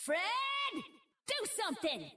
Fred! Do something!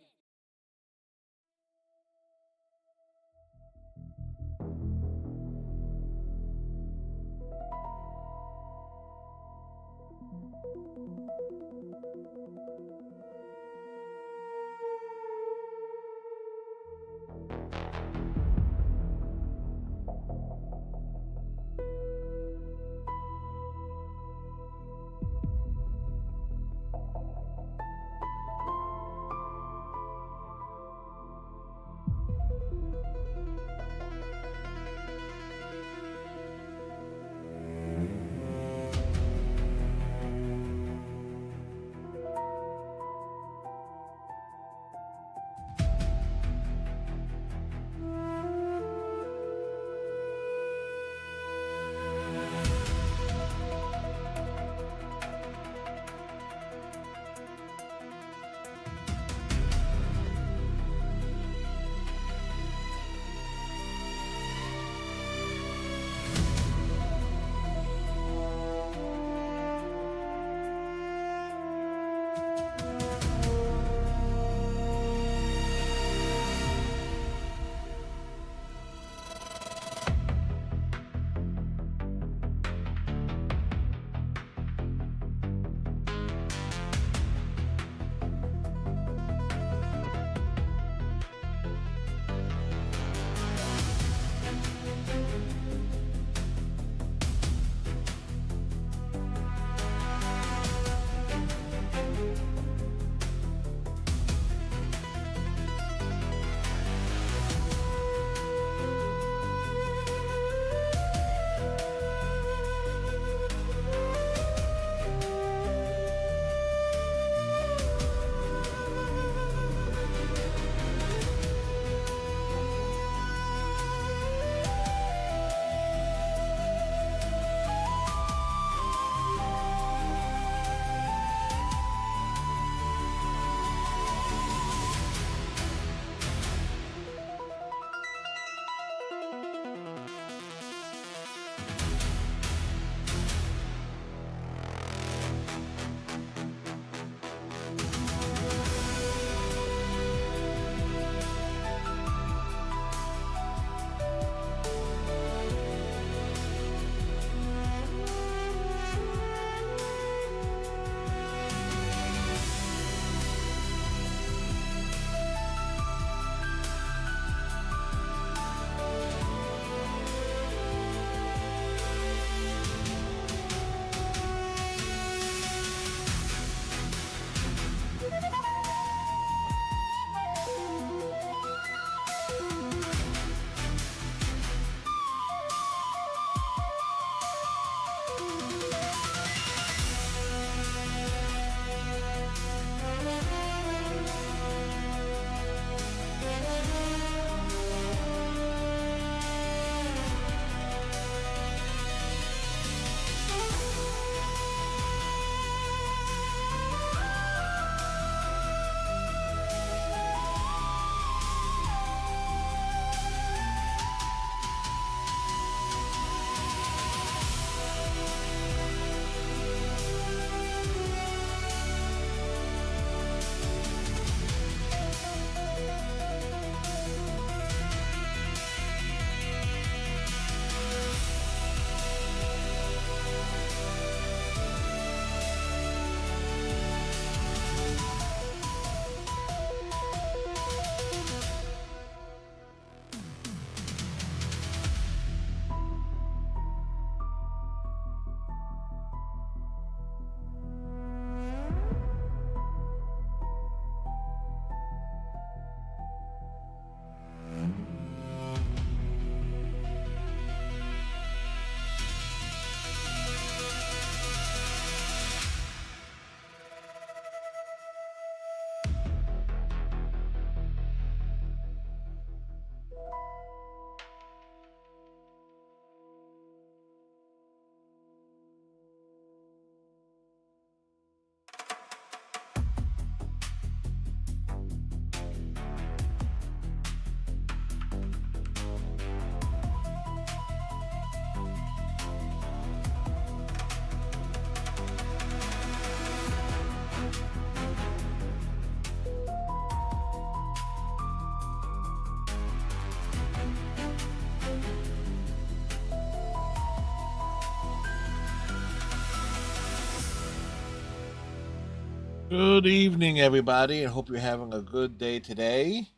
Good evening, everybody, and hope you're having a good day today.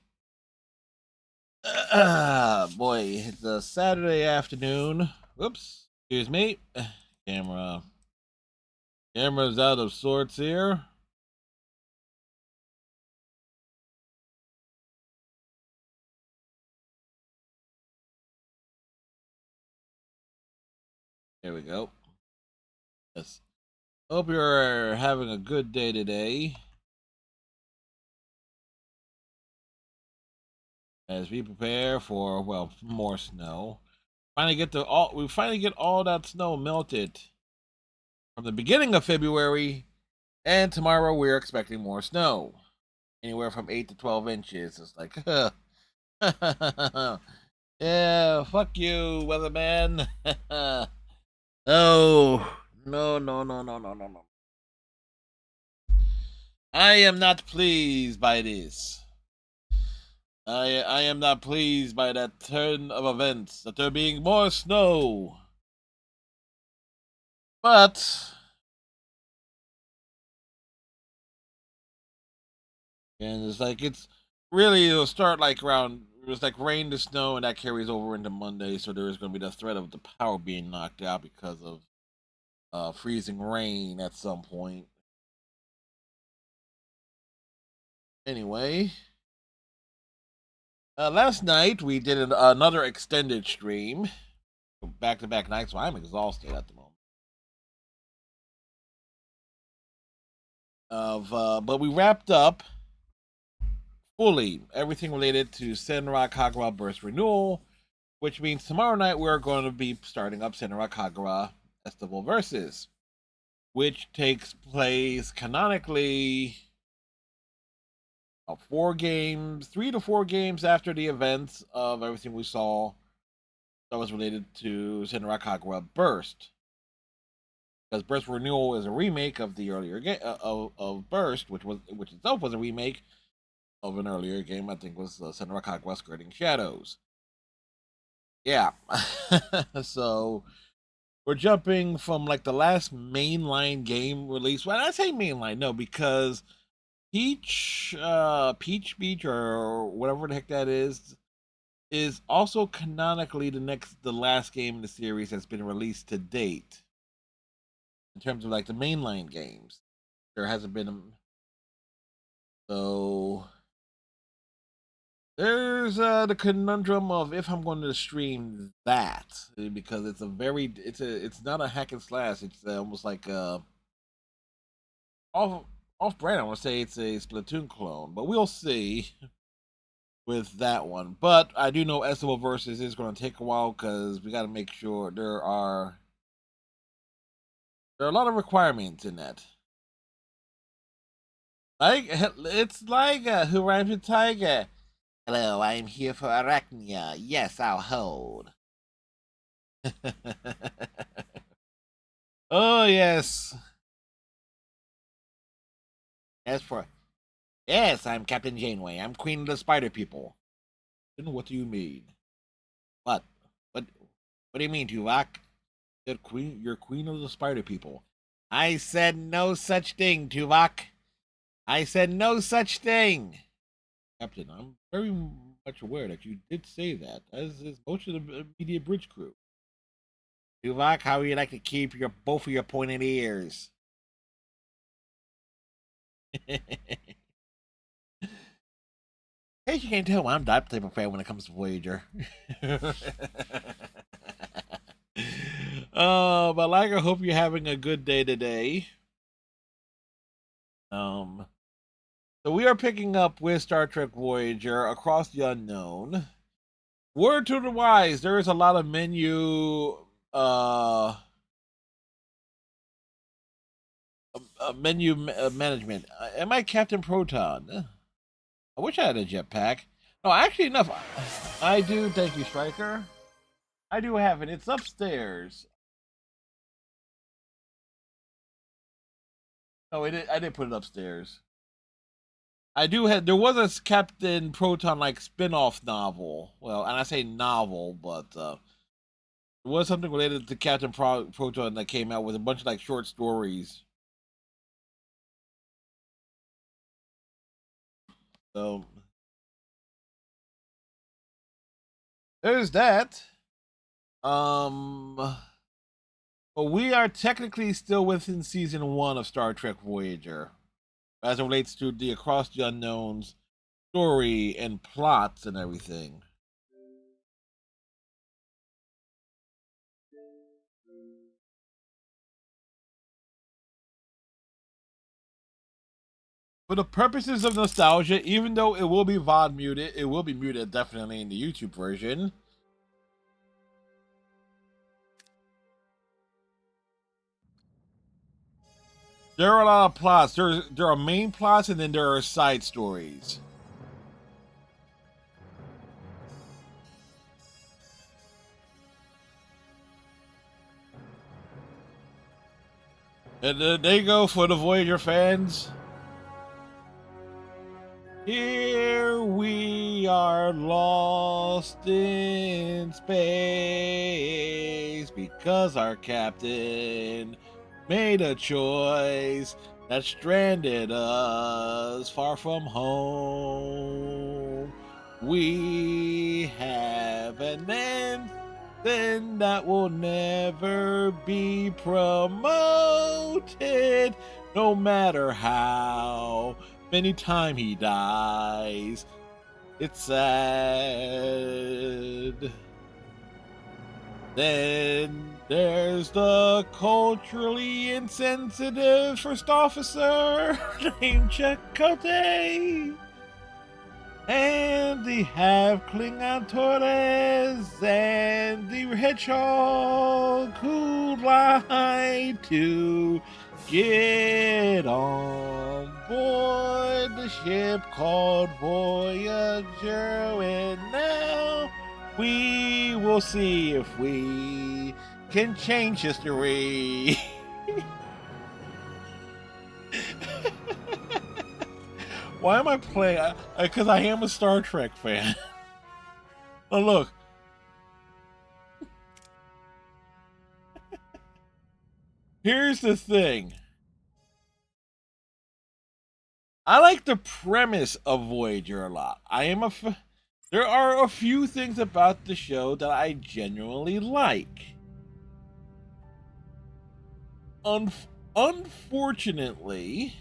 Boy, it's a Saturday afternoon. Whoops, excuse me. Camera, camera's out of sorts here. There we go. Yes. Hope you're having a good day today as we prepare for more snow. We finally get all that snow melted from the beginning of February, and tomorrow we're expecting more snow, anywhere from 8 to 12 inches. It's like, yeah, fuck you, weatherman. Oh, no, no, no, no, no, no, no. I am not pleased by this. I am not pleased by that turn of events, that there being more snow. But, and it's really, it'll start like around, it's like rain to snow, and that carries over into Monday, so there is going to be the threat of the power being knocked out because of freezing rain at some point. Anyway, last night we did another extended stream, back to back nights, so I'm exhausted at the moment. But we wrapped up fully everything related to Senra Kagura Burst Renewal, which means tomorrow night we're going to be starting up Senra Kagura Festival Versus, which takes place canonically 3 to 4 games after the events of everything we saw that was related to Senra Kagura Burst. Because Burst Renewal is a remake of the earlier game of Burst, which itself was a remake of an earlier game. I think was Senra Kagura Skirting Shadows. Yeah, so we're jumping from like the last mainline game release. When I say mainline, no, because Peach Beach or whatever the heck that is also canonically the last game in the series that's been released to date. In terms of like the mainline games, there hasn't been so there's the conundrum of if I'm going to stream that, because it's not a hack and slash. It's almost like off off brand. I want to say it's a Splatoon clone, but we'll see with that one. But I do know SMO Versus is going to take a while because we got to make sure there are a lot of requirements in that. Like it's like who rhymes with tiger. Hello, I'm here for Arachnia. Yes, I'll hold. Oh yes. As for yes, I'm Captain Janeway. I'm Queen of the Spider People. Then what do you mean? What? What? What do you mean, Tuvok? You're Queen of the Spider People. I said no such thing, Tuvok. I said no such thing. Captain, I'm very much aware that you did say that, as is most of the media bridge crew. Tuvok, how would you like to keep both of your pointed ears? As you can tell, I'm that type of fan when it comes to Voyager. But like, I hope you're having a good day today. So we are picking up with Star Trek Voyager Across the Unknown. Word to the wise, there is a lot of menu management. Am I Captain Proton? I wish I had a jetpack. No, actually enough. I do. Thank you, Striker. I do have it. It's upstairs. Oh, I did put it upstairs. I do have. There was a Captain Proton like spin-off novel. Well, and I say novel, but there was something related to Captain Proton that came out with a bunch of like short stories. So there's that. But we are technically still within season 1 of Star Trek Voyager, as it relates to the Across the Unknown's story and plots and everything. For the purposes of nostalgia, even though it will be VOD muted, it will be muted definitely in the YouTube version. There are a lot of plots. There are main plots and then there are side stories. And there you go for the Voyager fans. Here we are lost in space because our captain made a choice that stranded us far from home. We have an ensign that will never be promoted, no matter how many times he dies. It's sad. Then there's the culturally insensitive first officer named Chakotay, and the half Klingon Torres, and the hedgehog who lied to get on board the ship called Voyager, and now we will see if we can change history. Why am I playing? Because I am a Star Trek fan. Oh, look. Here's the thing. I like the premise of Voyager a lot. There are a few things about the show that I genuinely like. Unfortunately,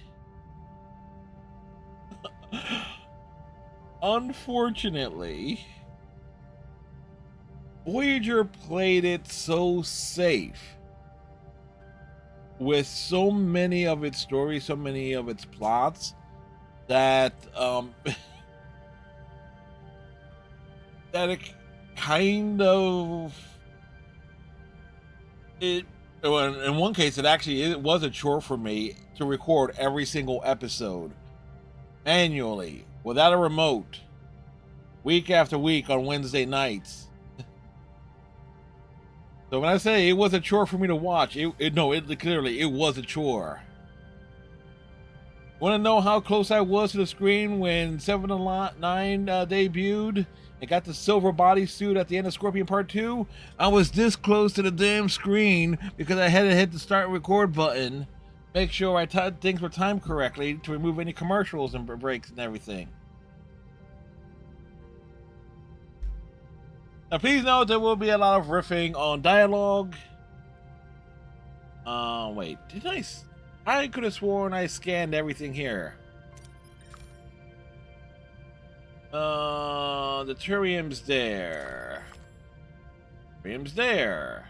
Voyager played it so safe with so many of its stories, so many of its plots, that that it kind of it. In one case, it was a chore for me to record every single episode manually without a remote, week after week on Wednesday nights. So when I say it was a chore for me to watch, it clearly it was a chore. Want to know how close I was to the screen when 7 of 9 debuted and got the silver bodysuit at the end of Scorpion Part 2? I was this close to the damn screen because I had to hit the start record button, make sure things were timed correctly to remove any commercials and breaks and everything. Now, please note there will be a lot of riffing on dialogue. Wait, I could have sworn I scanned everything here. The Turium's there. Turium's there.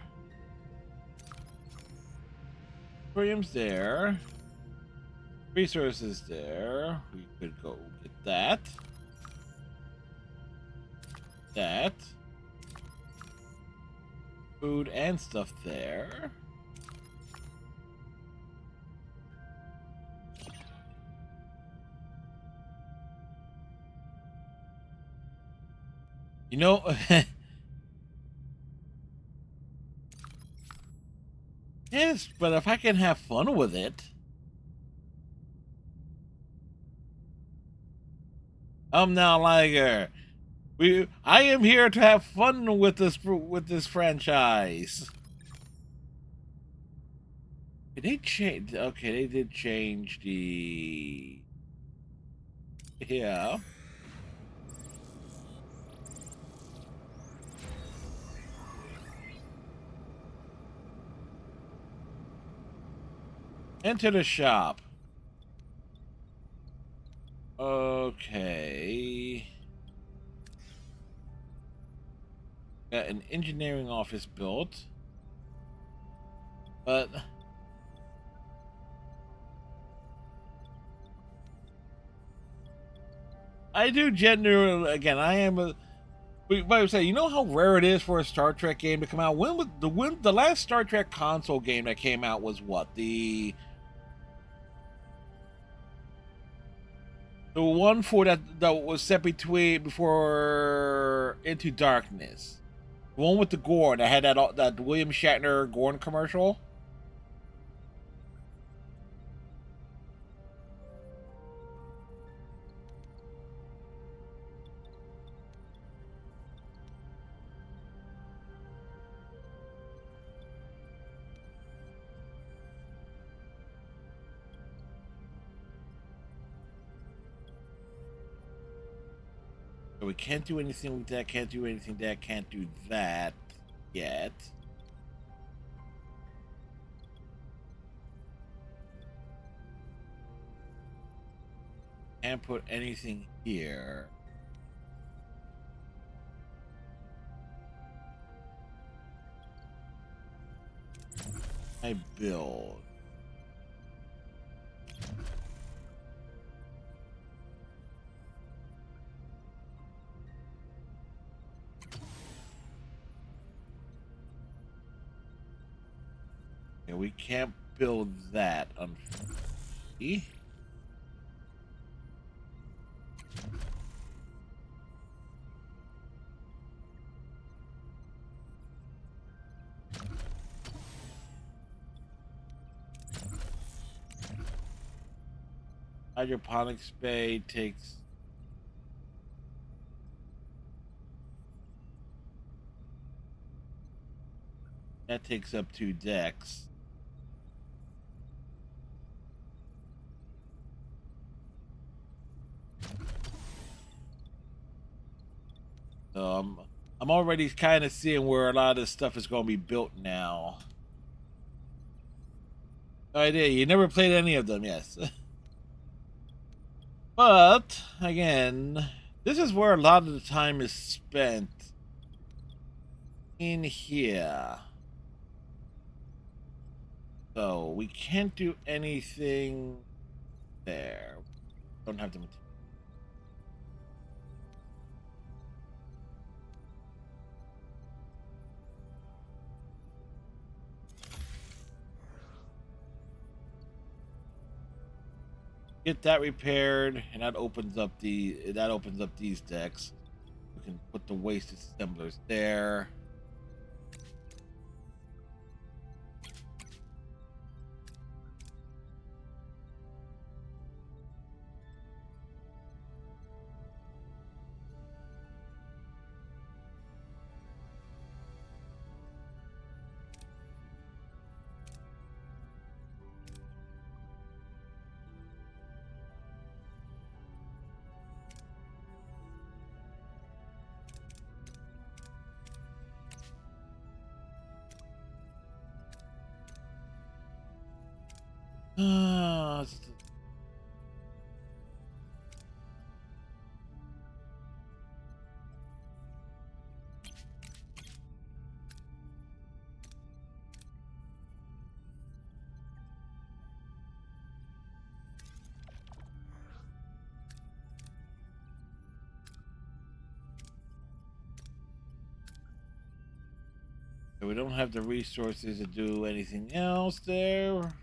Resources there. We could go get that. Food and stuff there. You know, yes, but if I can have fun with it. I'm now Liger. I am here to have fun with this franchise. Did they change? Okay, they did change the Yeah. Enter the shop. Okay. Got an engineering office built. But I do genuinely, again, I am a. But I would say, you know how rare it is for a Star Trek game to come out. When the last Star Trek console game that came out was what? The one for that was set between before Into Darkness. The one with the Gorn that had that William Shatner Gorn commercial. So we can't do anything with that. Can't do anything with that. Can't do that yet. Can't put anything here. I build. Yeah, we can't build that, unfortunately. Hydroponics bay takes. That takes up 2 decks. So I'm already kind of seeing where a lot of this stuff is going to be built now. No idea. You never played any of them, yes. But again, this is where a lot of the time is spent in here. So we can't do anything there. Don't have the material. Get that repaired, and that opens up these decks. We can put the waste assemblers there. Ah, we don't have the resources to do anything else there.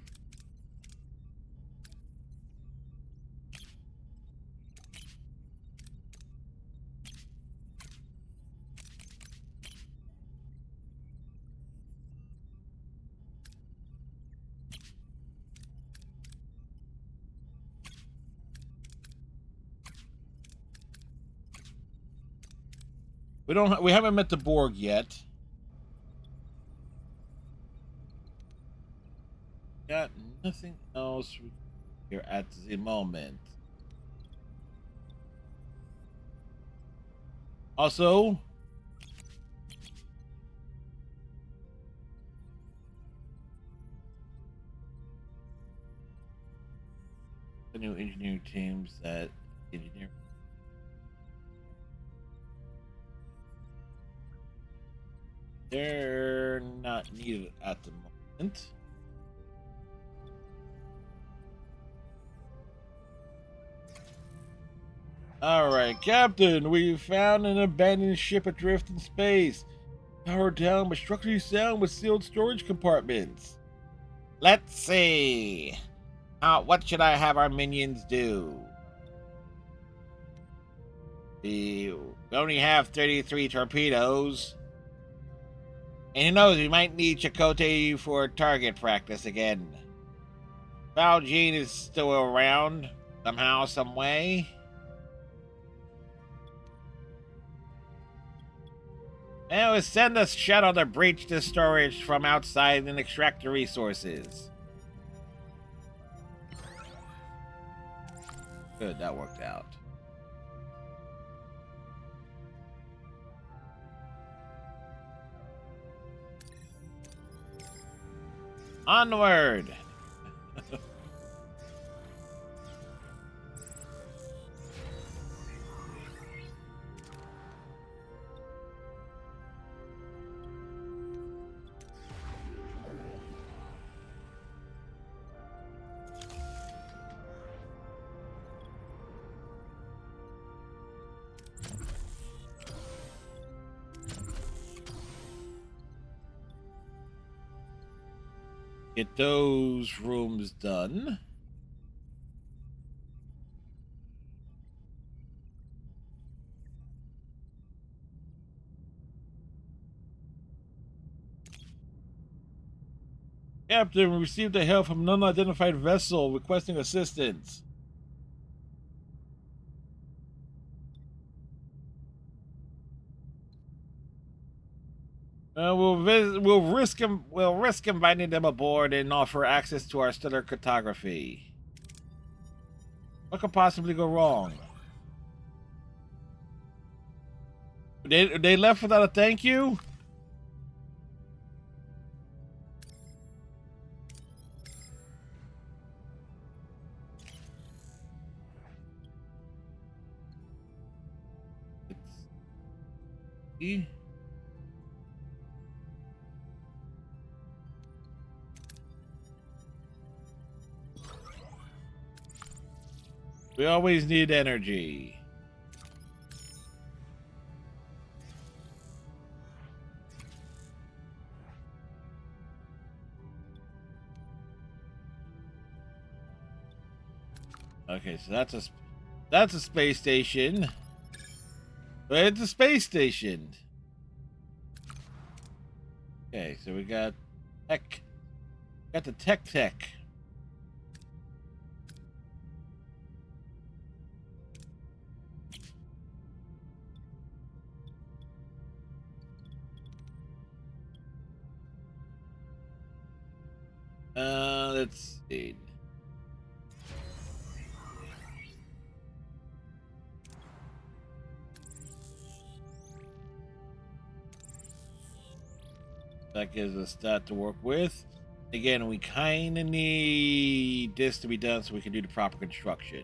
We haven't met the Borg yet. Got nothing else here at the moment. Also, the new engineering teams that engineer. They're not needed at the moment. Alright, Captain, we found an abandoned ship adrift in space. Powered down but structurally sound with sealed storage compartments. Let's see. What should I have our minions do? We only have 33 torpedoes. And who knows, we might need Chakotay for target practice again. Valjean is still around, somehow, some way. And we'll send a shuttle to breach the storage from outside and extract the resources. Good, that worked out. Onward! Get those rooms done. Captain, we received a hail from an unidentified vessel requesting assistance. We'll risk inviting them aboard and offer access to our stellar cartography. What could possibly go wrong? They left without a thank you? We always need energy. Okay, so that's a space station. But it's a space station. Okay, so we got tech. Got the tech. Let's see. That gives us that to work with. Again, we kind of need this to be done so we can do the proper construction.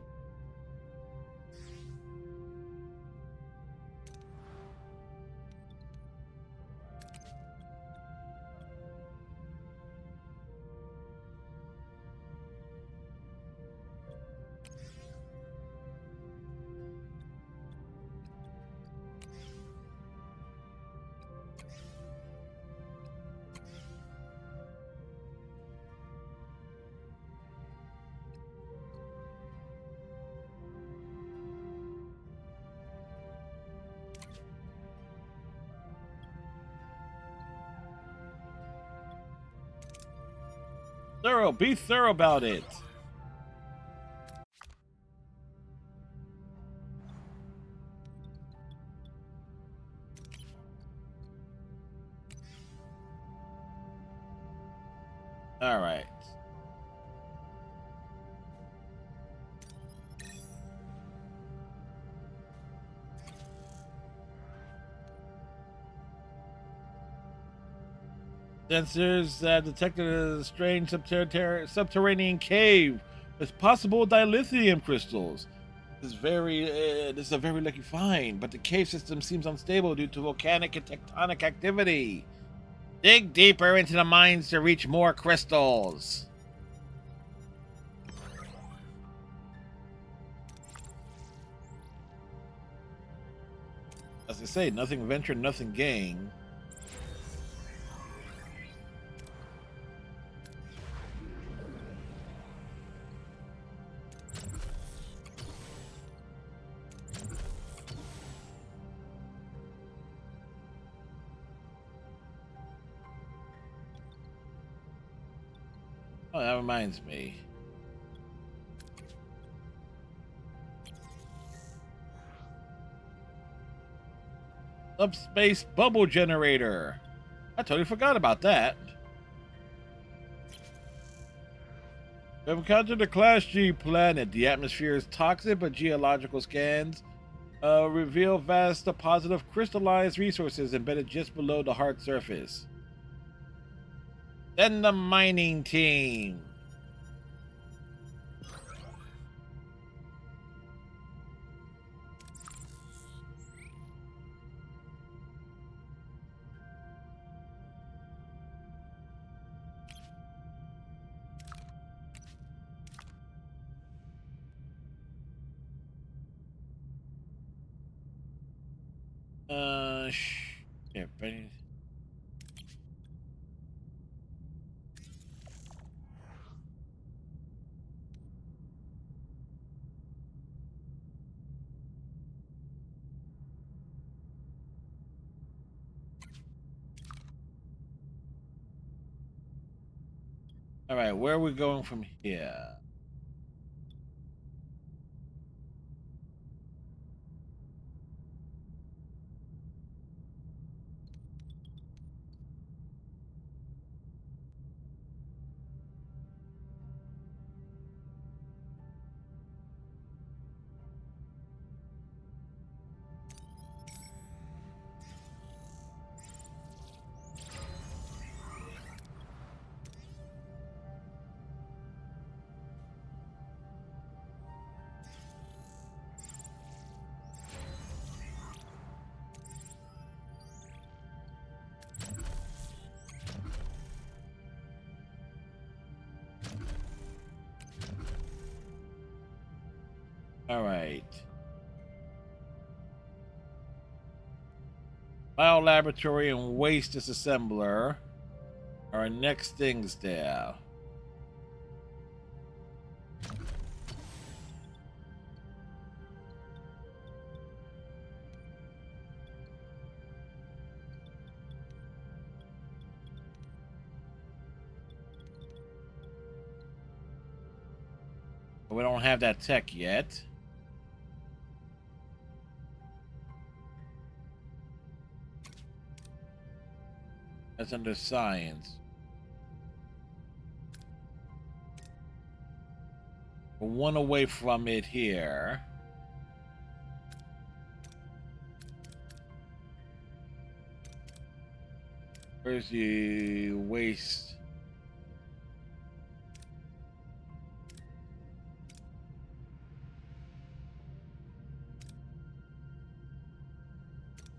Be thorough about it. All right. Sensors detected a strange subterranean cave with possible dilithium crystals. This is a very lucky find, but the cave system seems unstable due to volcanic and tectonic activity. Dig deeper into the mines to reach more crystals. As I say, nothing ventured, nothing gained. Oh, that reminds me. Subspace bubble generator. I totally forgot about that. We have encountered a Class G planet. The atmosphere is toxic, but geological scans reveal vast deposit of crystallized resources embedded just below the hard surface. Then the mining team. Yeah, ready. All right, where are we going from here? All right. Biolaboratory and waste disassembler are our next things there. We don't have that tech yet. That's under science. We're one away from it here. Where's the waste?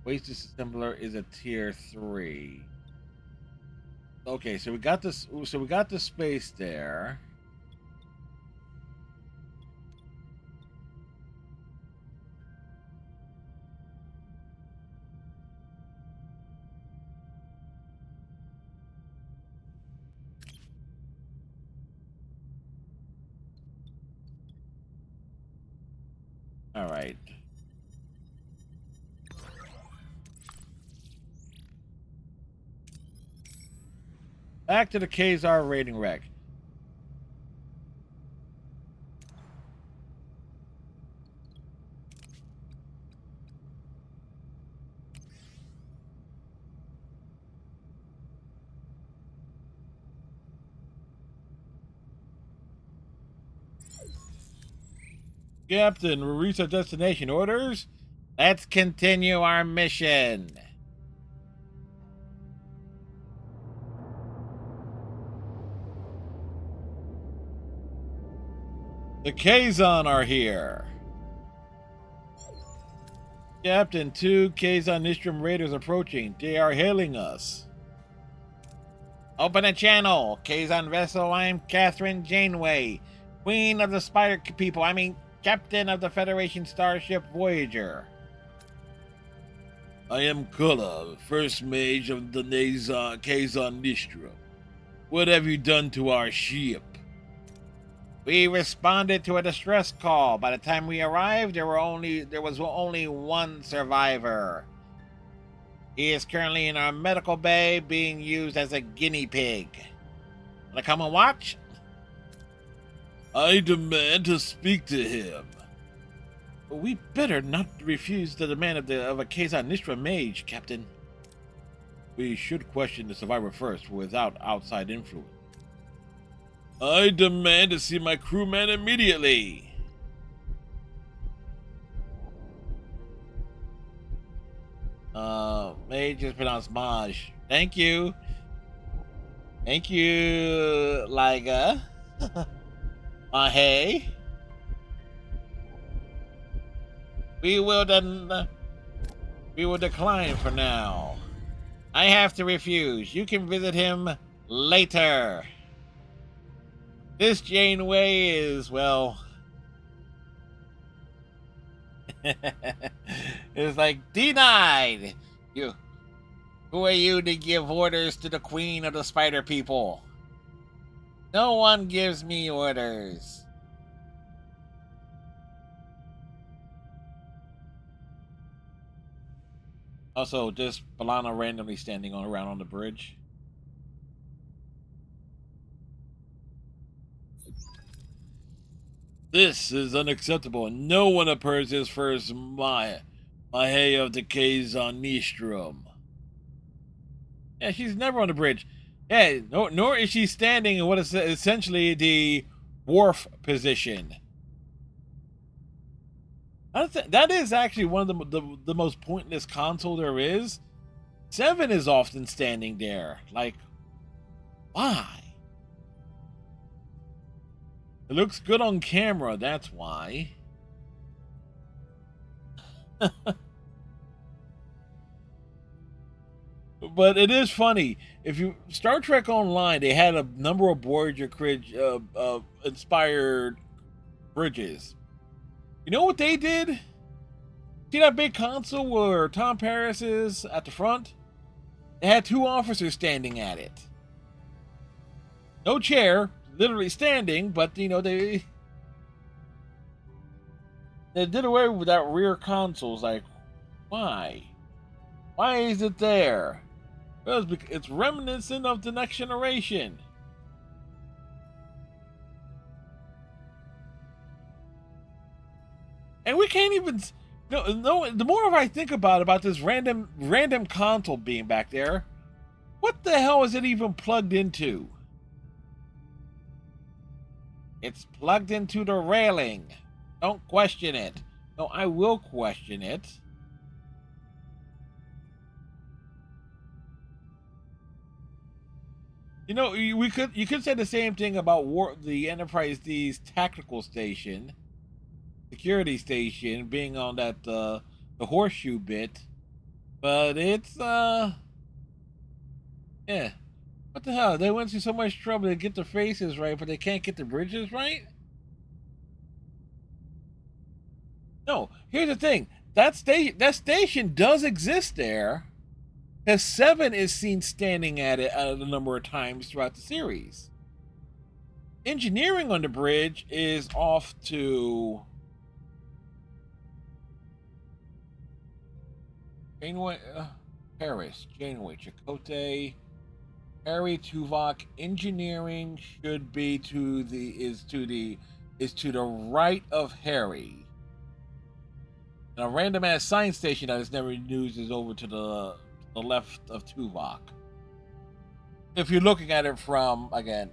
Waste disassembler is a tier 3. Okay, so we got this. So we got the space there. All right. Back to the Kazar raiding wreck. Captain, we reached our destination. Orders? Let's continue our mission. The Kazon are here. Captain, 2 Kazon Nistrum raiders approaching. They are hailing us. Open a channel. Kazon vessel, I am Catherine Janeway, Queen of the Spider People. Captain of the Federation starship Voyager. I am Kula, first mage of the Kazon Nistrum. What have you done to our ship? We responded to a distress call. By the time we arrived, there was only one survivor. He is currently in our medical bay being used as a guinea pig. Wanna come and watch? I demand to speak to him. We better not refuse the demand of a Kazon Nistrum mage, Captain. We should question the survivor first without outside influence. I demand to see my crewman immediately. Mage is pronounced Maj. Thank you. Thank you, Liga. Hey. We will decline for now. I have to refuse. You can visit him later. This Janeway is, well... it's like, denied! Who are you to give orders to the Queen of the Spider People? No one gives me orders. Also, just Balana randomly standing around on the bridge. This is unacceptable. No one opposes first Mahe of the Kazon Nistrum. Yeah, she's never on the bridge. Yeah, nor is she standing in what is essentially the wharf position. That is actually one of the most pointless console there is. 7 is often standing there. Like, why? It looks good on camera, that's why. But it is funny. If you Star Trek Online, they had a number of Voyager inspired bridges. You know what they did? See that big console where Tom Paris is at the front? They had 2 officers standing at it. No chair, literally standing, but you know, they did away with that rear console. It's like, why? Why is it there? Well, it's reminiscent of the Next Generation. And we can't even... No, the more I think about this random console being back there, what the hell is it even plugged into? It's plugged into the railing. Don't question it. No, I will question it. You know, you could say the same thing about the Enterprise D's tactical station, security station, being on that the horseshoe bit, but it's yeah. What the hell? They went through so much trouble to get the faces right, but they can't get the bridges right? No, here's the thing. That station does exist there, because 7 is seen standing at it a number of times throughout the series. Engineering on the bridge is off to Janeway, Paris, Janeway, Chakotay, Harry, Tuvok. Engineering should be to the right of Harry. And a random ass science station that is never used is over to the left of Tuvok. If you're looking at it from, again,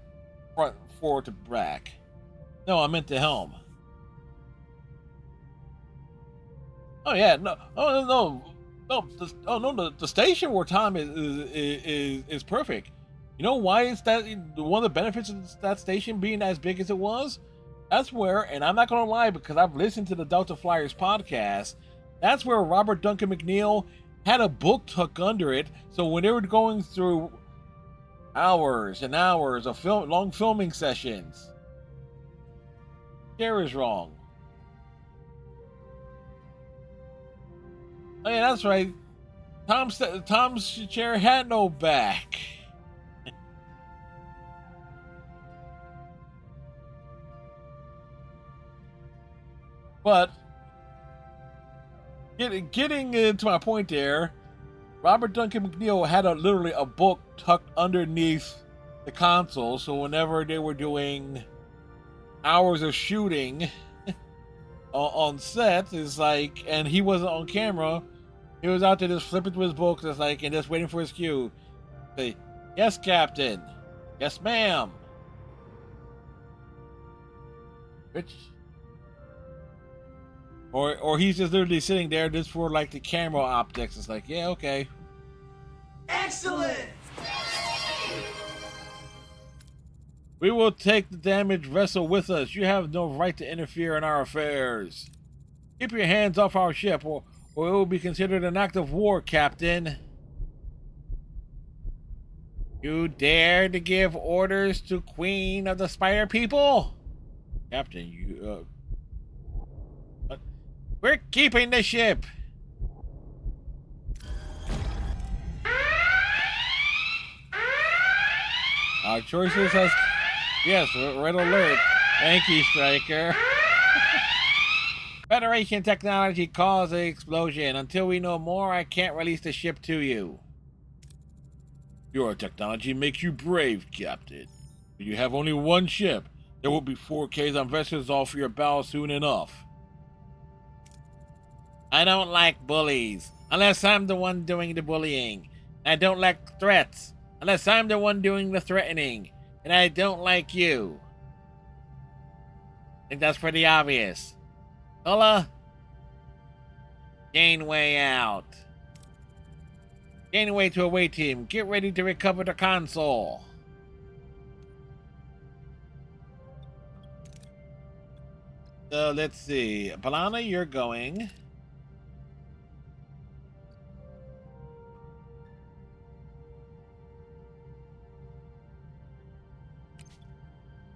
front forward to back. No, I meant the helm. Oh yeah, no, the station where Tom is perfect. You know why it's that one of the benefits of that station being as big as it was? That's where, and I'm not going to lie because I've listened to the Delta Flyers podcast, that's where Robert Duncan McNeil had a book tucked under it. So when they were going through hours and hours of long filming sessions, chair is wrong. Oh yeah, that's right. Tom's chair had no back. But getting into my point there, Robert Duncan McNeil had literally a book tucked underneath the console, so whenever they were doing hours of shooting on set, it's like, and he wasn't on camera, he was out there just flipping through his books, it's like, and just waiting for his cue. Say, yes, Captain. Yes, ma'am. Which... Or he's just literally sitting there just for like the camera optics. It's like, yeah, okay. Excellent! We will take the damaged vessel with us. You have no right to interfere in our affairs. Keep your hands off our ship, or it will be considered an act of war, Captain. You dare to give orders to Queen of the Spider People? Captain, you, We're keeping the ship! Our choices has... Yes, red alert. Thank you, Striker. Federation technology caused the explosion. Until we know more, I can't release the ship to you. Your technology makes you brave, Captain. But you have only one ship. There will be 4Ks on vessels all for your bow soon enough. I don't like bullies, unless I'm the one doing the bullying. I don't like threats, unless I'm the one doing the threatening. And I don't like you. I think that's pretty obvious. Ola? Janeway out. Janeway to away team. Get ready to recover the console. So let's see. Balana, you're going.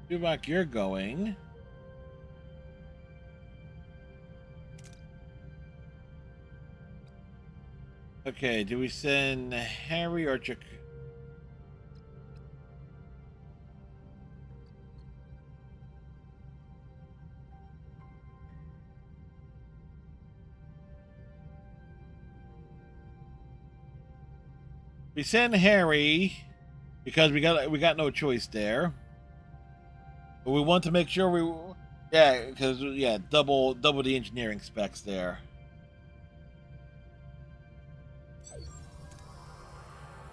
Tuvok, you're going. Okay, do we send Harry or Chick? We send Harry because we got no choice there. But we want to make sure because double the engineering specs there.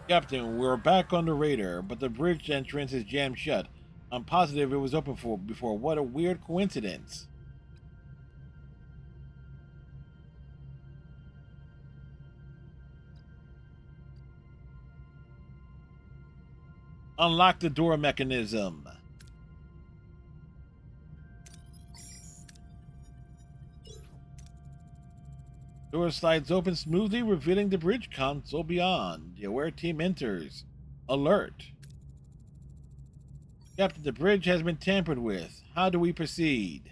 Captain, we're back on the radar, but the bridge entrance is jammed shut. I'm positive it was open before. What a weird coincidence. Unlock the door mechanism. Door slides open smoothly, revealing the bridge console beyond. The aware team enters. Alert. Captain, the bridge has been tampered with. How do we proceed?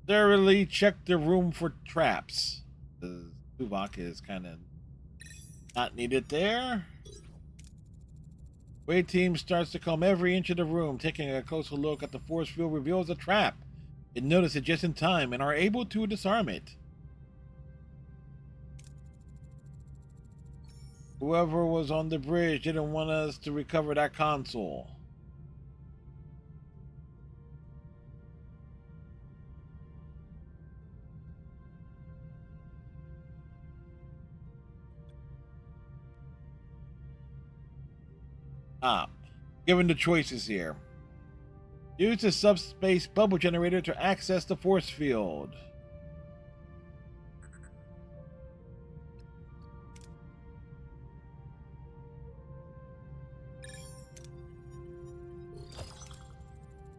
Thoroughly check the room for traps. The Tuvok is kind of not needed there. Way team starts to comb every inch of the room, taking a closer look at the force field reveals a trap. They notice it just in time and are able to disarm it. Whoever was on the bridge didn't want us to recover that console. Given the choices here. Use the subspace bubble generator to access the force field.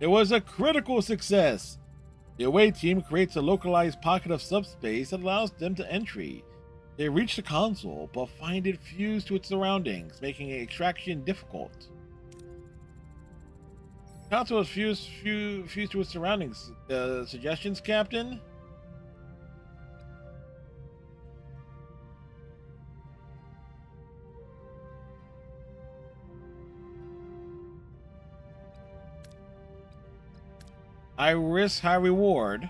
It was a critical success. The away team creates a localized pocket of subspace that allows them to entry. They reach the console, but find it fused to its surroundings, making extraction difficult. The console is fused to its surroundings. Suggestions, Captain? High risk, high reward.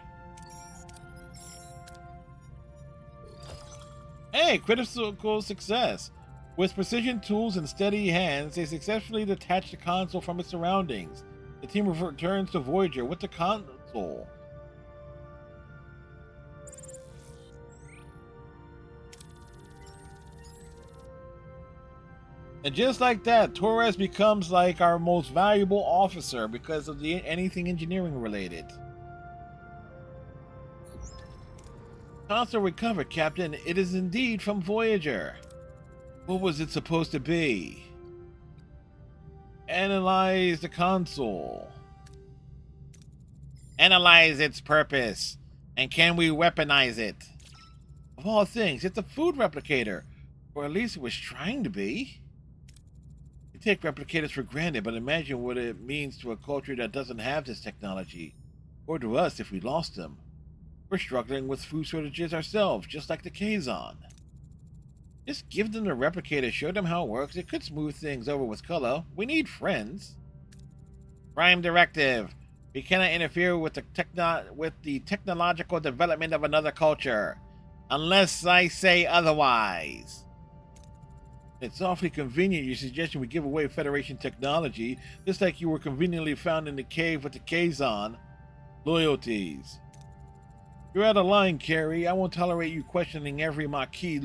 Hey, critical success. With precision tools and steady hands, they successfully detach the console from its surroundings. The team returns to Voyager with the console. And just like that, Torres becomes like our most valuable officer because of anything engineering related. Console recovered, Captain. It is indeed from Voyager. What was it supposed to be? Analyze the console. Analyze its purpose. And can we weaponize it? Of all things, it's a food replicator. Or at least it was trying to be. We take replicators for granted, but imagine what it means to a culture that doesn't have this technology. Or to us if we lost them. We're struggling with food shortages ourselves, just like the Kazon. Just give them the replicator, show them how it works. It could smooth things over with color. We need friends. Prime directive. We cannot interfere with the technological development of another culture. Unless I say otherwise. It's awfully convenient your suggestion we give away Federation technology, just like you were conveniently found in the cave with the Kazon. Loyalties. You're out of line, Carrie. I won't tolerate you questioning every Maquis'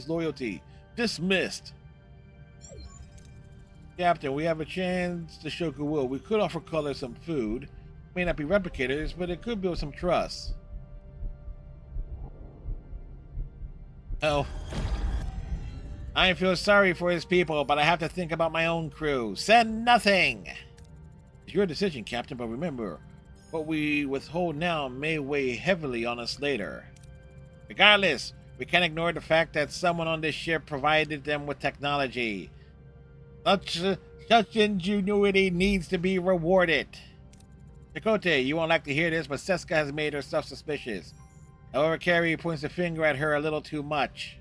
loyalty. Dismissed. Captain, we have a chance to show goodwill. We could offer Color some food. May not be replicators, but it could build some trust. Oh. I feel sorry for his people, but I have to think about my own crew. Send nothing! It's your decision, Captain, but remember, what we withhold now may weigh heavily on us later. Regardless, we can't ignore the fact that someone on this ship provided them with technology. Such ingenuity needs to be rewarded. Chakotay, you won't like to hear this, but Seska has made herself suspicious. However, Carrie points the finger at her a little too much.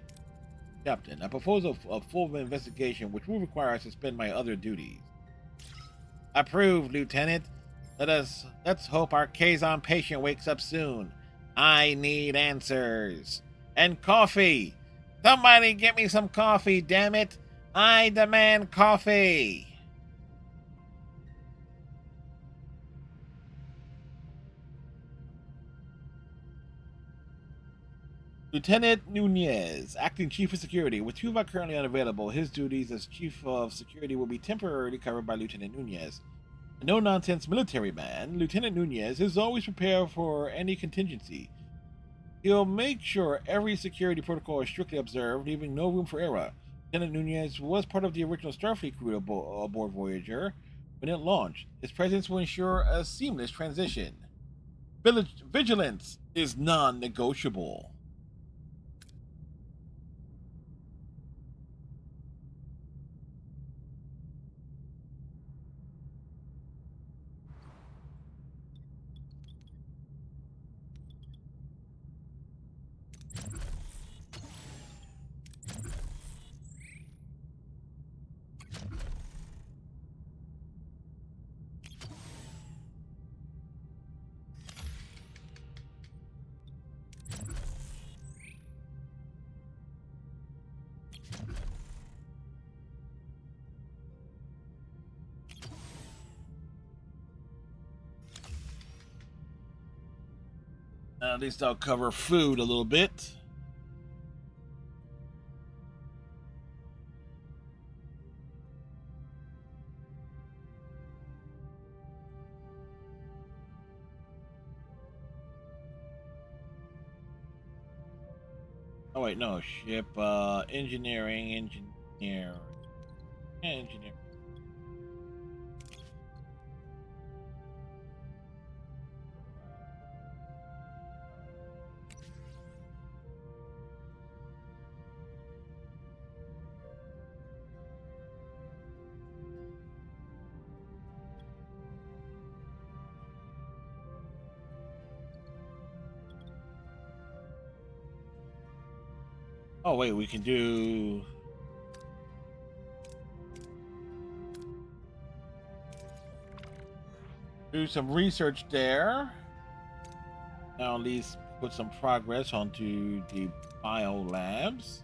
Captain, I propose a full investigation which will require I suspend my other duties. Approved, Lieutenant. Let's hope our Kazon patient wakes up soon. I need answers. And coffee! Somebody get me some coffee, damn it! I demand coffee! Lieutenant Nunez, Acting Chief of Security. With Tuvok currently unavailable, his duties as Chief of Security will be temporarily covered by Lieutenant Nunez. A no-nonsense military man, Lieutenant Nunez is always prepared for any contingency. He'll make sure every security protocol is strictly observed, leaving no room for error. Lieutenant Nunez was part of the original Starfleet crew aboard Voyager when it launched. His presence will ensure a seamless transition. Vigilance is non-negotiable. At least I'll cover food a little bit. wait, no, ship, engineering. Yeah, engineering. Oh wait, we can do some research there. Now at least put some progress onto the bio labs.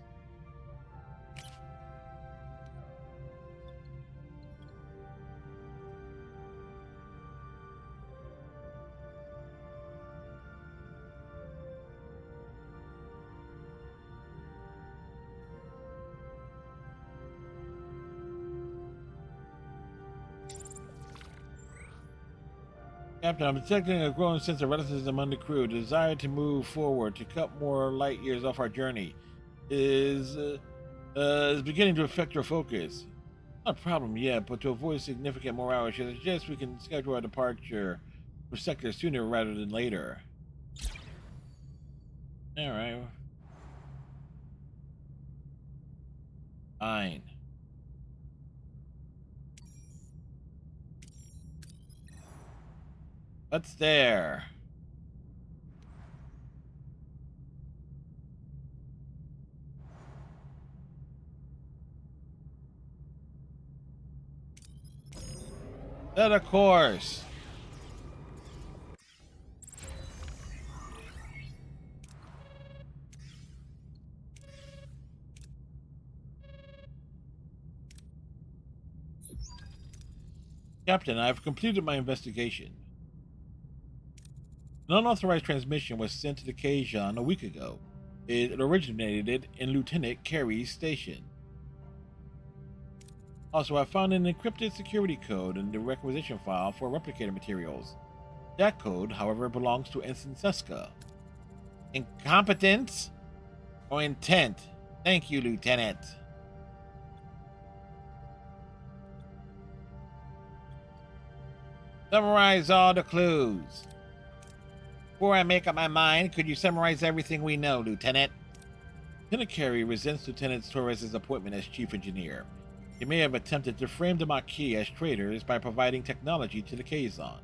Captain, I'm detecting a growing sense of reticence among the crew. The desire to move forward, to cut more light years off our journey, is beginning to affect your focus. Not a problem yet, but to avoid significant morale issues, I suggest we can schedule our departure for sector sooner rather than later. All right. Fine. What's there? Set a course. Captain, I've completed my investigation. An unauthorized transmission was sent to the Kazon a week ago. It originated in Lieutenant Carey's station. Also, I found an encrypted security code in the requisition file for replicator materials. That code, however, belongs to Ensign Seska. Incompetence or intent? Thank you, Lieutenant. Summarize all the clues. Before I make up my mind, could you summarize everything we know, Lieutenant? Lieutenant Carey resents Lieutenant Torres' appointment as chief engineer. He may have attempted to frame the Maquis as traitors by providing technology to the Kazon.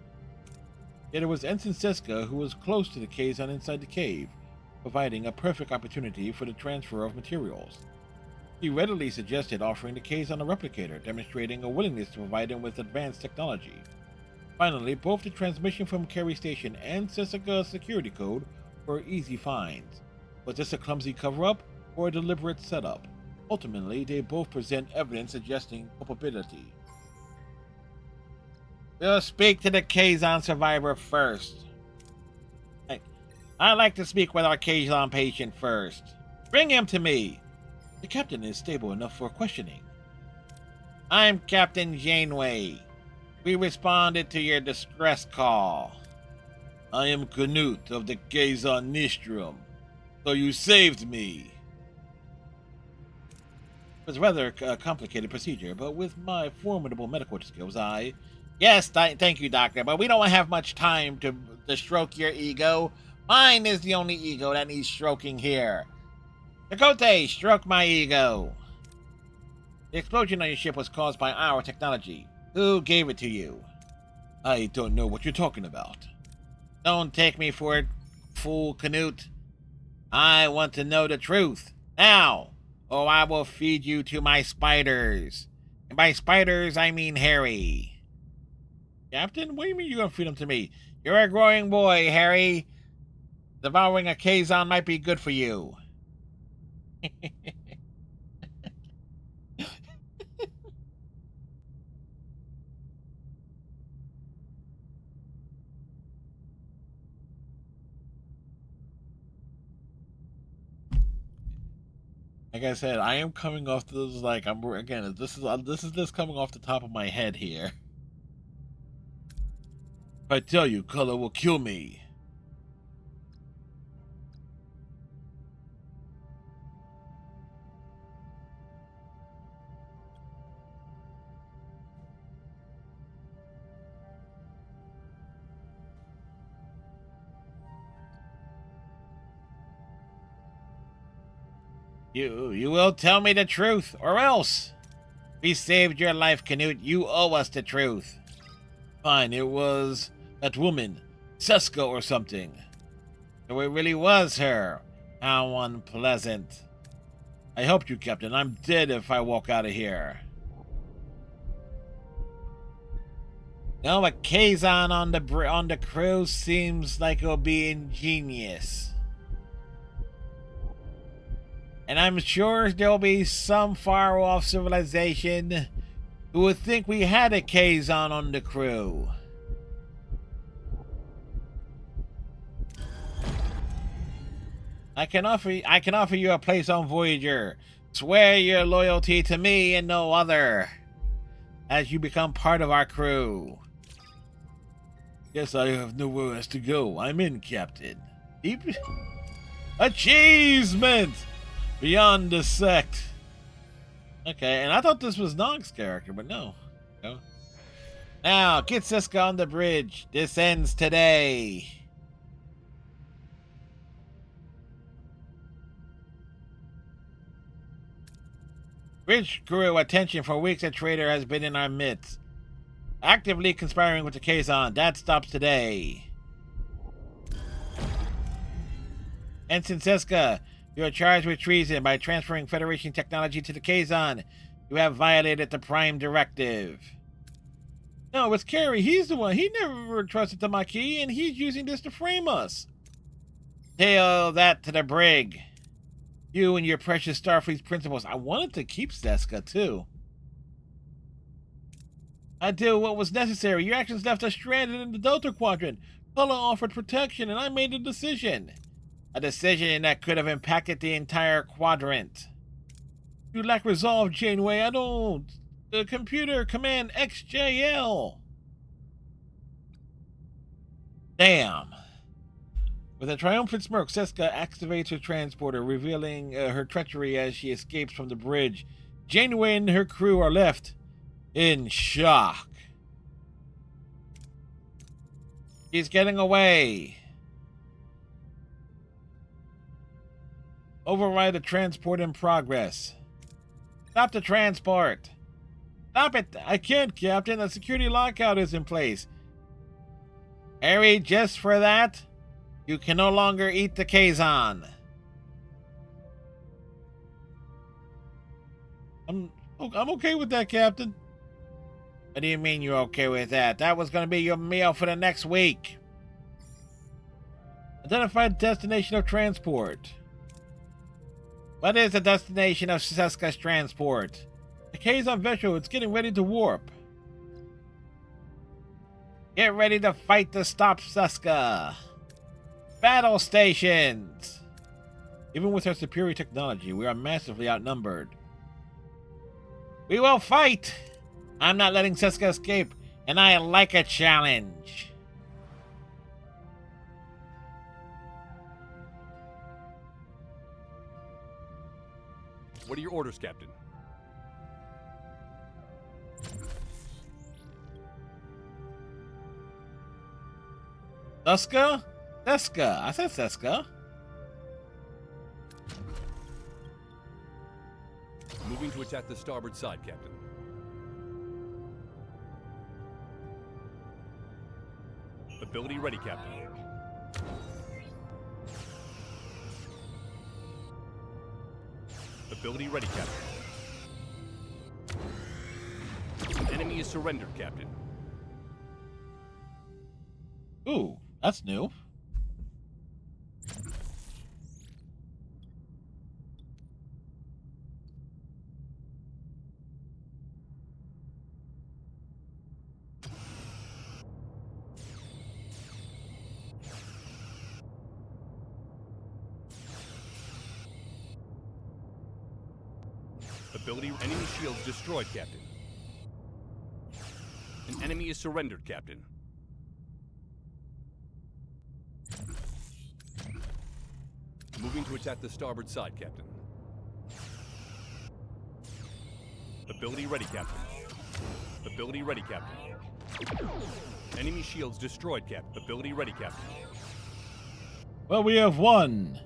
Yet it was Ensign Seska who was close to the Kazon inside the cave, providing a perfect opportunity for the transfer of materials. He readily suggested offering the Kazon a replicator, demonstrating a willingness to provide him with advanced technology. Finally, both the transmission from Carey Station and Seska's security code were easy finds. Was this a clumsy cover-up or a deliberate setup? Ultimately, they both present evidence suggesting culpability. We'll speak to the Kazon survivor first. I'd like to speak with our Kazon patient first. Bring him to me. The captain is stable enough for questioning. I'm Captain Janeway. We responded to your distress call. I am Canute of the Kazon Nistrum. So you saved me. It was rather a complicated procedure, but with my formidable medical skills, Yes, thank you, Doctor, but we don't have much time to stroke your ego. Mine is the only ego that needs stroking here. Chakotay, stroke my ego. The explosion on your ship was caused by our technology. Who gave it to you? I don't know what you're talking about. Don't take me for it, fool Canute. I want to know the truth. Now, or I will feed you to my spiders. And by spiders, I mean Harry. Captain, what do you mean you're going to feed them to me? You're a growing boy, Harry. Devouring a Kazon might be good for you. Like I said, I am coming off this like I'm again. This is coming off the top of my head here. If I tell you, color will kill me. You will tell me the truth, or else. We saved your life, Canute. You owe us the truth. Fine, it was that woman, Seska or something. So it really was her. How unpleasant. I helped you, Captain. I'm dead if I walk out of here. Now a Kazon on the crew seems like it'll be ingenious. And I'm sure there'll be some far-off civilization who would think we had a Kazon on the crew. I can offer you a place on Voyager. Swear your loyalty to me and no other, as you become part of our crew. Guess I have nowhere else to go. I'm in, Captain. Achievement! Beyond the sect. Okay, and I thought this was Nog's character, but no. Now, get Seska on the bridge. This ends today. Bridge crew, attention. For weeks, a traitor has been in our midst, actively conspiring with the Kazon. That stops today. Ensign Seska, you are charged with treason by transferring Federation technology to the Kazon. You have violated the Prime Directive. No, it's Carey. He's the one. He never trusted the Maquis, and he's using this to frame us. Tell that to the brig. You and your precious Starfleet principles. I wanted to keep Seska, too. I did what was necessary. Your actions left us stranded in the Delta Quadrant. Pella offered protection, and I made a decision. A decision that could have impacted the entire quadrant. You lack resolve, Janeway. I don't. The computer command XJL. Damn. With a triumphant smirk, Seska activates her transporter, revealing her treachery as she escapes from the bridge. Janeway and her crew are left in shock. She's getting away. Override the transport in progress. Stop the transport. Stop it. I can't, Captain. The security lockout is in place. Harry, just for that, you can no longer eat the Kazon. I'm okay with that, Captain. What do you mean you're okay with that? That was going to be your meal for the next week. Identify the destination of transport. What is the destination of Seska's transport? The Kazon vessel, it's getting ready to warp. Get ready to fight to stop Seska. Battle stations. Even with our superior technology, we are massively outnumbered. We will fight. I'm not letting Seska escape, and I like a challenge. What are your orders, Captain? Seska? Seska. I said Seska. Moving to attack the starboard side, Captain. Ability ready, Captain. Ability ready, Captain. Enemy is surrendered, Captain. Ooh, that's new. Ability enemy shields destroyed, Captain. An enemy is surrendered, Captain. Moving to attack the starboard side, Captain. Ability ready, Captain. Ability ready, Captain. Enemy shields destroyed, Captain. Ability ready, Captain. Well, we have won.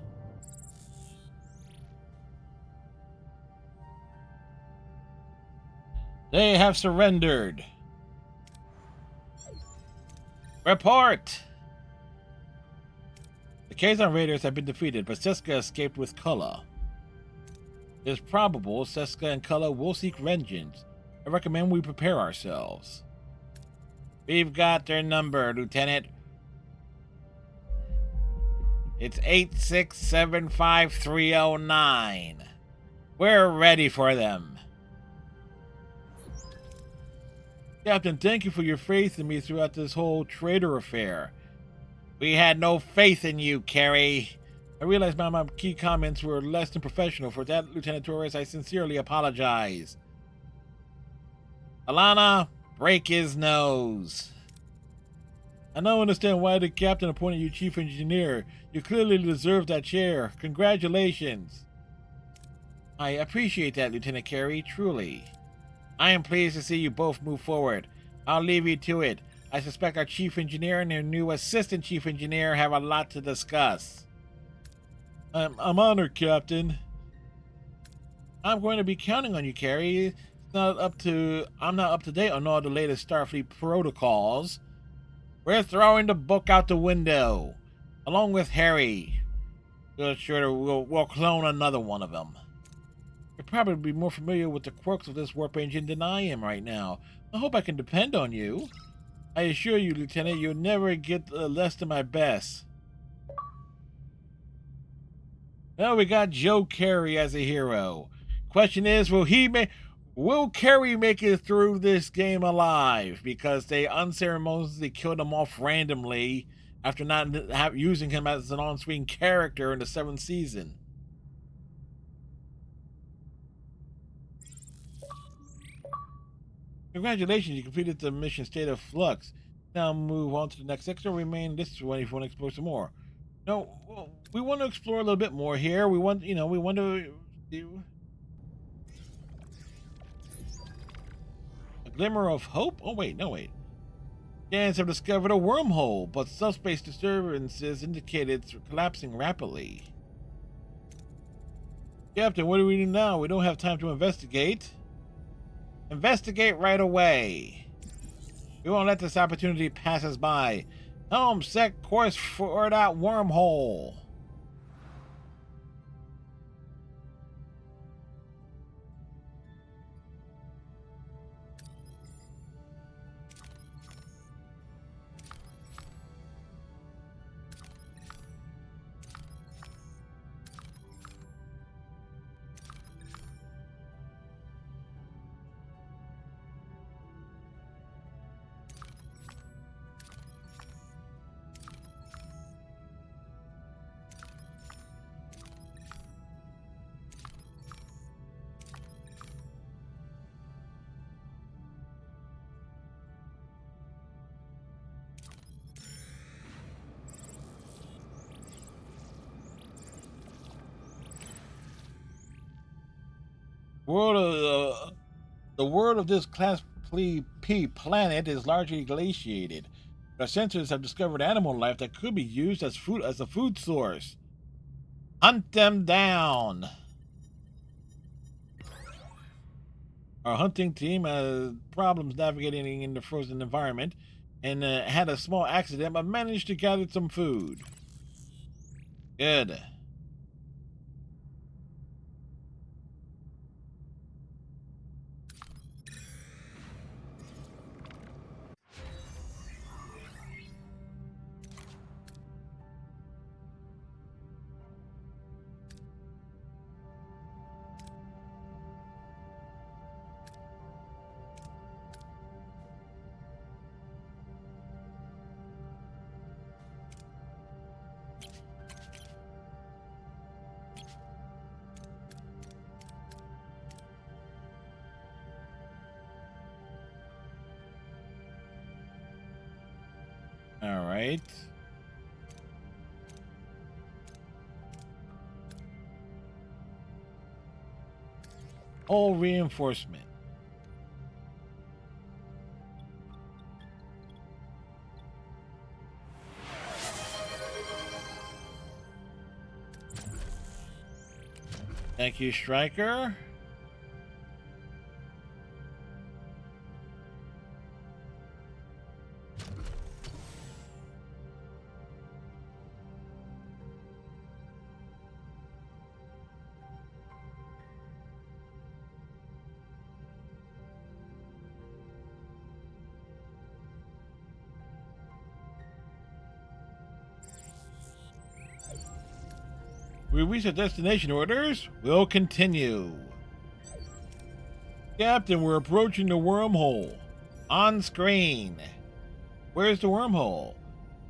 They have surrendered. Report! The Kazon Raiders have been defeated, but Seska escaped with Kula. It is probable Seska and Kula will seek vengeance. I recommend we prepare ourselves. We've got their number, Lieutenant. It's 8675309. We're ready for them. Captain, thank you for your faith in me throughout this whole traitor affair. We had no faith in you, Carrie. I realize my key comments were less than professional. For that, Lieutenant Torres, I sincerely apologize. Alana, break his nose. I now understand why the captain appointed you chief engineer. You clearly deserve that chair. Congratulations. I appreciate that, Lieutenant Carey, truly. I am pleased to see you both move forward. I'll leave you to it. I suspect our chief engineer and their new assistant chief engineer have a lot to discuss. I'm honored, Captain. I'm going to be counting on you, Carey. I'm not up to date on all the latest Starfleet protocols. We're throwing the book out the window, along with Harry. We'll clone another one of them. You'll probably be more familiar with the quirks of this warp engine than I am right now. I hope I can depend on you. I assure you, Lieutenant, you'll never get less than my best. Well, we got Joe Carey as a hero. Question is, will Carey make it through this game alive? Because they unceremoniously killed him off randomly after not using him as an on-screen character in the 7th season. Congratulations, you completed the mission State of Flux. Now move on to the next sector. Remain this way if you want to explore some more. No, we want to explore a little bit more here. We want to do a glimmer of hope. Oh wait, no wait. Scans have discovered a wormhole, but subspace disturbances indicate it's collapsing rapidly. Captain, what do we do now? We don't have time to investigate. Investigate right away. We won't let this opportunity pass us by. Helm, set course for that wormhole. The world of this Class P planet is largely glaciated. Our sensors have discovered animal life that could be used as a food source. Hunt them down. Our hunting team has problems navigating in the frozen environment and had a small accident, but managed to gather some food. Good. All right. All reinforcement. Thank you, Stryker. We reach our destination. Orders will continue. Captain, we're approaching the wormhole. On screen. Where's the wormhole?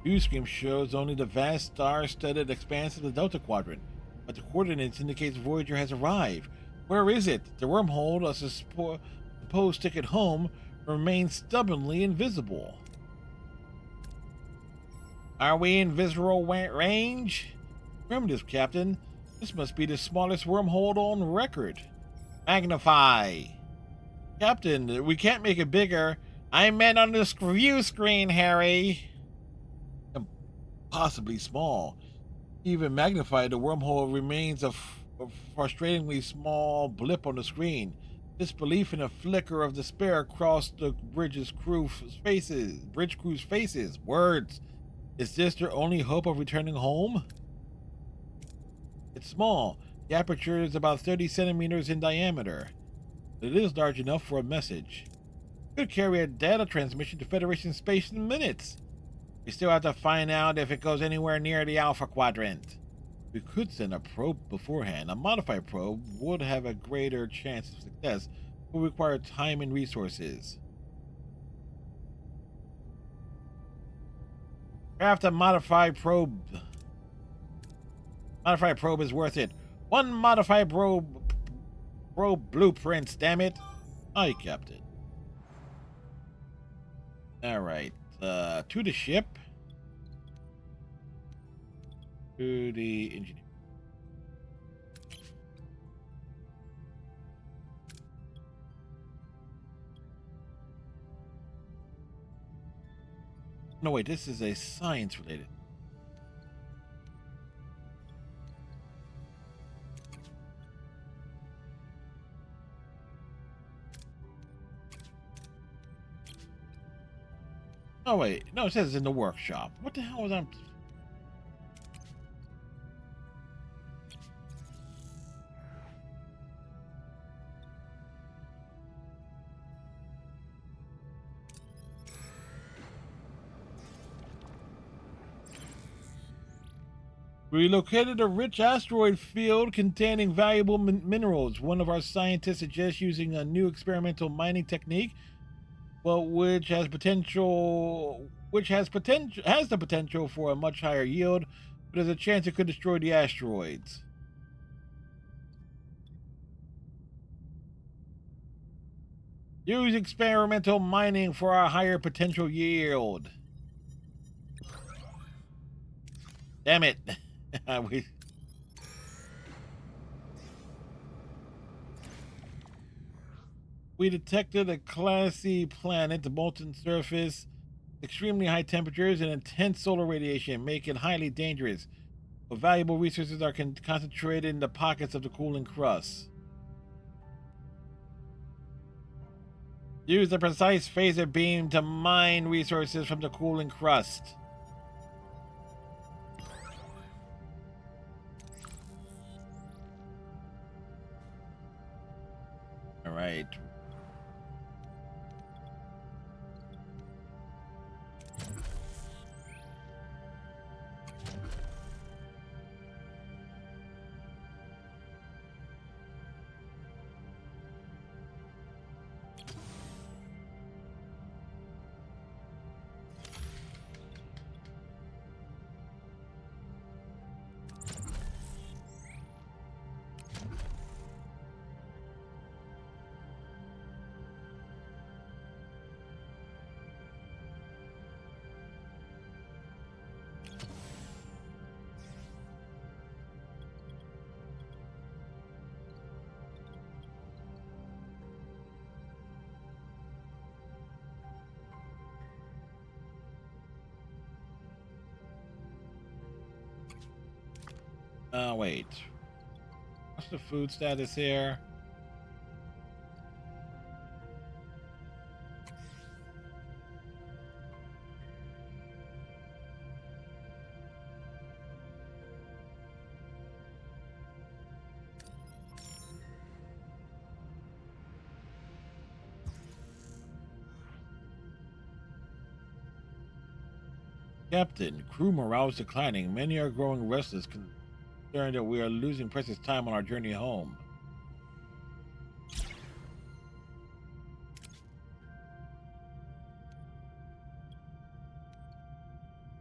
View screen shows only the vast star-studded expanse of the Delta Quadrant, but the coordinates indicates Voyager has arrived. Where is it? The wormhole, a supposed ticket home, remains stubbornly invisible. Are we in visual range? Remember this, Captain. This must be the smallest wormhole on record. Magnify. Captain, we can't make it bigger. I meant on the view screen, Harry. Impossibly small. Even magnified, the wormhole remains a frustratingly small blip on the screen. Disbelief and a flicker of despair across the bridge crew's faces. Words. Is this their only hope of returning home? It's small. The aperture is about 30 centimeters in diameter. It is large enough for a message. It could carry a data transmission to Federation space in minutes. We still have to find out if it goes anywhere near the Alpha Quadrant. We could send a probe beforehand. A modified probe would have a greater chance of success, but would require time and resources. Craft a modified probe. Modified probe is worth it. One modified probe blueprints, damn it. I kept it. Alright. To the ship. To the engineer. No, wait, this is a science related. Oh, wait. No, it says it's in the workshop. What the hell was I... We located a rich asteroid field containing valuable minerals. One of our scientists suggests using a new experimental mining technique, well, which has the potential for a much higher yield, but there's a chance it could destroy the asteroids. Use experimental mining for a higher potential yield. Damn it. We detected a classy planet, the molten surface, extremely high temperatures, and intense solar radiation make it highly dangerous. But valuable resources are concentrated in the pockets of the cooling crust. Use the precise phaser beam to mine resources from the cooling crust. All right. Wait. What's the food status here? Captain, crew morale is declining. Many are growing restless, concerned that we are losing precious time on our journey home.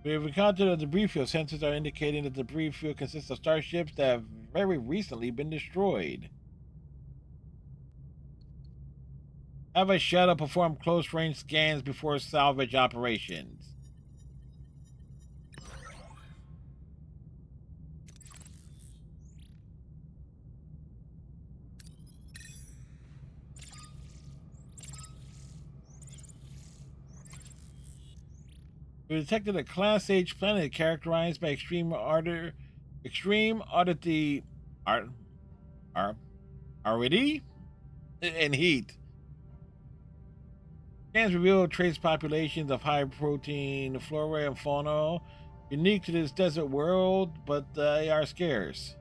We have encountered a debris field. Sensors are indicating that the debris field consists of starships that have very recently been destroyed. Have a shuttle perform close-range scans before salvage operations. We detected a Class H planet characterized by extreme aridity and heat. Scans reveal trace populations of high protein flora and fauna unique to this desert world, but they are scarce.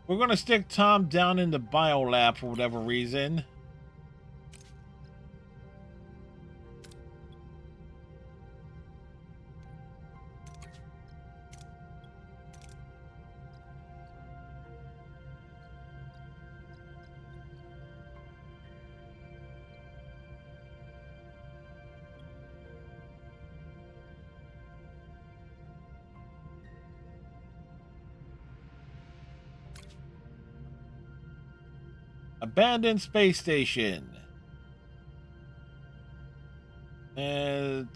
We're gonna stick Tom down in the biolab for whatever reason. Abandoned space station. And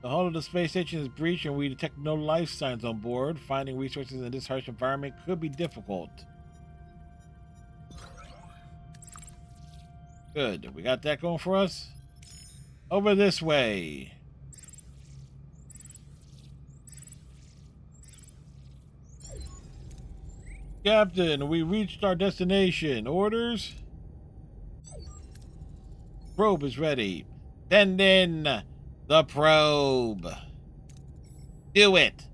the hull of the space station is breached and we detect no life signs on board. Finding resources in this harsh environment could be difficult. Good. We got that going for us. Over this way. Captain, we reached our destination. Orders? Probe is ready. Send in the probe. Do it.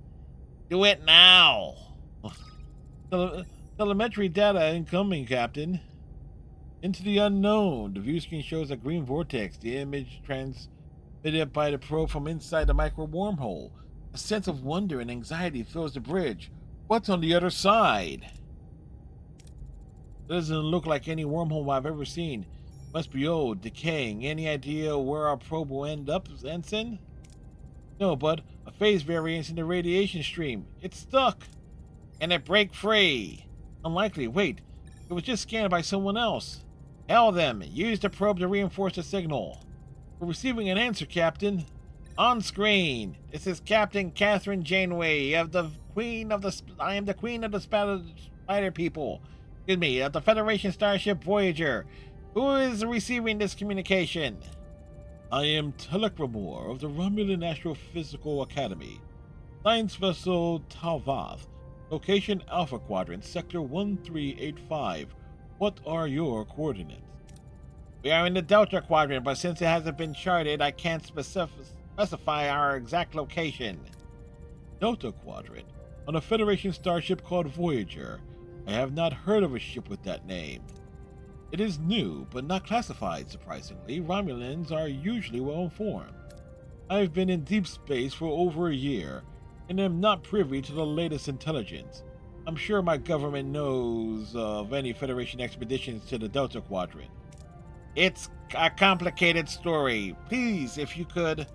Do it now. Telemetry data incoming, Captain. Into the unknown. The view screen shows a green vortex. The image transmitted by the probe from inside the micro wormhole. A sense of wonder and anxiety fills the bridge. What's on the other side? Doesn't look like any wormhole I've ever seen. Must be old, decaying. Any idea where our probe will end up, Ensign? No, bud. A phase variance in the radiation stream. It's stuck. Can it break free? Unlikely. Wait. It was just scanned by someone else. Hell them. Use the probe to reinforce the signal. We're receiving an answer, Captain. On screen. This is Captain Catherine Janeway of the Queen of the... I am the Queen of the Spider People. Excuse me, of the Federation starship Voyager. Who is receiving this communication? I am Telecramor of the Romulan Astrophysical Academy. Science vessel Talvath. Location Alpha Quadrant, Sector 1385. What are your coordinates? We are in the Delta Quadrant, but since it hasn't been charted, I can't specify our exact location. Delta Quadrant? On a Federation starship called Voyager. I have not heard of a ship with that name. It is new, but not classified, surprisingly. Romulans are usually well informed. I've been in deep space for over a year, and am not privy to the latest intelligence. I'm sure my government knows of any Federation expeditions to the Delta Quadrant. It's a complicated story. Please, if you could...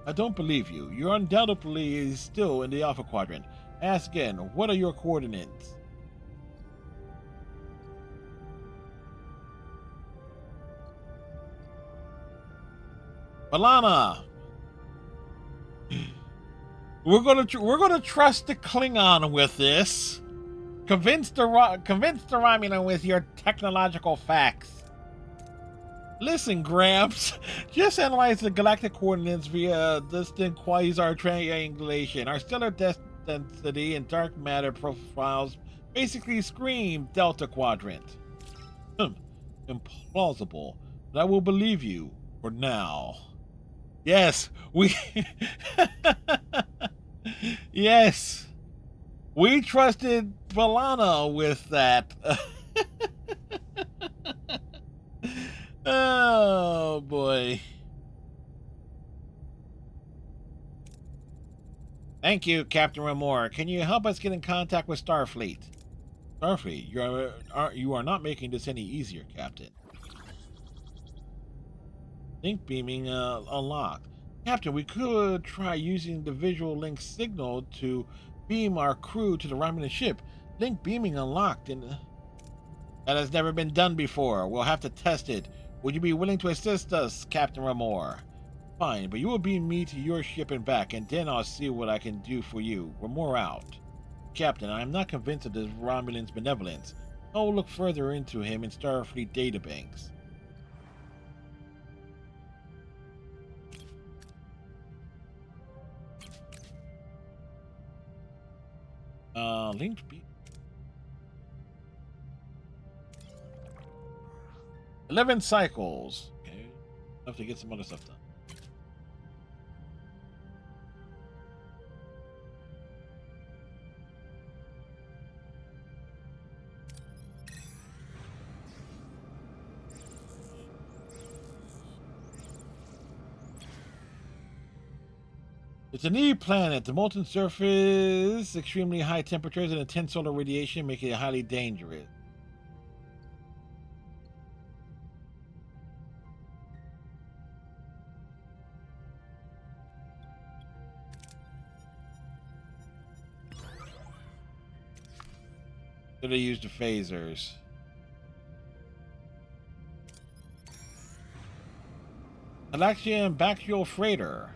I don't believe you. You're undoubtedly still in the Alpha Quadrant. Ask again, what are your coordinates? Alana! We're gonna trust the Klingon with this. Convince the Romulan with your technological facts. Listen, Gramps. Just analyze the galactic coordinates via distant quasar triangulation. Our stellar density and dark matter profiles basically scream Delta Quadrant. Implausible, but I will believe you for now. Yes, we... Yes, we trusted Valana with that. Oh, boy. Thank you, Captain Ramore. Can you help us get in contact with Starfleet? Starfleet, you are not making this any easier, Captain. Link beaming unlocked. Captain, we could try using the visual link signal to beam our crew to the Romulan ship. Link beaming unlocked, and that has never been done before. We'll have to test it. Would you be willing to assist us, Captain Ramore? Fine, but you will beam me to your ship and back, and then I'll see what I can do for you. Ramore out. Captain, I am not convinced of this Romulan's benevolence. I'll look further into him in Starfleet databanks. Linked beam. 11 cycles. Okay. Have to get some other stuff done. It's a neat planet. The molten surface, extremely high temperatures, and intense solar radiation make it highly dangerous. So they use the phasers. Talaxian Bactrial Freighter.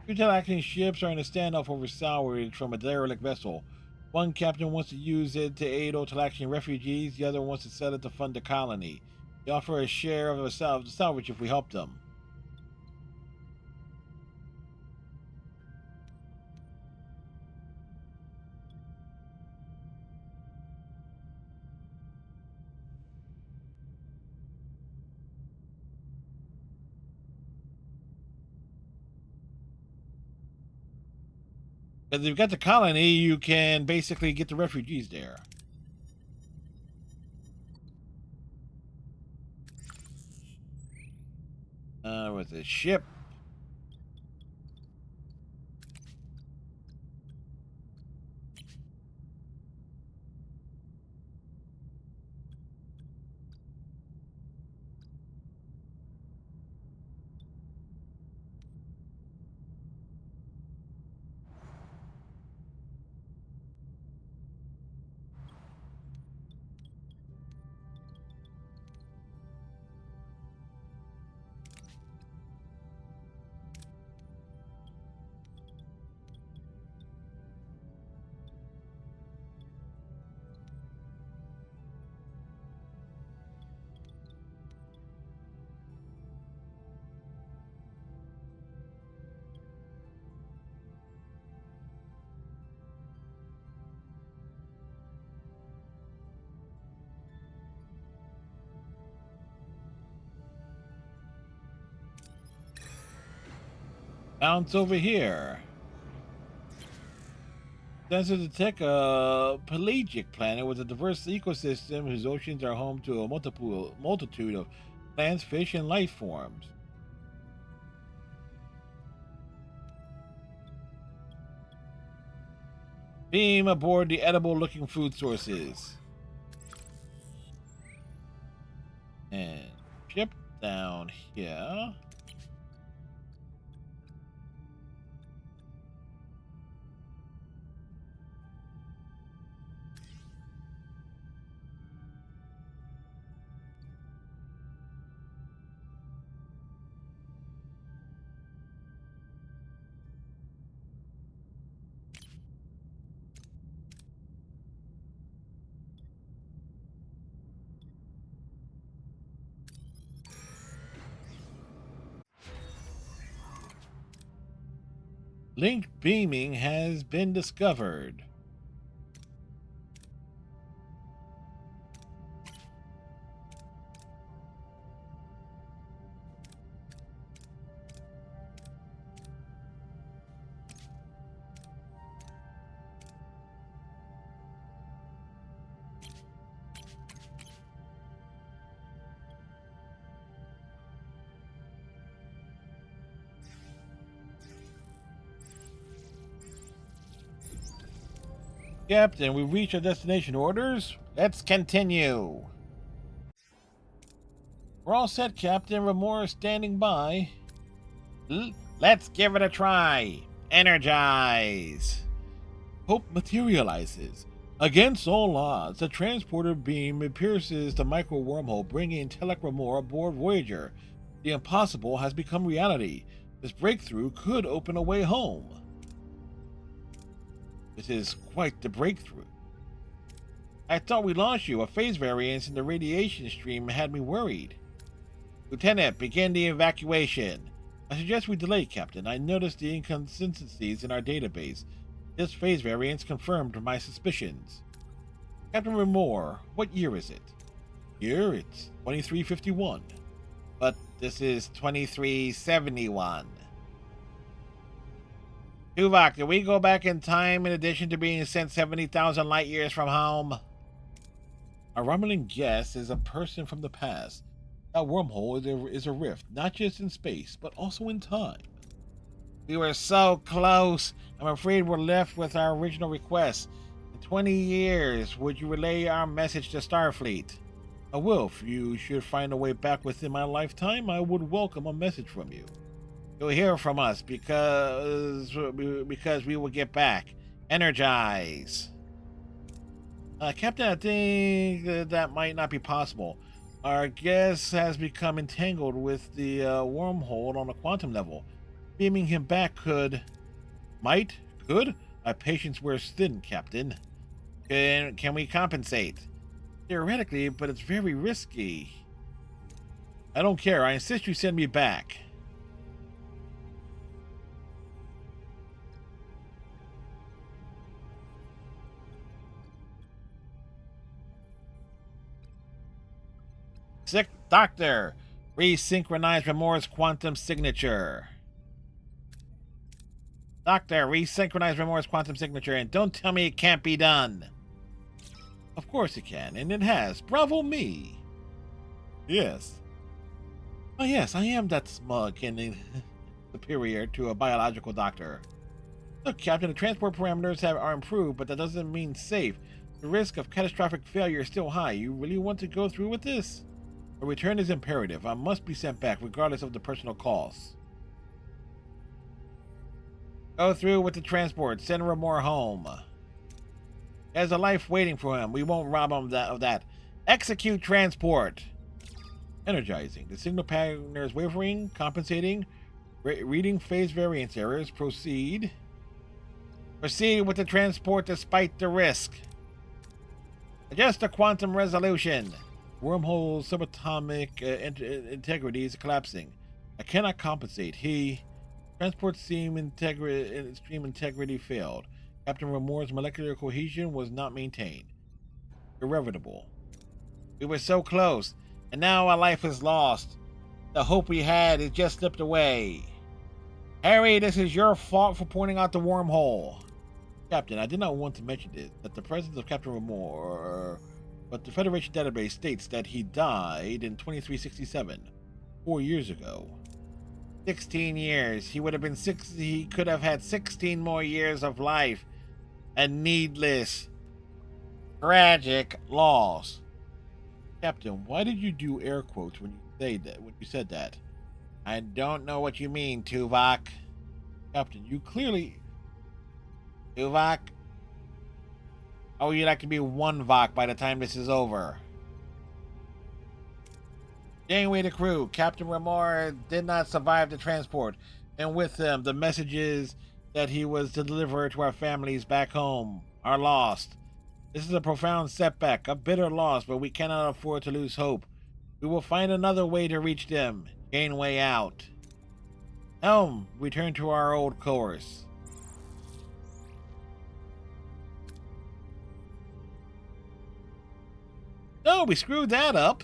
Two Talaxian ships are in a standoff over salvage from a derelict vessel. One captain wants to use it to aid Talaxian refugees, the other wants to sell it to fund the colony. They offer a share of the salvage if we help them. Because if you've got the colony, you can basically get the refugees there. With the ship. Bounce over here. Sensors detect a pelagic planet with a diverse ecosystem whose oceans are home to a multitude of plants, fish, and life forms. Beam aboard the edible-looking food sources. And ship down here. Linked beaming has been discovered. Captain, we've reached our destination. Orders? Let's continue. We're all set, Captain. Remora is standing by. Let's give it a try. Energize. Hope materializes. Against all odds, the transporter beam pierces the micro wormhole, bringing Intellect Remora aboard Voyager. The impossible has become reality. This breakthrough could open a way home. This is quite the breakthrough. I thought we lost you. A phase variance in the radiation stream had me worried. Lieutenant, begin the evacuation. I suggest we delay, Captain. I noticed the inconsistencies in our database. This phase variance confirmed my suspicions. Captain Remora, what year is it? Year? It's 2351. But this is 2371. Tuvok, did we go back in time in addition to being sent 70,000 light years from home? A rumbling guess is a person from the past. That wormhole is a rift, not just in space, but also in time. We were so close. I'm afraid we're left with our original request. In 20 years, would you relay our message to Starfleet? I will. If you should find a way back within my lifetime, I would welcome a message from you. You'll hear from us because we will get back. Energize. Captain, I think that might not be possible. Our guest has become entangled with the wormhole on a quantum level. Beaming him back could... Could? My patience wears thin, Captain. Can we compensate? Theoretically, but it's very risky. I don't care. I insist you send me back. Doctor, resynchronize Remora's quantum signature. Doctor, resynchronize Remora's quantum signature, and don't tell me it can't be done. Of course it can, and it has. Bravo me. Yes. Oh yes, I am that smug and superior to a biological doctor. Look, Captain, the transport parameters are improved, but that doesn't mean safe. The risk of catastrophic failure is still high. You really want to go through with this? A return is imperative. I must be sent back, regardless of the personal costs. Go through with the transport. Send Remora home. There's a life waiting for him. We won't rob him of that. Execute transport. Energizing. The signal pattern is wavering, compensating, reading phase variance errors. Proceed. Proceed with the transport despite the risk. Adjust the quantum resolution. Wormhole subatomic integrity is collapsing. I cannot compensate. Transport stream integrity failed. Captain Remora's molecular cohesion was not maintained. Irrevocable. We were so close, and now our life is lost. The hope we had is just slipped away. Harry, this is your fault for pointing out the wormhole. Captain, I did not want to mention it, that the presence of Captain Remor, but the Federation database states that he died in 2367, 4 years ago. 16 years. He would have been he could have had 16 more years of life. A needless, tragic loss. Captain, why did you do air quotes when you said that? I don't know what you mean, Tuvok. Captain, you clearly... Tuvok? Oh, you'd like to be one Vok by the time this is over. Janeway to crew. Captain Remor did not survive the transport, and with them, the messages that he was to deliver to our families back home are lost. This is a profound setback, a bitter loss, but we cannot afford to lose hope. We will find another way to reach them. Janeway out. Helm, return to our old course. No, we screwed that up.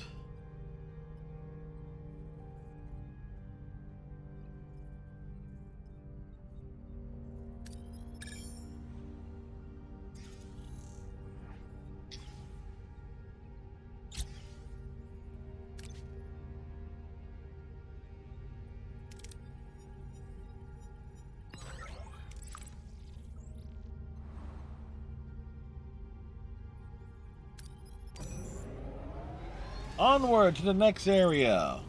Onward to the next area.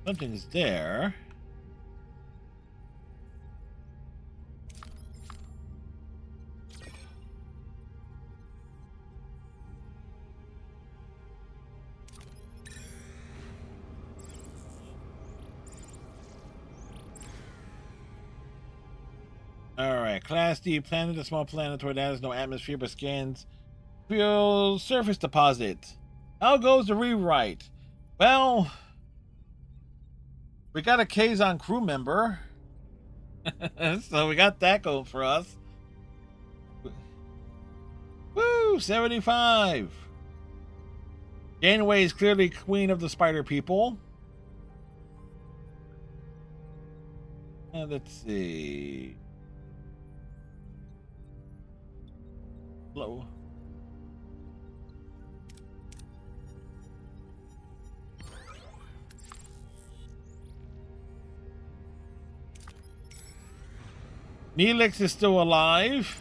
Something's there. Alright, Class D planet, a small planetoid that has no atmosphere but scans fuel surface deposit. How goes the rewrite? Well, we got a Kazon crew member. So we got that going for us. Woo! 75. Janeway is clearly queen of the spider people. Let's see. Low. Neelix is still alive.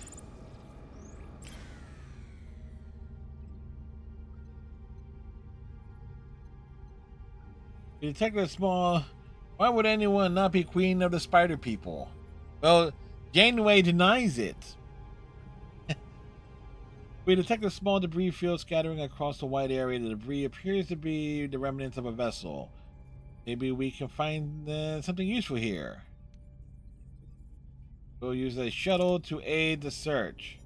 We detected a small... Why would anyone not be queen of the spider people? Well, Janeway denies it. We detect a small debris field scattering across the wide area. The debris appears to be the remnants of a vessel. Maybe we can find something useful here. We'll use a shuttle to aid the search.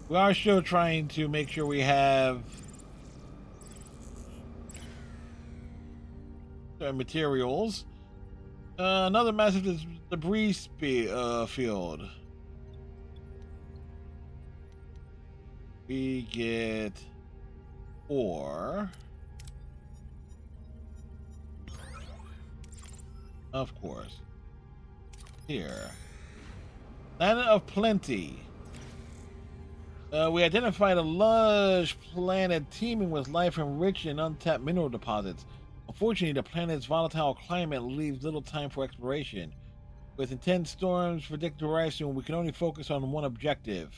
We are still trying to make sure we have materials. Another massive debris field. We get 4. Of course. Here. Planet of Plenty. We identified a lush planet teeming with life enriched in untapped mineral deposits. Unfortunately, the planet's volatile climate leaves little time for exploration. With intense storms predicted to rise soon, we can only focus on one objective.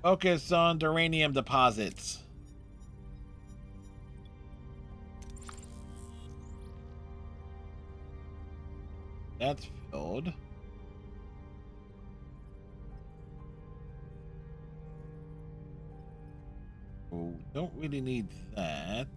Focus on uranium deposits. That's filled. Oh, don't really need that.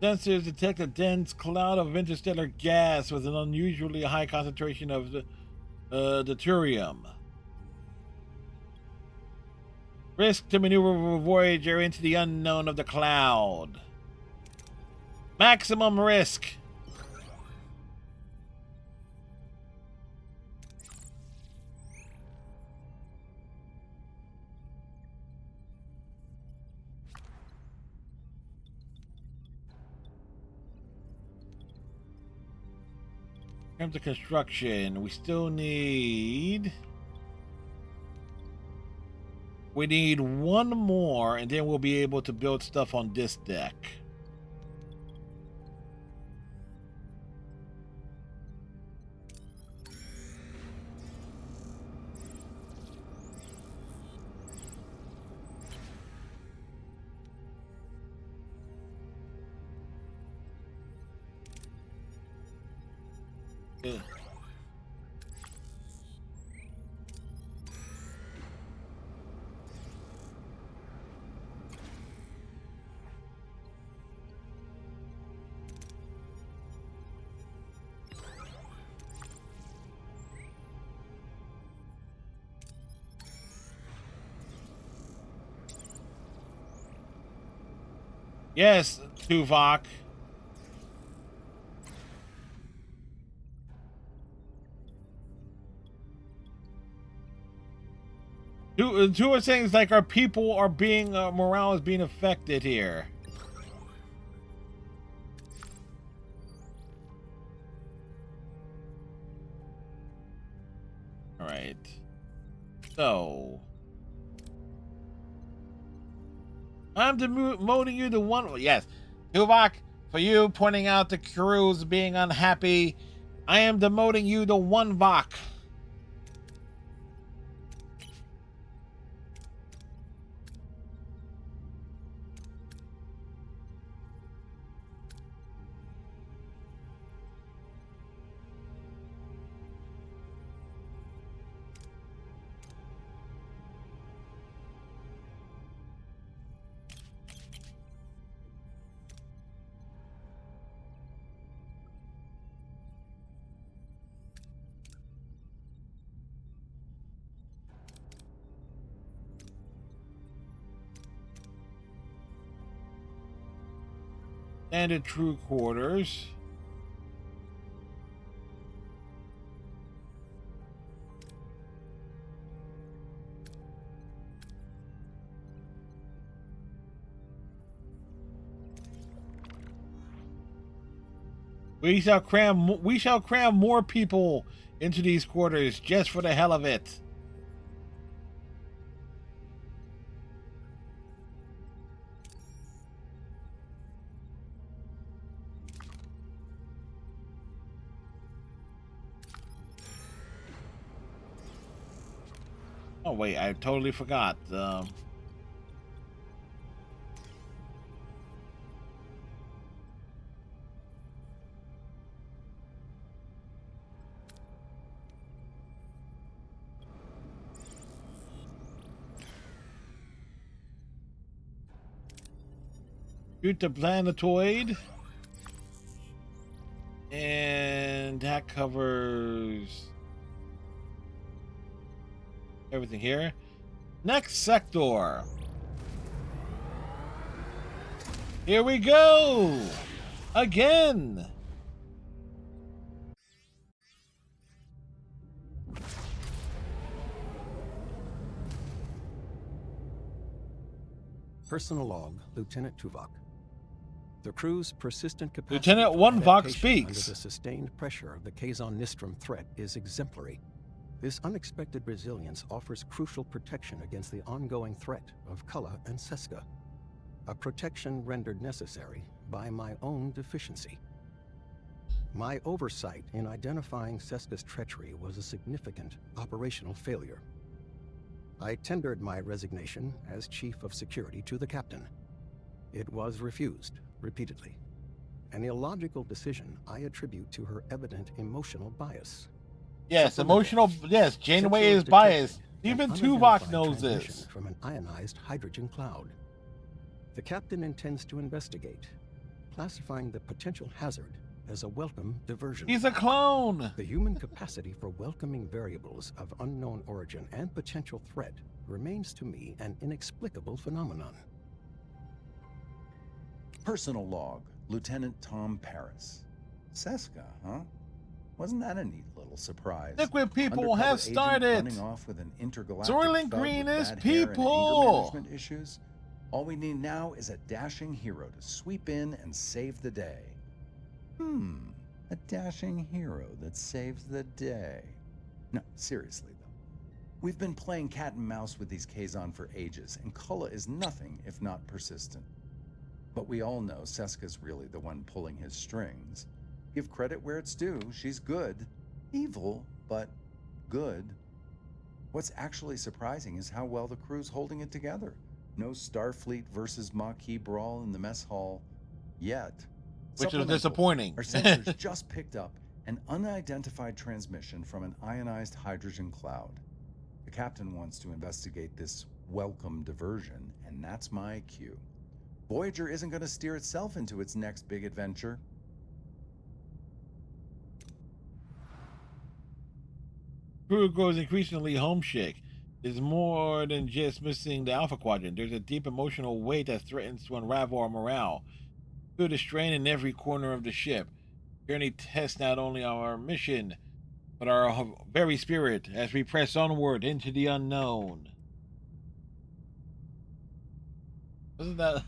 Sensors detect a dense cloud of interstellar gas with an unusually high concentration of deuterium. Risk to maneuver Voyager into the unknown of the cloud. Maximum risk. In terms of construction, we still need... We need one more, and then we'll be able to build stuff on this deck. Yeah. Yes, Tuvok. Two are saying like our people are being morale is being affected here. All right. So I'm demoting you to one. Yes, Tuvok, for you pointing out the crews being unhappy, I am demoting you to one Vok. Standard true quarters. We shall cram more people into these quarters just for the hell of it. Oh wait, I totally forgot. Shoot the planetoid. And that covers everything here. Next sector. Here we go. Again. Personal log, Lieutenant Tuvok. The crew's persistent capacity Lieutenant for One Vox adaptation speaks. under the sustained pressure of the Kazon Nistrum threat is exemplary. This unexpected resilience offers crucial protection against the ongoing threat of Kulla and Seska, a protection rendered necessary by my own deficiency. My oversight in identifying Seska's treachery was a significant operational failure. I tendered my resignation as Chief of Security to the captain. It was refused repeatedly. An illogical decision I attribute to her evident emotional bias. Yes, emotional. Yes, Janeway is Central biased. detected an Even Tuvok unidentified knows transmission this. from an ionized hydrogen cloud. The captain intends to investigate, classifying the potential hazard as a welcome diversion. He's a clone. The human capacity for welcoming variables of unknown origin and potential threat remains to me an inexplicable phenomenon. Personal log, Lieutenant Tom Paris. Seska, huh? Wasn't that a neat little surprise? Liquid people Undercover have agent started. running off with an intergalactic Soylent thug Green with is bad hair and people. anger management issues. All we need now is a dashing hero to sweep in and save the day. A dashing hero that saves the day. No, seriously though. We've been playing cat and mouse with these Kazon for ages, and Kulla is nothing if not persistent. But we all know Seska's really the one pulling his strings. Give credit where it's due, she's good. Evil, but good. What's actually surprising is how well the crew's holding it together. No Starfleet versus Maquis brawl in the mess hall yet. Which is Supplemental, disappointing. Our sensors just picked up an unidentified transmission from an ionized hydrogen cloud. The captain wants to investigate this welcome diversion, and that's my cue. Voyager isn't going to steer itself into its next big adventure. Crew grows increasingly homesick. It's more than just missing the Alpha Quadrant. There's a deep emotional weight that threatens to unravel our morale. Feel the strain in every corner of the ship. Journey tests not only our mission, but our very spirit as we press onward into the unknown. Wasn't that...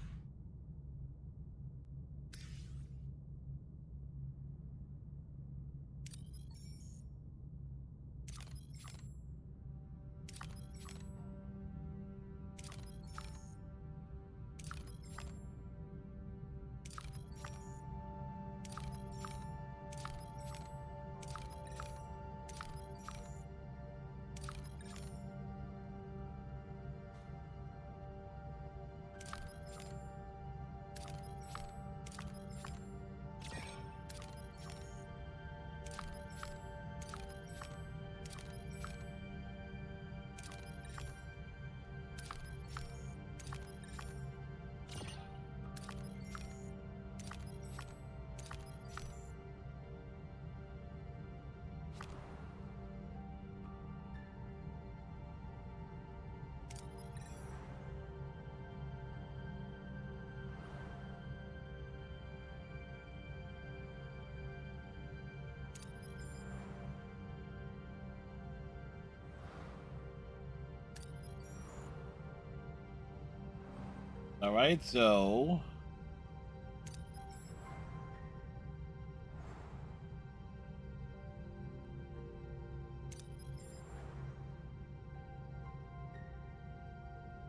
All right, so...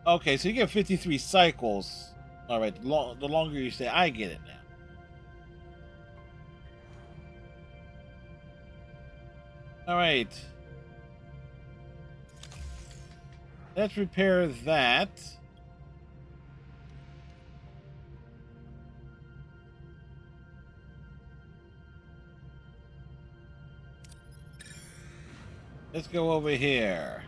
Okay, so you get 53 cycles. All right, the longer you stay, I get it now. All right. Let's repair that. Let's go over here.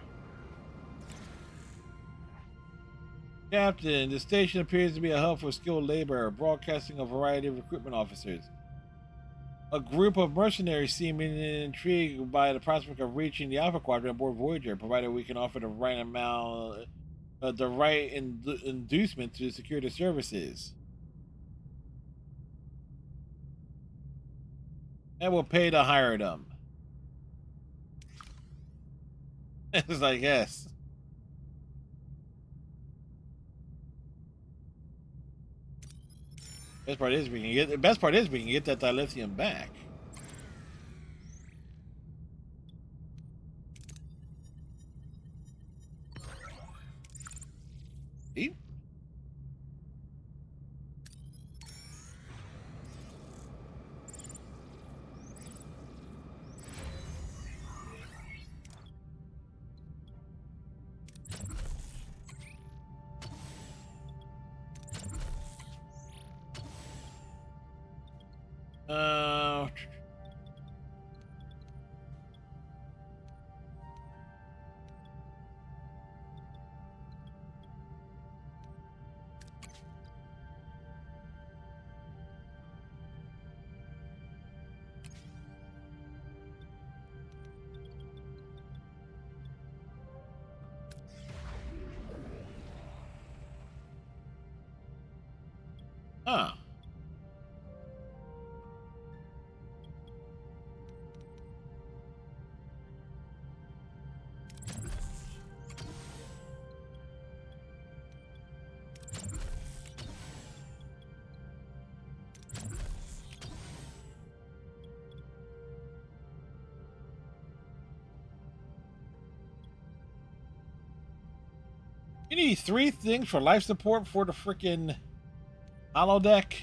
Captain, the station appears to be a hub for skilled labor, broadcasting a variety of recruitment officers. A group of mercenaries seem intrigued by the prospect of reaching the Alpha Quadrant aboard Voyager, provided we can offer the right amount, inducement to secure the services. And we'll pay to hire them. It's like, yes. Best part is we can get. The best part is we can get that dilithium back. See? Uh, huh. You need 3 things for life support for the freaking holodeck.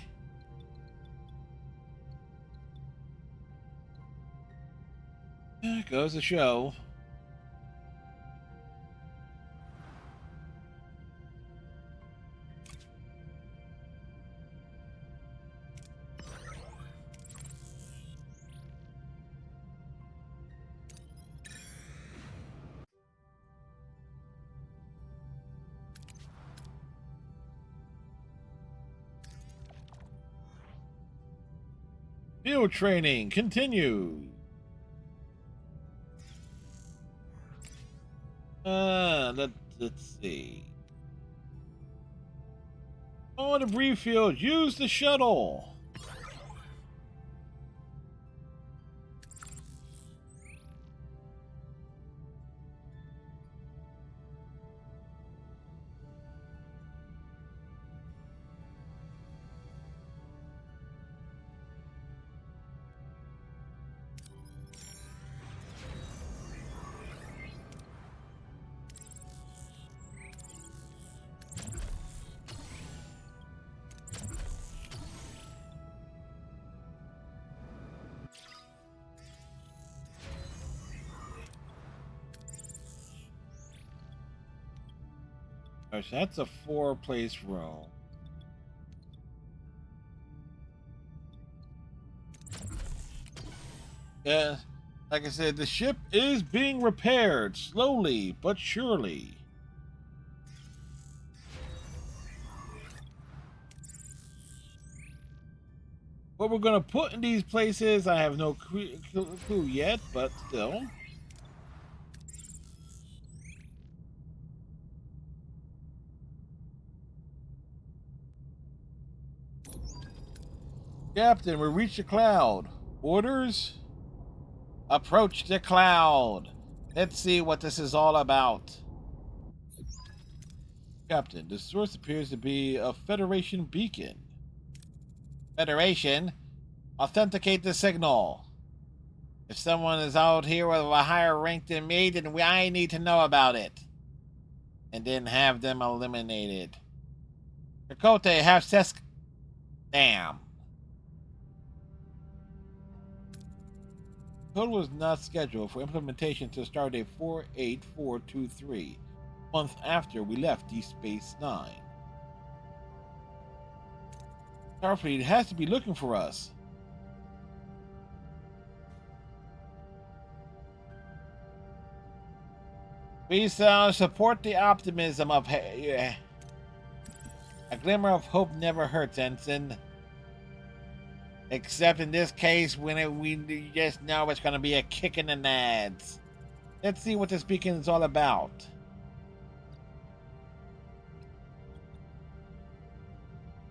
There goes the show. Field training continues. Let's see. On the brief field, use the shuttle. Gosh, that's a 4-place row. Yeah, like I said, the ship is being repaired slowly but surely. What we're gonna put in these places, I have no clue yet, but still. Captain, we reached the cloud. Orders? Approach the cloud. Let's see what this is all about. Captain, the source appears to be a Federation beacon. Federation? Authenticate the signal. If someone is out here with a higher rank than me, then I need to know about it. And then have them eliminated. Chakotay, have Sesk... Damn. Code was not scheduled for implementation to stardate 48423, a month after we left Deep Space Nine. Starfleet has to be looking for us. We shall support the optimism of... A glimmer of hope never hurts, Ensign. Except in this case, when we just know it's going to be a kick in the nads. Let's see what this beacon is all about.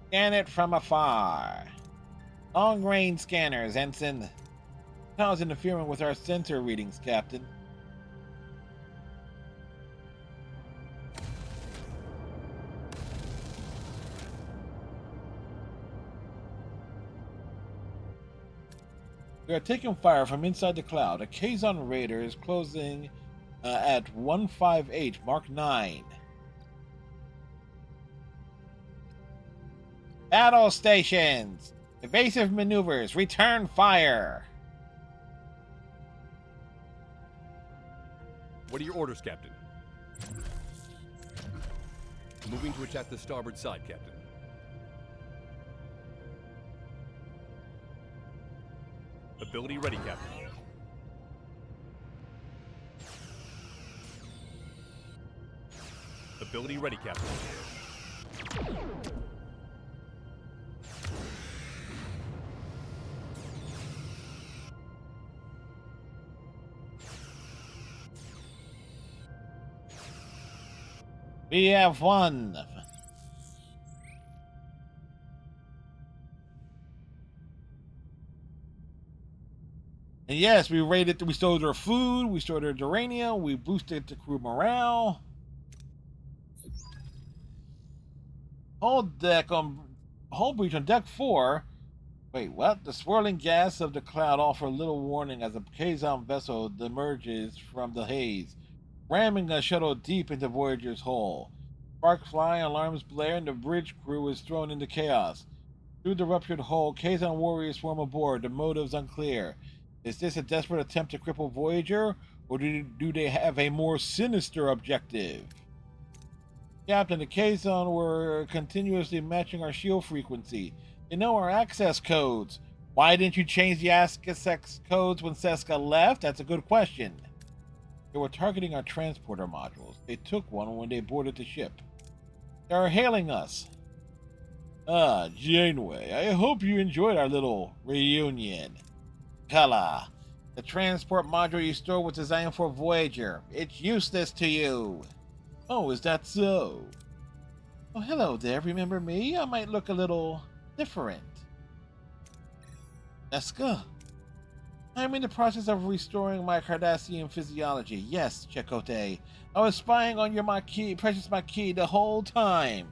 Scan it from afar. Long-range scanners, Ensign. How's interfering with our sensor readings, Captain? We are taking fire from inside the cloud. A Kazon raider is closing at 158, Mark 9. Battle stations! Evasive maneuvers, return fire! What are your orders, Captain? Moving to attack the starboard side, Captain. Ability ready, Captain. Ability ready, Captain. We have won. And yes, we raided. We stole their food. We stole their uranium. We boosted the crew morale. Hull breach on deck 4. Wait, what? The swirling gas of the cloud offer little warning as a Kazon vessel emerges from the haze, ramming a shuttle deep into Voyager's hull. Sparks fly, alarms blare, and the bridge crew is thrown into chaos. Through the ruptured hull, Kazon warriors swarm aboard. The motives unclear. Is this a desperate attempt to cripple Voyager, or do they have a more sinister objective? Captain, the Kazon were continuously matching our shield frequency. They know our access codes. Why didn't you change the access codes when Seska left? That's a good question. They were targeting our transporter modules. They took one when they boarded the ship. They are hailing us. Ah, Janeway, I hope you enjoyed our little reunion. Kala, the transport module you stole was designed for Voyager. It's useless to you. Oh, is that so? Oh, hello there. Remember me? I might look a little different. Seska? I'm in the process of restoring my Cardassian physiology. Yes, Chakotay. I was spying on your Maquis, precious Maquis, the whole time.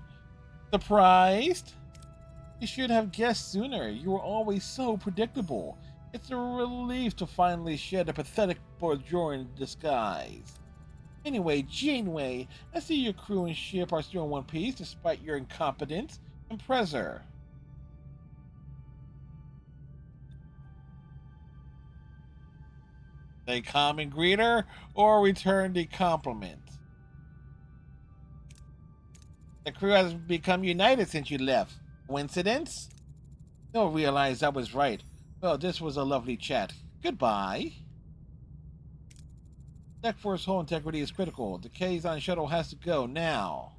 Surprised? You should have guessed sooner. You were always so predictable. It's a relief to finally shed a pathetic Bajoran disguise. Anyway, Janeway, I see your crew and ship are still in one piece despite your incompetence. Impress her. Say calm and greet her, or return the compliment. The crew has become united since you left. Coincidence? You'll realize I was right. Well, this was a lovely chat. Goodbye. Deck Force hull integrity is critical. The Kazon shuttle has to go now.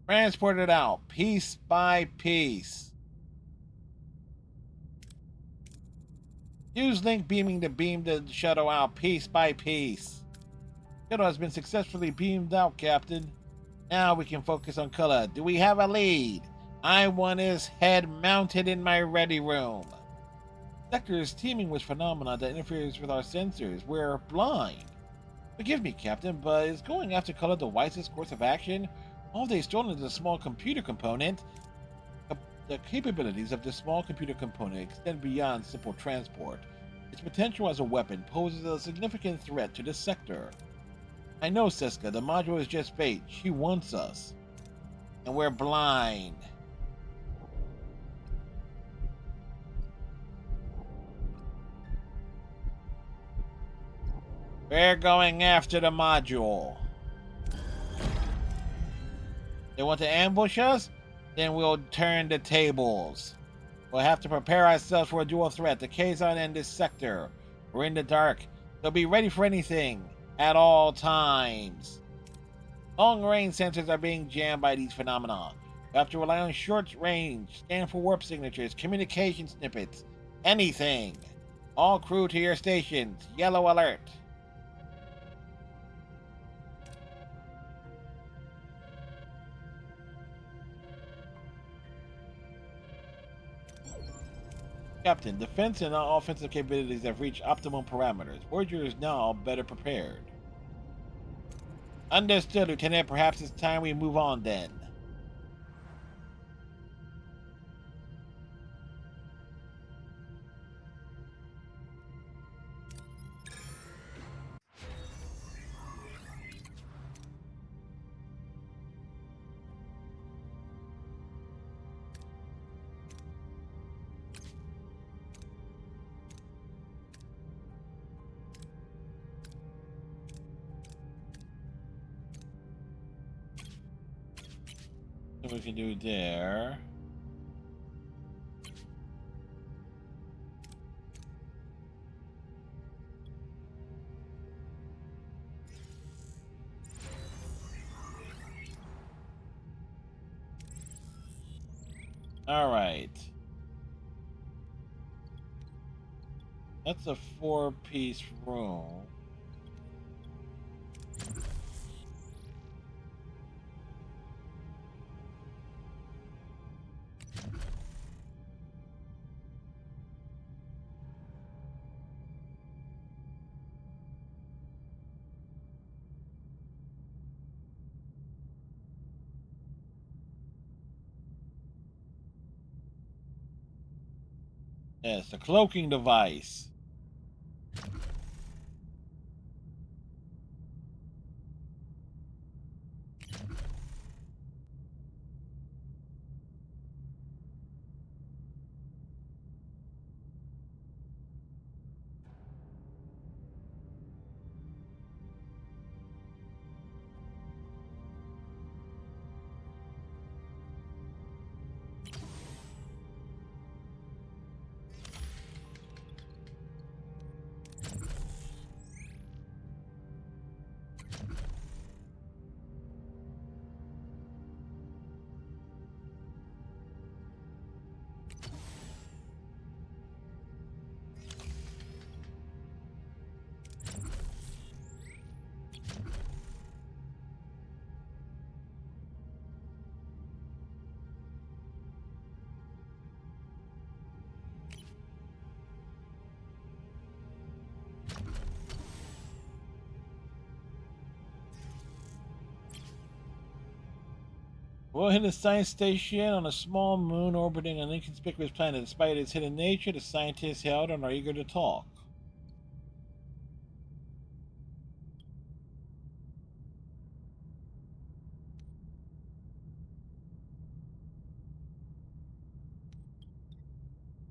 Transport it out, piece by piece. Use link beaming to beam the shuttle out piece by piece. Shuttle has been successfully beamed out, Captain. Now we can focus on color. Do we have a lead? I want his head mounted in my ready room. The sector is teeming with phenomena that interferes with our sensors. We're blind. Forgive me, Captain, but is going after color the wisest course of action? All they've stolen is a small computer component. The capabilities of this small computer component extend beyond simple transport. Its potential as a weapon poses a significant threat to this sector. I know, Seska, the module is just bait. She wants us. And we're blind. We're going after the module. They want to ambush us? Then we'll turn the tables. We'll have to prepare ourselves for a dual threat, the Kazon and this sector. We're in the dark, so be ready for anything at all times. Long-range sensors are being jammed by these phenomena. We have to rely on short range, scan for warp signatures, communication snippets, anything. All crew to your stations. Yellow alert. Captain, defense and offensive capabilities have reached optimum parameters. Voyager is now better prepared. Understood, Lieutenant. Perhaps it's time we move on then. What we can do there. All right. That's a 4-piece room. Yes, a cloaking device. We'll hit a science station on a small moon orbiting an inconspicuous planet. Despite its hidden nature, the scientists held and are eager to talk.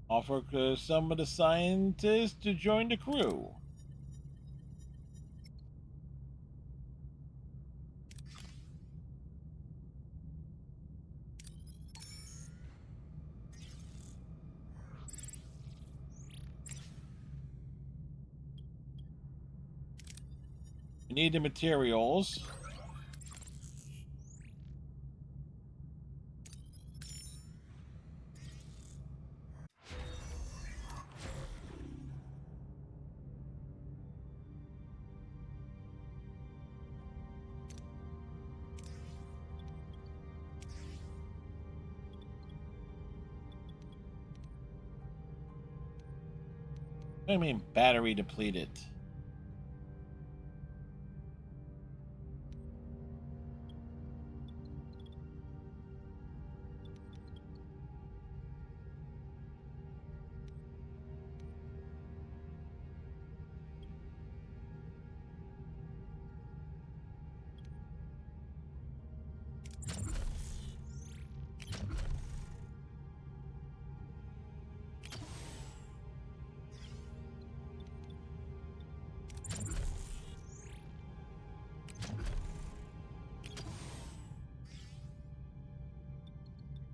Offer some of the scientists to join the crew. We need the materials. What do you mean battery depleted?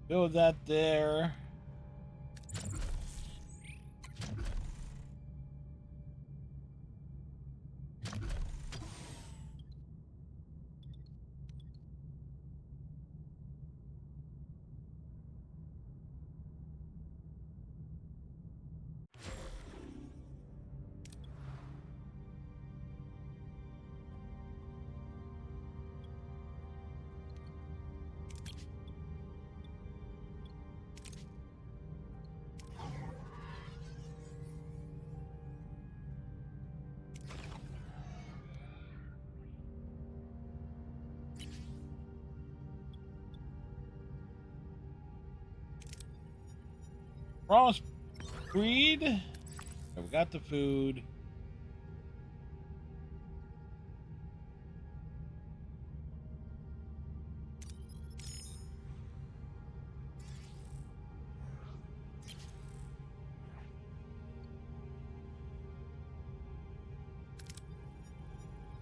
Build that there. Cross breed. We got the food.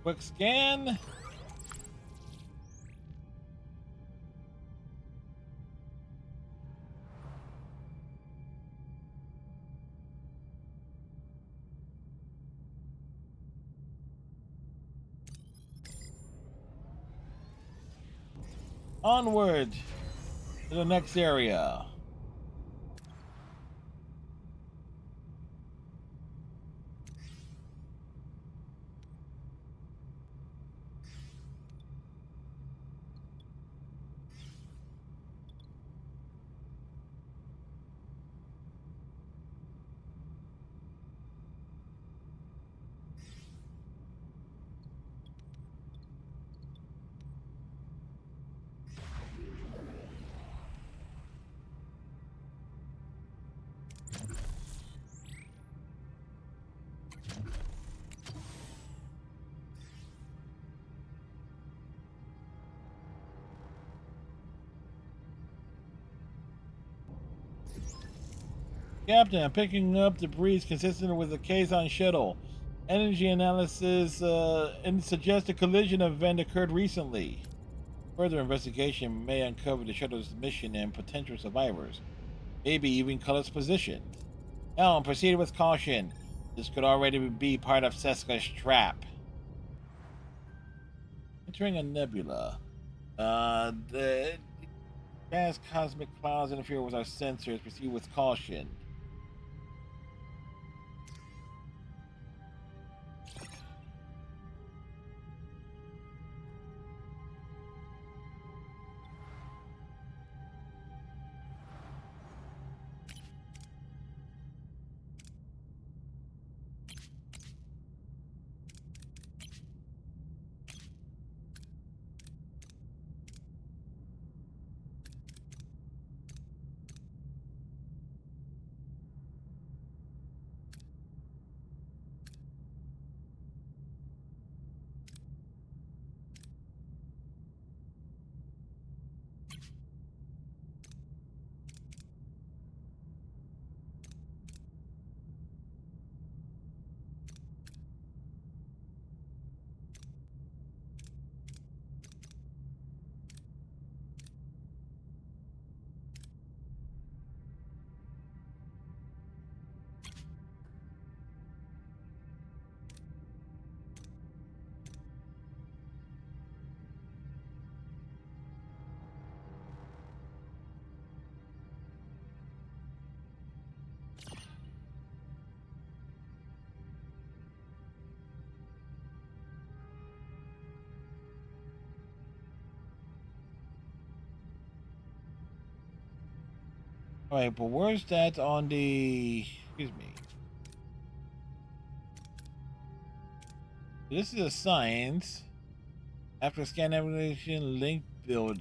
Quick scan. Onward to the next area. Captain, I'm picking up debris consistent with the Kazon shuttle. Energy analysis and suggests a collision event occurred recently. Further investigation may uncover the shuttle's mission and potential survivors, maybe even Cullet's position. Now, proceed with caution. This could already be part of Seska's trap. Entering a nebula. The vast cosmic clouds interfere with our sensors. Proceed with caution. Alright, but where's that on the... Excuse me. This is a science. After scan navigation link build,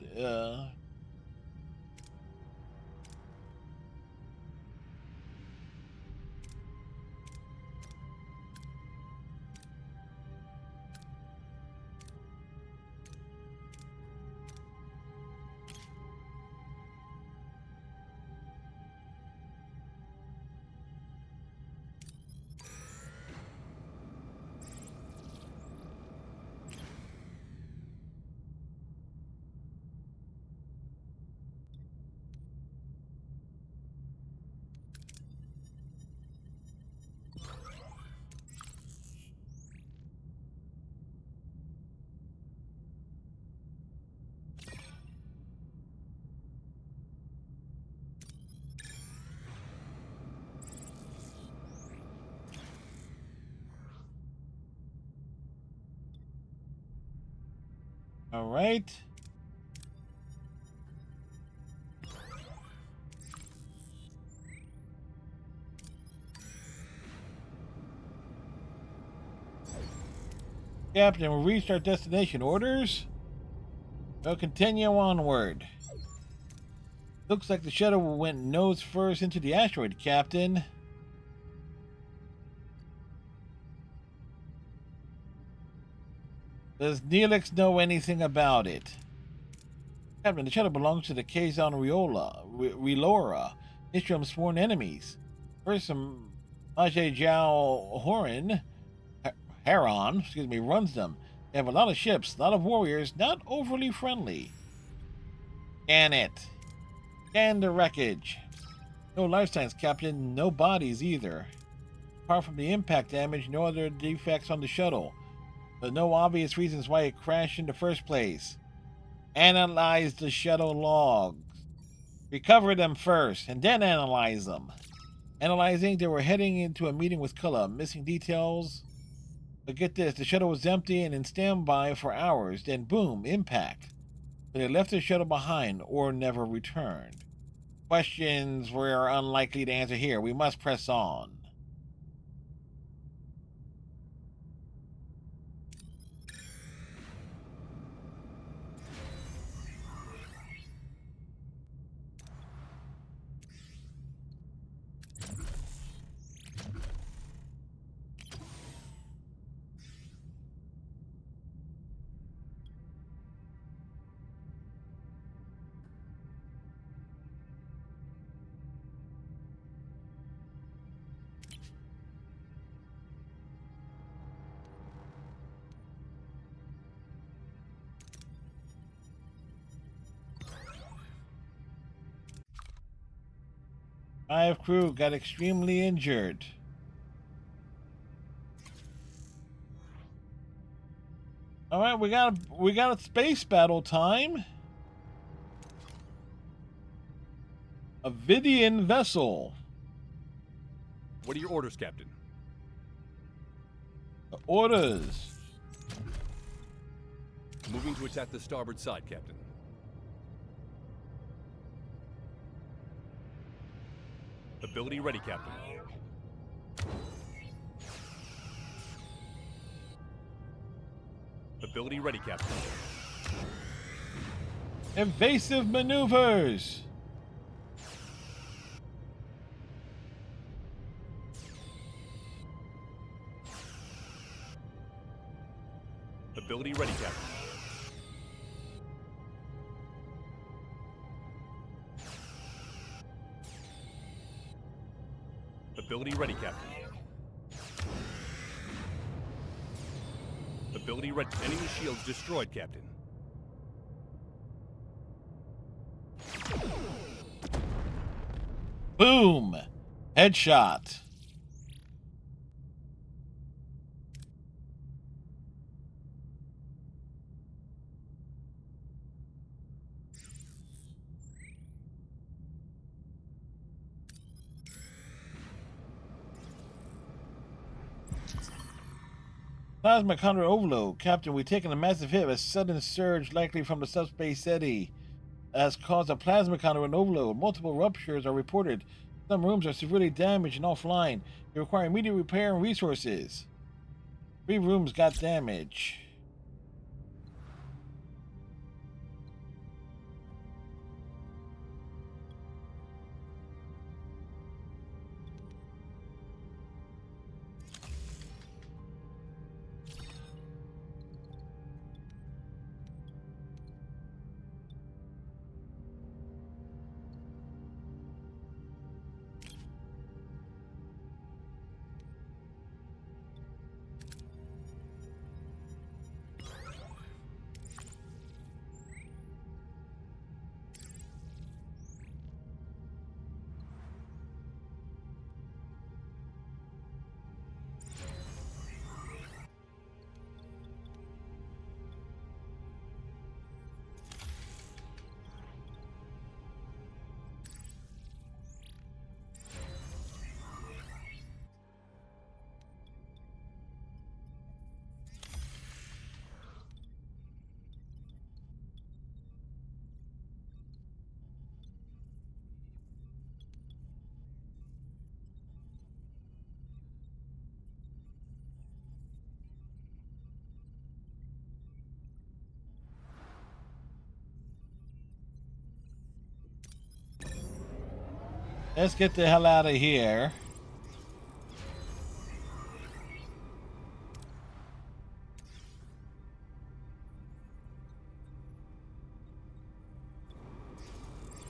all right. Captain, we reached our destination. Orders? We'll continue onward. Looks like the shuttle went nose first into the asteroid, Captain. Does Neelix know anything about it? Captain, the shuttle belongs to the Kazon Relora, Nistrom's sworn enemies. First, Majay Jiao Heron, runs them. They have a lot of ships, a lot of warriors, not overly friendly. Scan it. Scan the wreckage. No life signs, Captain. No bodies either. Apart from the impact damage, no other defects on the shuttle. But no obvious reasons why it crashed in the first place. Analyze the shuttle logs. Recover them first, and then analyze them. Analyzing, they were heading into a meeting with Kula. Missing details. But get this, the shuttle was empty and in standby for hours. Then boom, impact. So they left the shuttle behind or never returned. Questions we're unlikely to answer here. We must press on. Five crew got extremely injured. All right, we got a space battle time. A Vidian vessel. What are your orders, Captain? The orders. Moving to attack the starboard side, Captain. Ability ready, Captain. Ability ready, Captain. Evasive maneuvers. Ability ready, Captain. Ability ready, Captain. Ability ready. Enemy shields destroyed, Captain. Boom. Headshot. Plasma counter overload. Captain, we've taken a massive hit. A sudden surge, likely from the subspace eddy, has caused a plasma counter and overload. Multiple ruptures are reported. Some rooms are severely damaged and offline. They require immediate repair and resources. 3 rooms got damage. Let's get the hell out of here.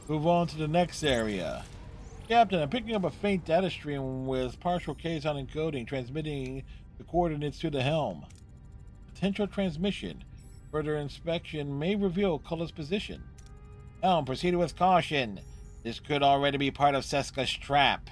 Move on to the next area. Captain, I'm picking up a faint data stream with partial Kazon encoding, transmitting the coordinates to the helm. Potential transmission. Further inspection may reveal Kula's position. Helm, proceed with caution. This could already be part of Seska's trap.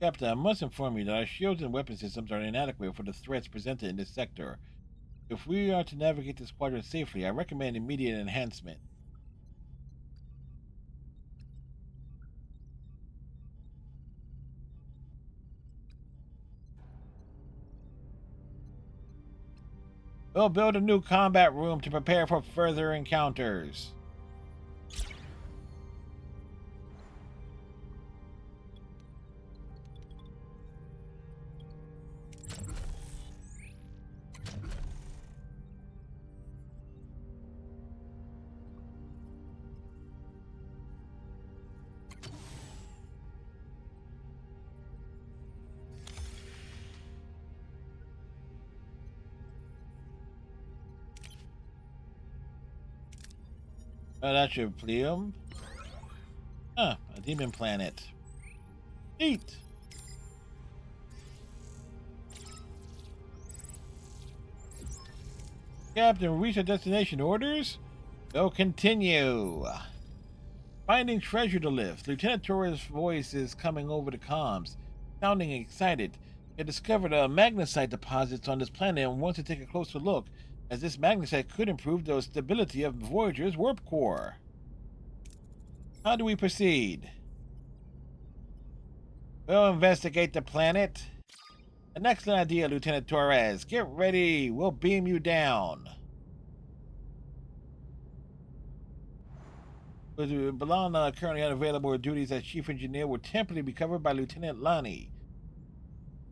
Captain, I must inform you that our shields and weapon systems are inadequate for the threats presented in this sector. If we are to navigate the squadron safely, I recommend immediate enhancement. We'll build a new combat room to prepare for further encounters. Oh, that should please him. Huh, a demon planet. Neat. Captain, reach our destination. Orders? We'll continue. Finding treasure to lift. Lieutenant Torres' voice is coming over the comms, sounding excited. He discovered magnesite deposits on this planet and wants to take a closer look, as this magnesite could improve the stability of Voyager's warp core. How do we proceed? We'll investigate the planet. An excellent idea, Lieutenant Torres. Get ready. We'll beam you down. Balana, currently unavailable, her duties as chief engineer will temporarily be covered by Lieutenant Lani.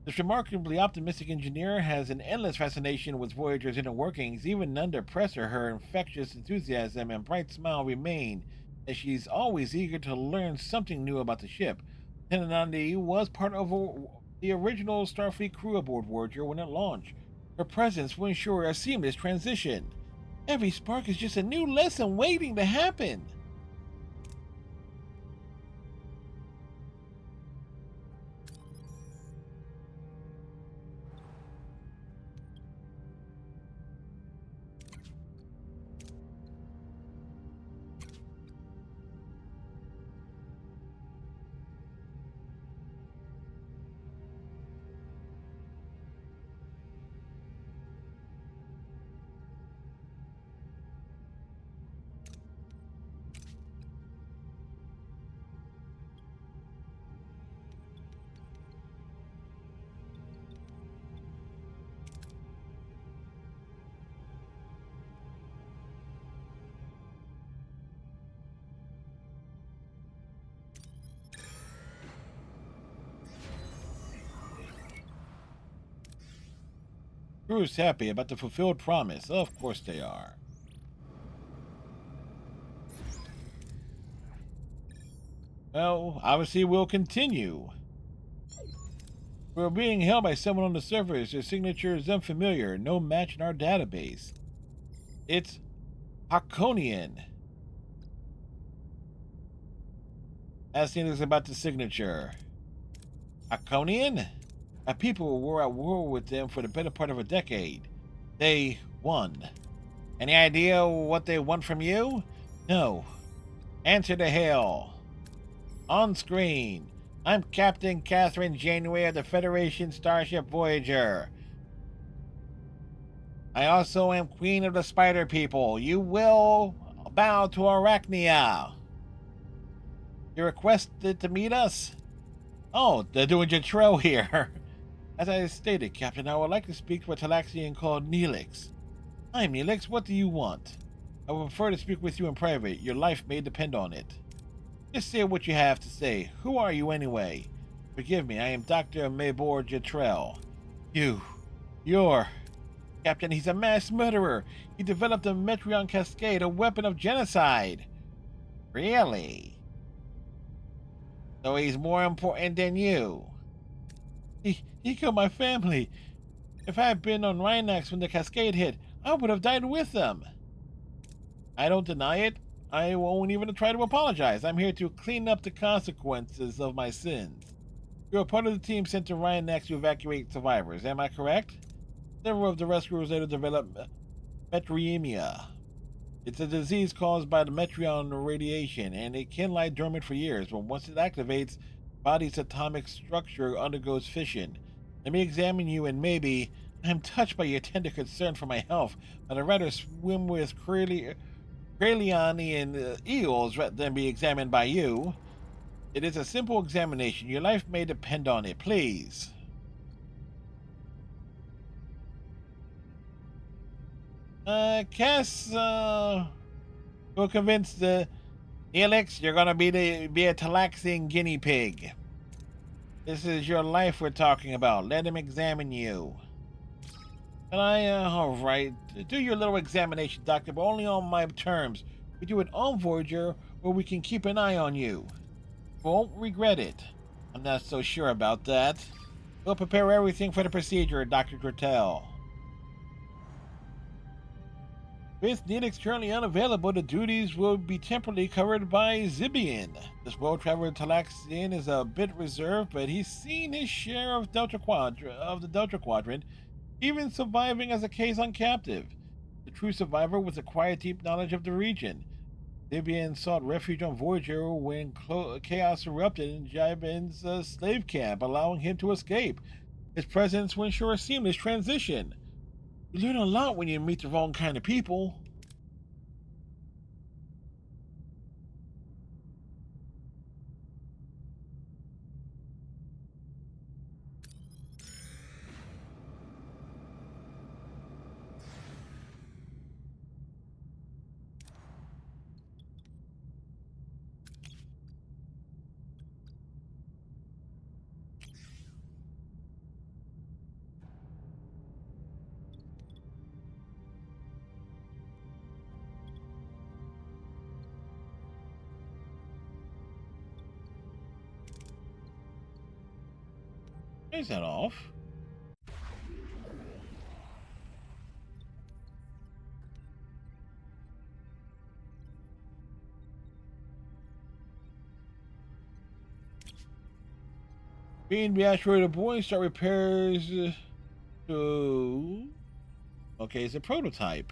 This remarkably optimistic engineer has an endless fascination with Voyager's inner workings. Even under pressure, her infectious enthusiasm and bright smile remain, as she's always eager to learn something new about the ship. Lieutenant Lani was part of the original Starfleet crew aboard Voyager when it launched. Her presence will ensure a seamless transition. Every spark is just a new lesson waiting to happen. Crew's happy about the fulfilled promise. Of course they are. Well, obviously we'll continue. We're being held by someone on the surface. Their signature is unfamiliar. No match in our database. It's Hakonian. Ask Neelix about the signature. Hakonian? Our people were at war with them for the better part of a decade. They won. Any idea what they want from you? No. Answer to hail. On screen, I'm Captain Catherine Janeway of the Federation Starship Voyager. I also am Queen of the Spider People. You will bow to Arachnia. You requested to meet us? Oh, they're doing Jetrel here. As I stated, Captain, I would like to speak to a Talaxian called Neelix. I'm Neelix. What do you want? I would prefer to speak with you in private. Your life may depend on it. Just say what you have to say. Who are you anyway? Forgive me, I am Dr. Mabor Jetrel. You're... Captain, he's a mass murderer. He developed a Metreon Cascade, a weapon of genocide. Really? So he's more important than you? He killed my family. If I had been on Rhinax when the Cascade hit, I would have died with them. I don't deny it. I won't even try to apologize. I'm here to clean up the consequences of my sins. You're a part of the team sent to Rhinax to evacuate survivors. Am I correct? Several of the rescuers later developed metremia. It's a disease caused by the Metreon radiation, and it can lie dormant for years, but once it activates, body's atomic structure undergoes fission. Let me examine you, and maybe I'm touched by your tender concern for my health, but I'd rather swim with Kralianian eels rather than be examined by you. It is a simple examination. Your life may depend on it. Please. Cass, will convince the Neelix you're gonna be a Talaxian guinea pig. This is your life we're talking about. Let him examine you. Can I, alright. Do your little examination, Doctor, but only on my terms. We do it on Voyager, where we can keep an eye on you. Won't regret it. I'm not so sure about that. We'll prepare everything for the procedure, Dr. Drattel. With Neelix currently unavailable, the duties will be temporarily covered by Zibian. This well-traveled Talaxian is a bit reserved, but he's seen his share of the Delta Quadrant, even surviving as a Kazon captive. The true survivor with a quiet, deep knowledge of the region. Zibian sought refuge on Voyager when chaos erupted in Jaiben's slave camp, allowing him to escape. His presence will ensure a seamless transition. You learn a lot when you meet the wrong kind of people. Is that off? Being the asteroid of Boeing start repairs to... Okay, it's a prototype.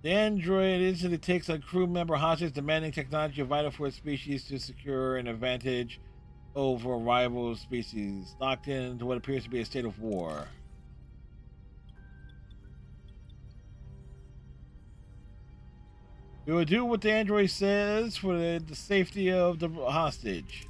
The android instantly takes a crew member hostage, demanding technology vital for its species to secure an advantage over rival species, locked into what appears to be a state of war. We will do what the android says for the safety of the hostage.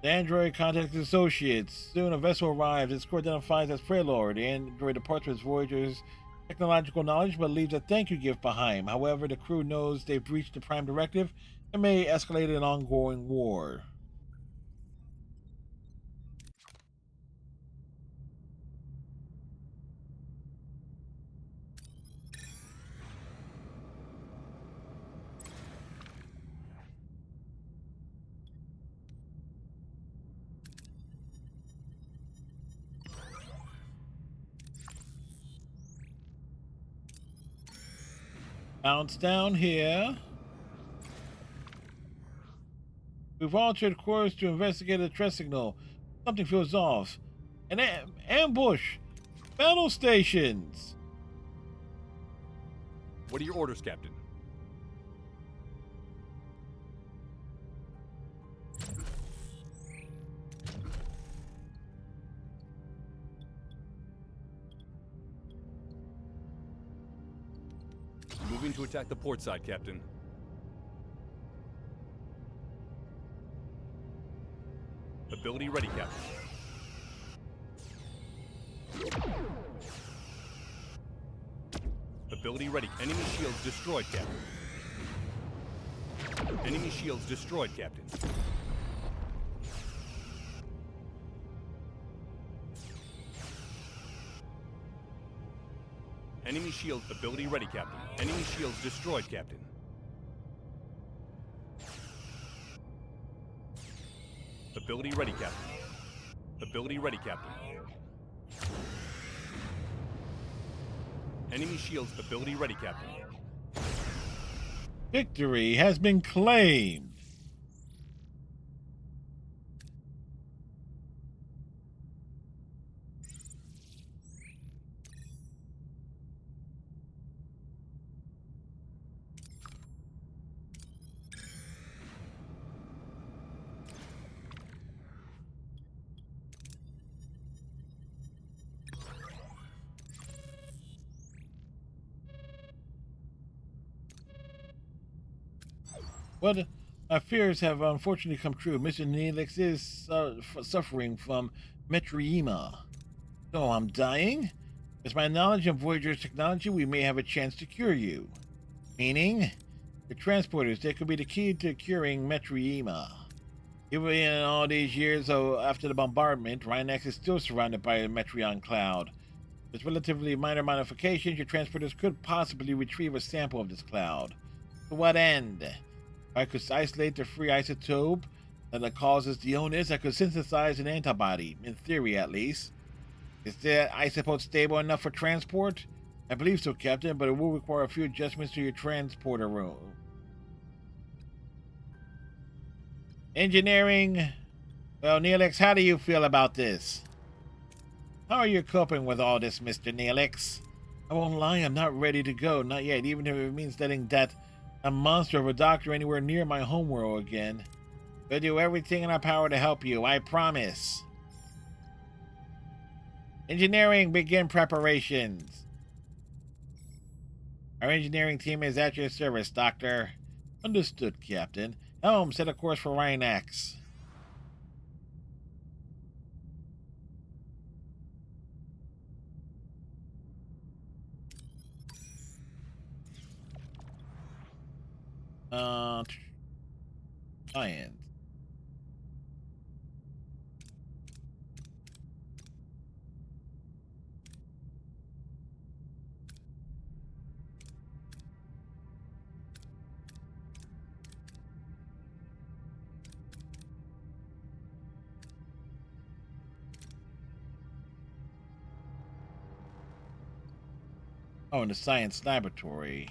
The android contacts his associates. Soon a vessel arrives. Its crew identifies as Prelord. The android departs with Voyager's technological knowledge, but leaves a thank you gift behind. However, the crew knows they've breached the Prime Directive and may escalate an ongoing war. Bounce down here. We've altered course to investigate a threat signal. Something feels off. An ambush! Battle stations! What are your orders, Captain? Moving to attack the port side, Captain. Ability ready, Captain. Ability ready. Enemy shields destroyed, Captain. Enemy shields destroyed, Captain. Enemy shield ability ready, Captain. Enemy shields destroyed, Captain. Ability ready, Captain. Ability ready, Captain. Enemy shields ability ready, Captain. Victory has been claimed. But my fears have unfortunately come true. Mr. Neelix is suffering from metriema. So I'm dying? With my knowledge of Voyager's technology, we may have a chance to cure you. Meaning? The transporters, they could be the key to curing metriema. Even in all these years after the bombardment, Rhinox is still surrounded by a Metreon cloud. With relatively minor modifications, your transporters could possibly retrieve a sample of this cloud. To what end? If I could isolate the free isotope that causes the illness, I could synthesize an antibody, in theory at least. Is the isotope stable enough for transport? I believe so, Captain, but it will require a few adjustments to your transporter room. Engineering. Well, Neelix, how do you feel about this? How are you coping with all this, Mr. Neelix? I won't lie, I'm not ready to go, not yet, even if it means letting a monster of a doctor anywhere near my homeworld again. We'll do everything in our power to help you, I promise. Engineering, begin preparations. Our engineering team is at your service, Doctor. Understood, Captain. Helm, set a course for Rhinox. Science. Oh, in the science laboratory.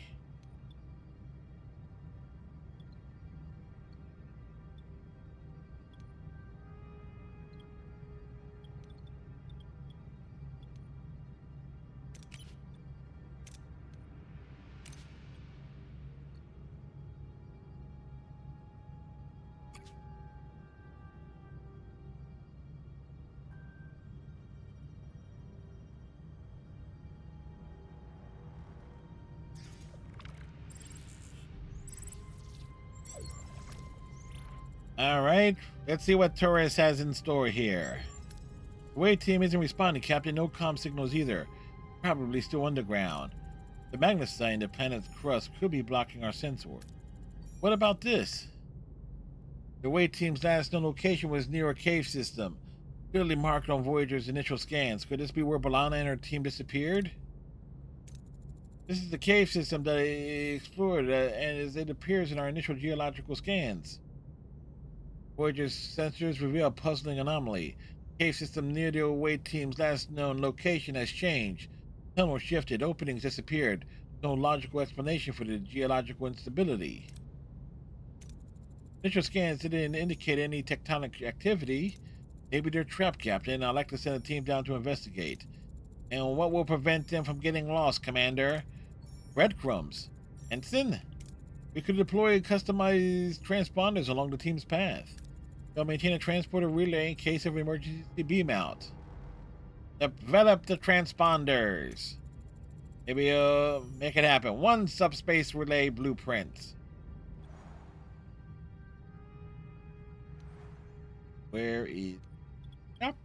Alright, let's see what Torres has in store here. The Wave team isn't responding, Captain. No comm signals either. Probably still underground. The magnesite in the planet's crust could be blocking our sensor. What about this? The Wave team's last known location was near a cave system, clearly marked on Voyager's initial scans. Could this be where B'Elanna and her team disappeared? This is the cave system that I explored, and as it appears in our initial geological scans. Voyager's sensors reveal a puzzling anomaly. The cave system near the away team's last known location has changed. Tunnels shifted, openings disappeared. No logical explanation for the geological instability. Initial scans didn't indicate any tectonic activity. Maybe they're trapped, Captain. I'd like to send a team down to investigate. And what will prevent them from getting lost, Commander? Breadcrumbs. Ensign? We could deploy customized transponders along the team's path. They'll maintain a transporter relay in case of emergency beam-out. Develop the transponders. Maybe make it happen. One subspace relay blueprint. Where is... Yep.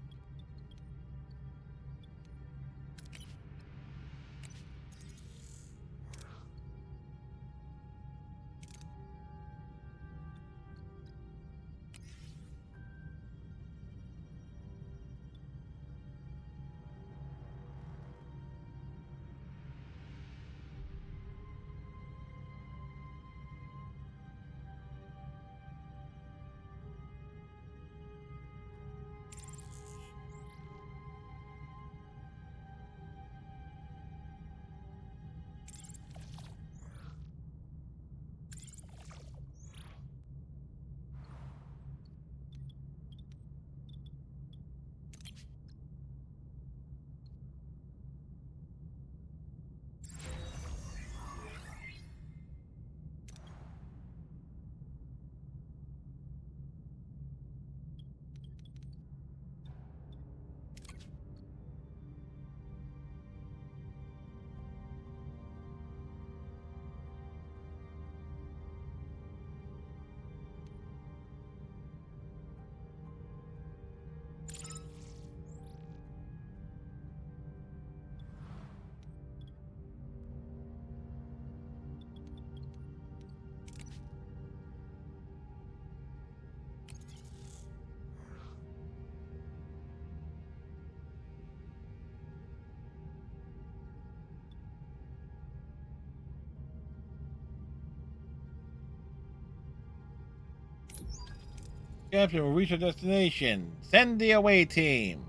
Captain, we'll reach our destination. Send the away team.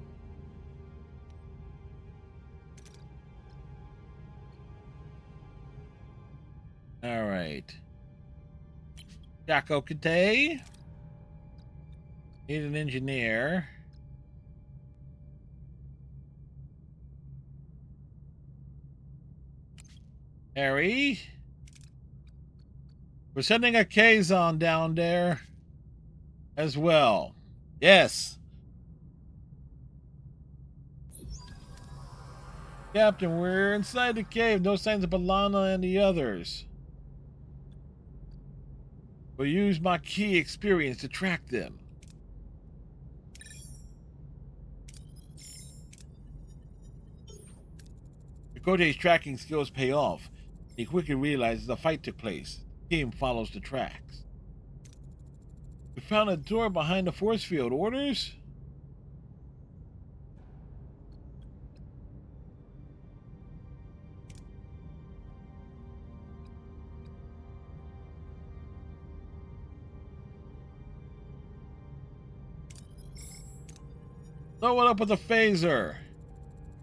All right. Jacko Kate. Need an engineer. Harry. We're sending a Kazon down there as well. Yes. Captain, we're inside the cave. No signs of Balana and the others. We'll use my key experience to track them. Chakotay's tracking skills pay off. He quickly realizes a fight took place. The team follows the tracks. We found a door behind the force field. Orders? Throw it up with a phaser.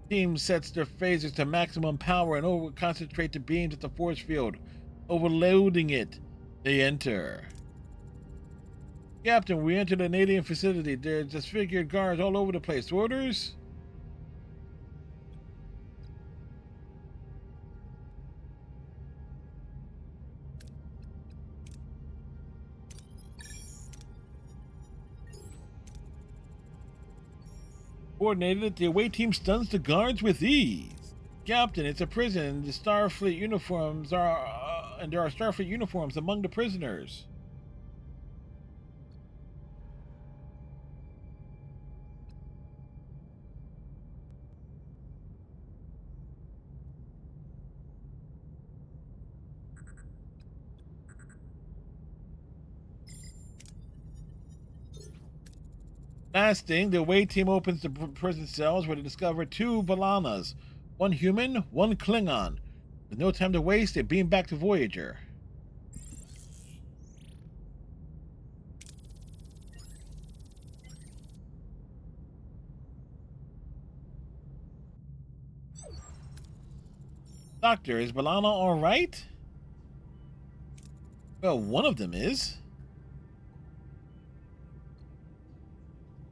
Team sets their phasers to maximum power and over-concentrate the beams at the force field, overloading it. They enter. Captain, we entered an alien facility. There's disfigured guards all over the place. Orders? Coordinated, the away team stuns the guards with ease. Captain, it's a prison. The Starfleet uniforms are, and there are Starfleet uniforms among the prisoners. Last thing, the away team opens the prison cells where they discover 2 Balanas. One human, one Klingon. With no time to waste, they beam back to Voyager. Doctor, is Balana alright? Well, one of them is.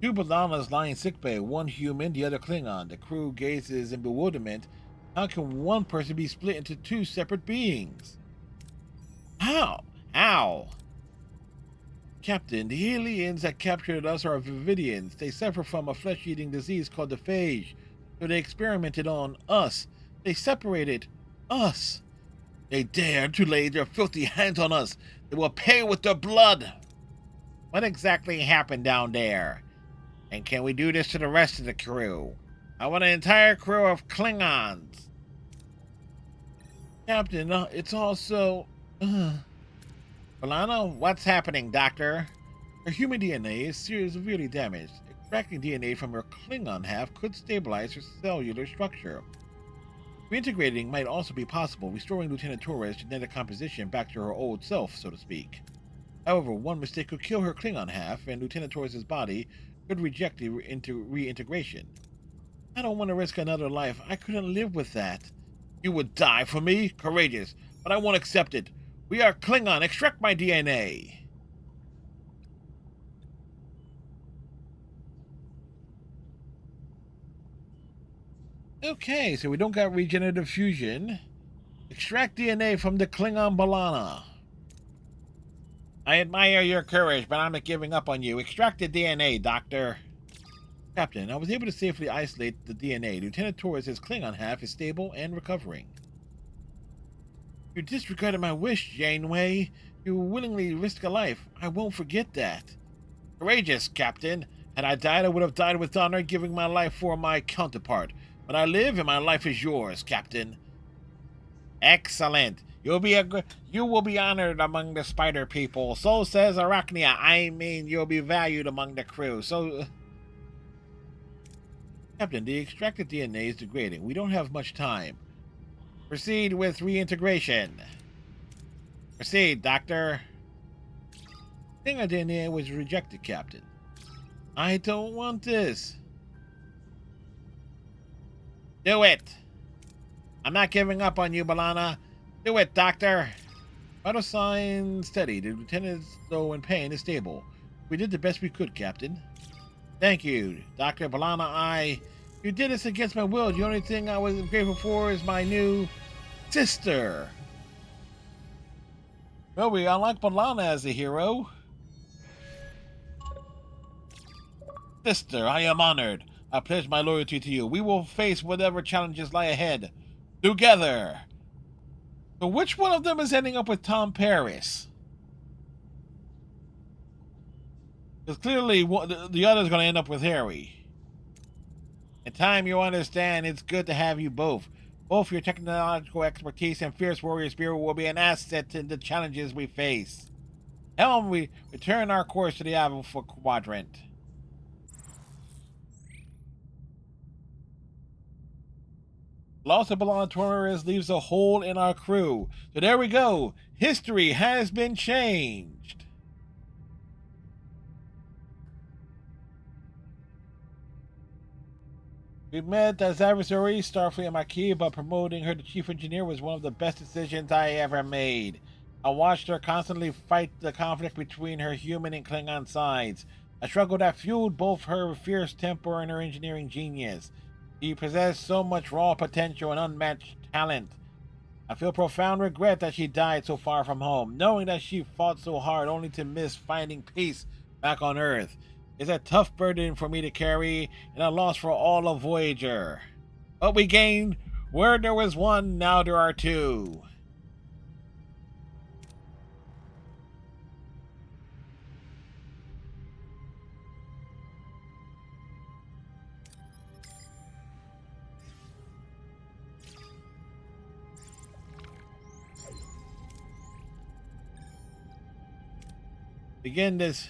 2 Balanas lie in sickbay, one human, the other Klingon. The crew gazes in bewilderment. How can one person be split into 2 separate beings? How? How? Captain, the aliens that captured us are Vividians. They suffer from a flesh-eating disease called the phage. So they experimented on us. They separated us. They dared to lay their filthy hands on us. They will pay with their blood. What exactly happened down there? And can we do this to the rest of the crew? I want an entire crew of Klingons. Captain, it's also... Balana, what's happening, Doctor? Her human DNA is severely damaged. Extracting DNA from her Klingon half could stabilize her cellular structure. Reintegrating might also be possible, restoring Lieutenant Torres' genetic composition back to her old self, so to speak. However, one mistake could kill her Klingon half, and Lieutenant Torres' body could reject the reintegration. I don't want to risk another life. I couldn't live with that. You would die for me? Courageous. But I won't accept it. We are Klingon. Extract my DNA. Okay, so we don't got regenerative fusion. Extract DNA from the Klingon Balana. I admire your courage, but I'm not giving up on you. Extract the DNA, Doctor. Captain, I was able to safely isolate the DNA. Lieutenant Torres' Klingon half is stable and recovering. You disregarded my wish, Janeway. You willingly risked a life. I won't forget that. Courageous, Captain. Had I died, I would have died with honor, giving my life for my counterpart. But I live, and my life is yours, Captain. Excellent. You will be honored among the spider people. So says Arachnia. I mean, you'll be valued among the crew. So... Captain, the extracted DNA is degrading. We don't have much time. Proceed with reintegration. Proceed, Doctor. Thing I did here was rejected, Captain. I don't want this. Do it. I'm not giving up on you, Balana. Do it, Doctor. Vital signs steady. The lieutenant, though in pain, is stable. We did the best we could, Captain. Thank you, Dr. Balana. You did this against my will. The only thing I was grateful for is my new sister. Well, we unlock Balana as a hero. Sister, I am honored. I pledge my loyalty to you. We will face whatever challenges lie ahead. Together. So which one of them is ending up with Tom Paris? Because clearly the other is going to end up with Harry. In time, you'll understand it's good to have you both. Both your technological expertise and fierce warrior spirit will be an asset to the challenges we face. Helm, we return our course to the Alpha Quadrant. Loss of Balana Torres leaves a hole in our crew. So there we go. History has been changed. We met as adversaries, Starfleet and Maquis, but promoting her to chief engineer was one of the best decisions I ever made. I watched her constantly fight the conflict between her human and Klingon sides, a struggle that fueled both her fierce temper and her engineering genius. She possessed so much raw potential and unmatched talent. I feel profound regret that she died so far from home, knowing that she fought so hard only to miss finding peace back on Earth. It's a tough burden for me to carry and a loss for all of Voyager. But we gained where there was one, now there are two. Begin this.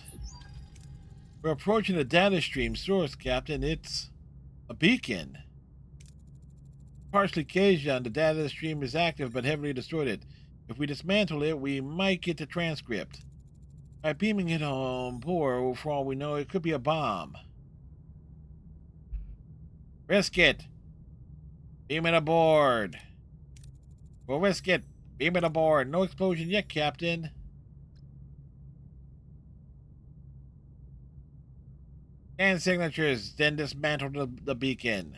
We're approaching the data stream source, Captain. It's a beacon. Partially caged on, the data stream is active but heavily distorted. If we dismantle it, we might get the transcript. By beaming it on board, for all we know, it could be a bomb. Risk it. Beam it aboard. We'll risk it. Beam it aboard. No explosion yet, Captain. Scan signatures, then dismantle the beacon.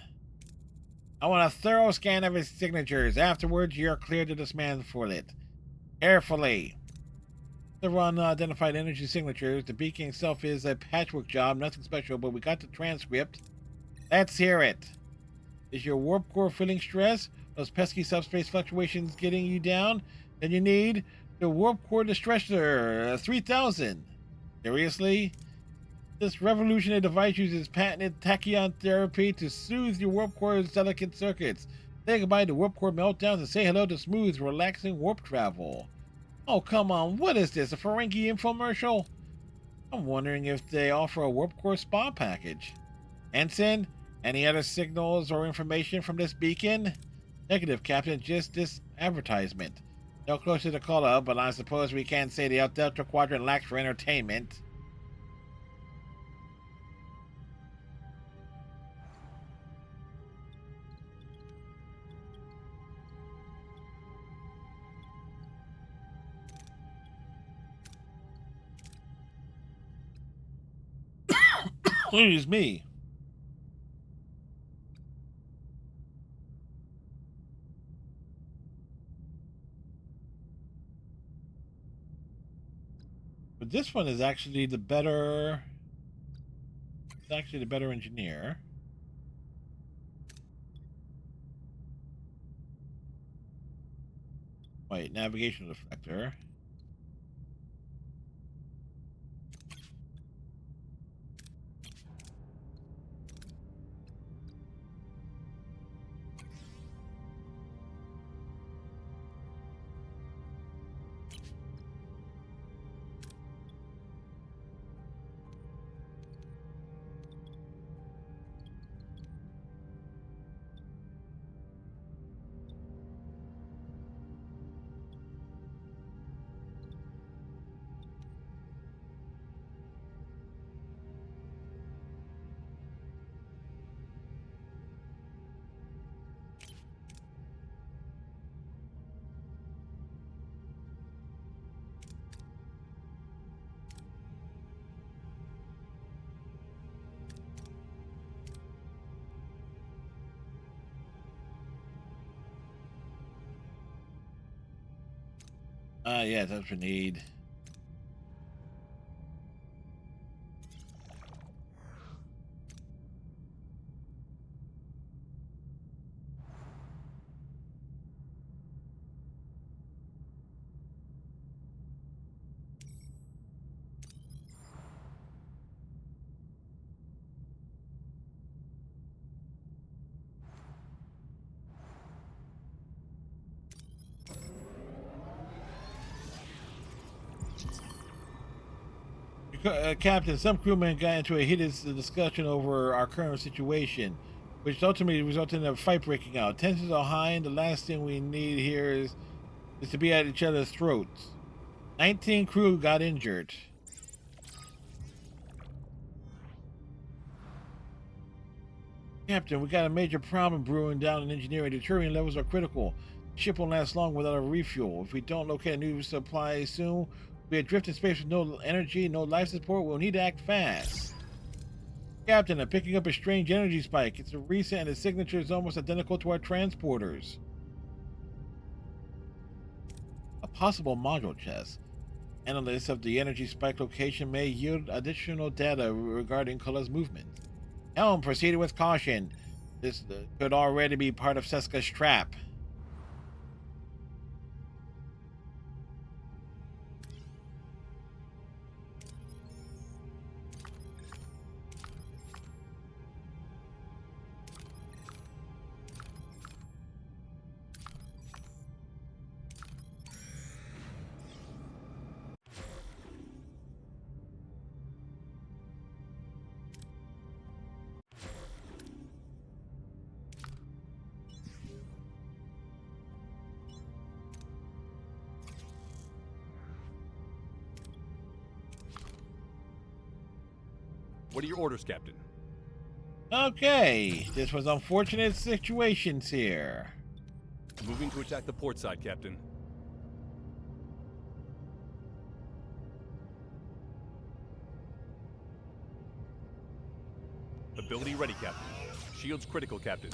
I want a thorough scan of his signatures. Afterwards, you're cleared to dismantle it. Carefully. Several unidentified energy signatures. The beacon itself is a patchwork job, nothing special, but we got the transcript. Let's hear it. Is your warp core feeling stress? Those pesky subspace fluctuations getting you down? Then you need the warp core distressor 3000. Seriously? This revolutionary device uses patented tachyon therapy to soothe your warp core's delicate circuits. Say goodbye to warp core meltdowns and say hello to smooth, relaxing warp travel. Oh, come on. What is this, a Ferengi infomercial? I'm wondering if they offer a warp core spa package. Ensign, any other signals or information from this beacon? Negative, Captain. Just this advertisement. No closer to call up, but I suppose we can't say the Delta Quadrant lacks for entertainment. Excuse me. But this one is actually the better. It's actually the better engineer. Wait, navigation reflector. Yeah, that's what we need. Captain, some crewmen got into a heated discussion over our current situation, which ultimately resulted in a fight breaking out. Tensions are high, and the last thing we need here is to be at each other's throats. 19 crew got injured. Captain, we got a major problem brewing down in engineering. The Turian levels are critical. The ship won't last long without a refuel. If we don't locate a new supply soon, we'll be adrift in space with no energy, no life support. We'll need to act fast. Captain, I'm picking up a strange energy spike. It's a recent and the signature is almost identical to our transporters. A possible module chest. Analysis of the energy spike location may yield additional data regarding Kula's movement. Helm, proceed with caution. This could already be part of Seska's trap. What are your orders, Captain? Okay, this was unfortunate situations here. Moving to attack the port side, Captain. Ability ready, Captain. Shields critical, Captain.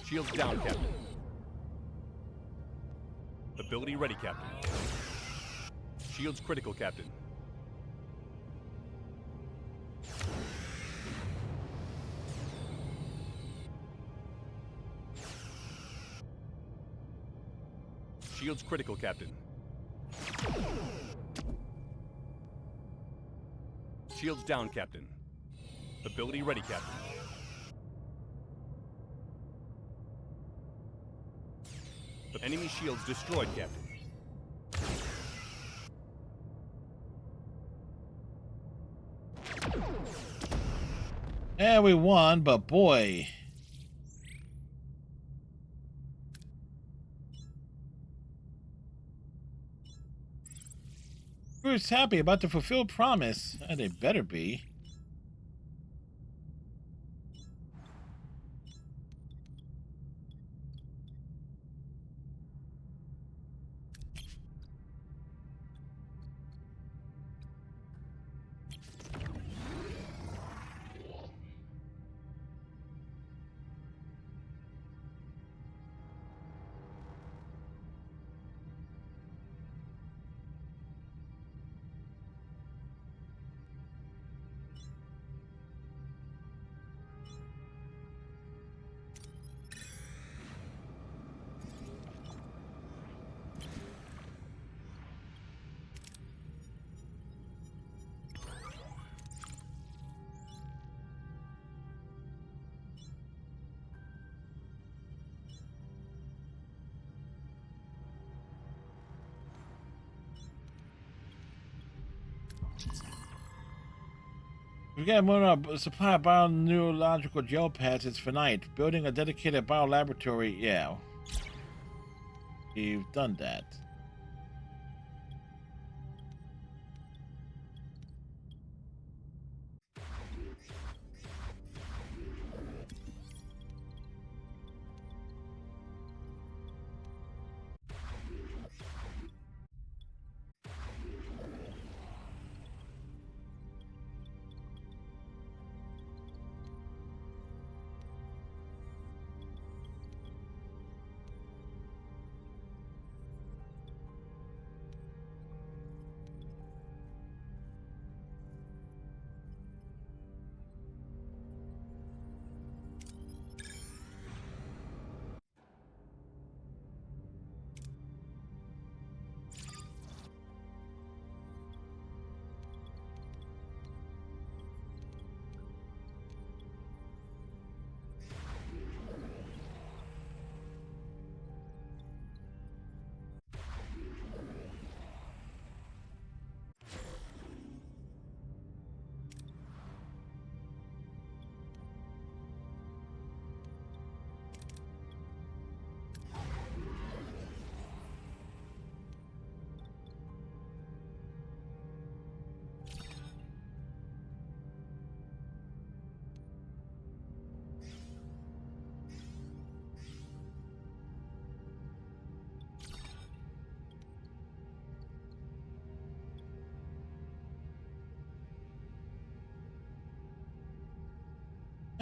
Shields down, Captain. Ability ready, Captain. Shields critical, Captain. Shields critical, Captain. Shields down, Captain. Ability ready, Captain. The enemy shields destroyed, Captain. Yeah, we won, but boy. Crew's happy about the fulfilled promise. And they better be. We got a supply of bioneurological gel pads. It's finite. Building a dedicated biolaboratory. Yeah. We've done that.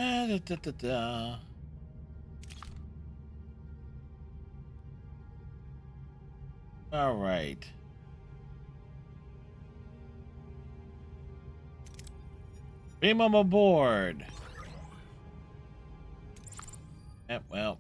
Da, da, da, da. All right. Beam them aboard. Yep, well.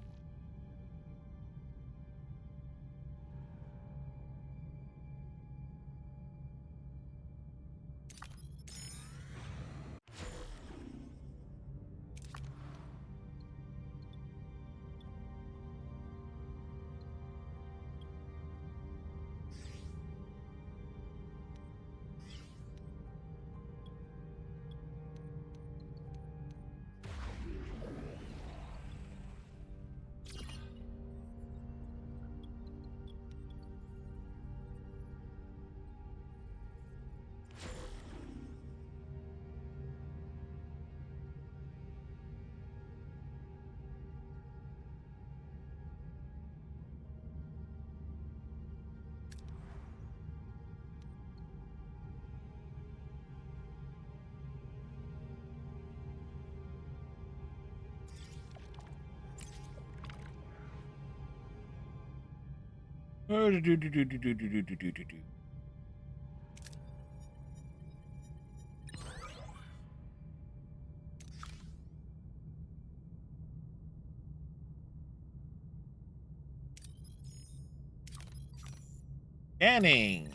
Scanning.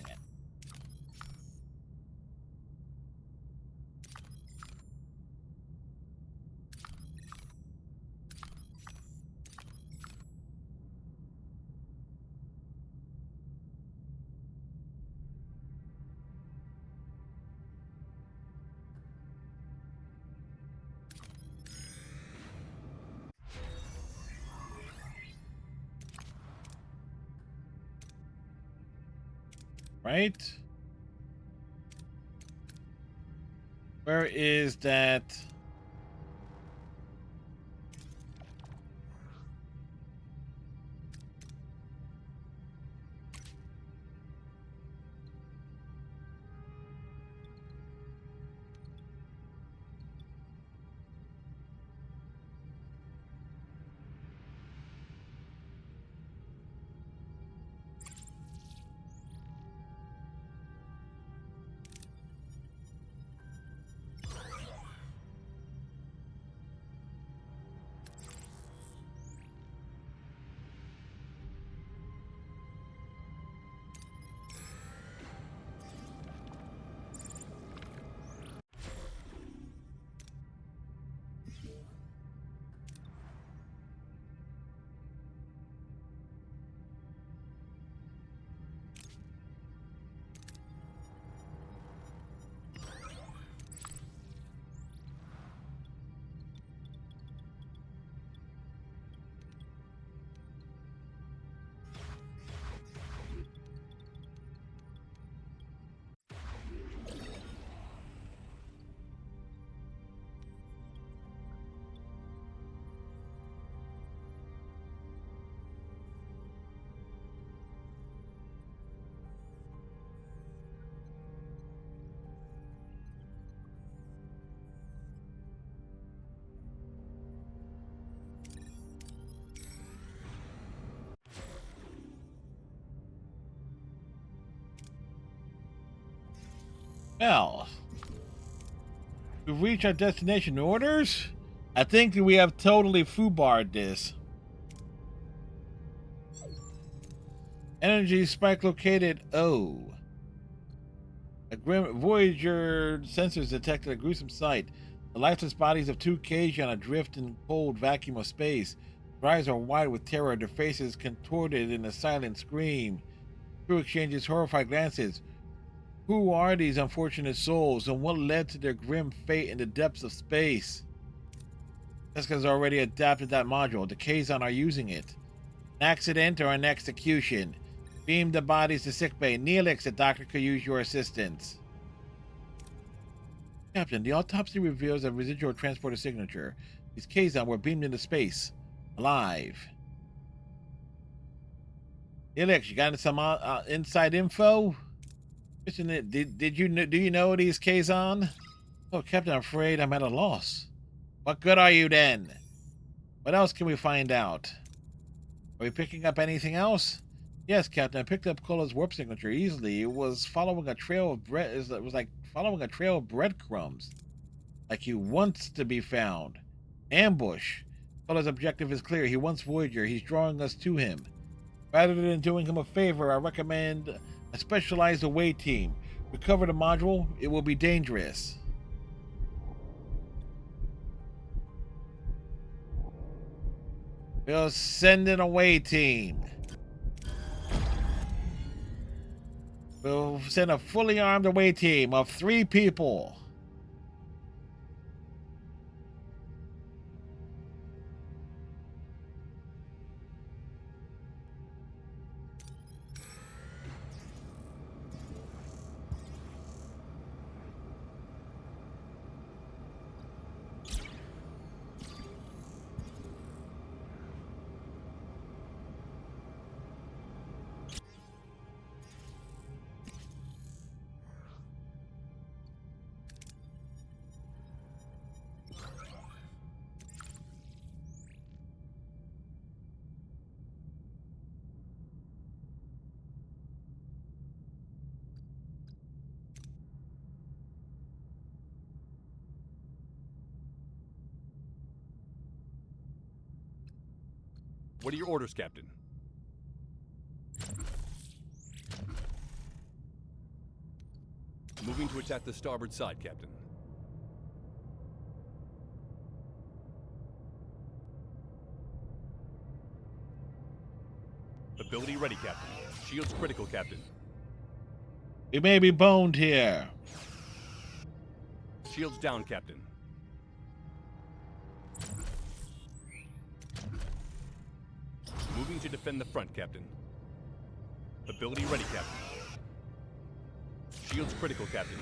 Right? Where is that? Well, we've reached our destination. Orders? I think that we have totally foobarred this. Energy spike located O. A grim Voyager sensors detected a gruesome sight. The lifeless bodies of two Kasian adrift in cold vacuum of space. Their eyes are wide with terror, their faces contorted in a silent scream. Crew exchanges horrified glances. Who are these unfortunate souls, and what led to their grim fate in the depths of space? Seska's already adapted that module. The Kazon are using it. An accident or an execution? Beam the bodies to sickbay. Neelix, the doctor could use your assistance. Captain, the autopsy reveals a residual transporter signature. These Kazon were beamed into space. Alive. Neelix, you got some inside info? Do you know these Kazon? Oh, Captain, I'm afraid I'm at a loss. What good are you then? What else can we find out? Are we picking up anything else? Yes, Captain. I picked up Cola's warp signature easily. It was following a trail of bread. It was like following a trail of breadcrumbs, like he wants to be found. Ambush. Cola's objective is clear. He wants Voyager. He's drawing us to him. Rather than doing him a favor, I recommend a specialized away team. Recover the module. It will be dangerous. We'll send an away team. We'll send a fully armed away team of 3 people. What are your orders, Captain? Moving to attack the starboard side, Captain. Ability ready, Captain. Shields critical, Captain. We may be boned here. Shields down, Captain. Moving to defend the front, Captain. Ability ready, Captain. Shields critical, Captain.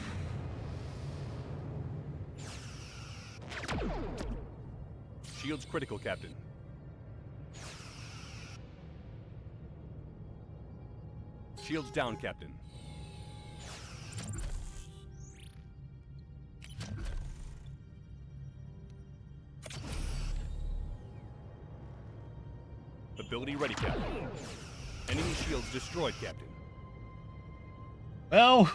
Shields critical, Captain. Shields down, Captain. Ability ready, Captain. Enemy shields destroyed, Captain. Well,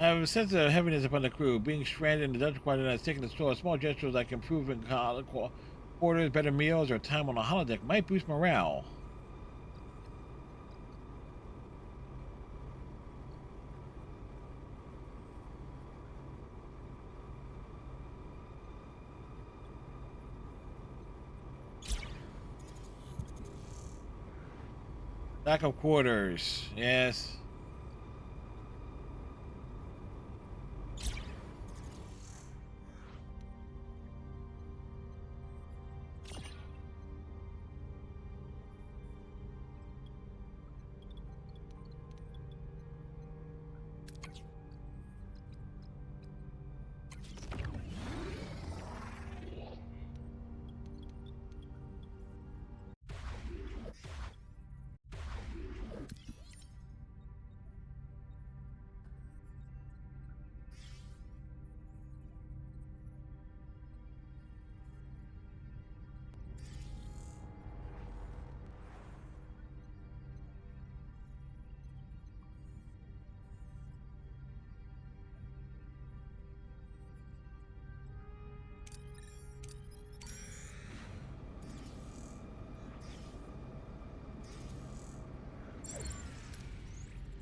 I have a sense of heaviness upon the crew. Being stranded in the Dutch quadrant has taken its toll. Small gestures like improving quarters, better meals, or time on the holodeck might boost morale. Lack of quarters, yes.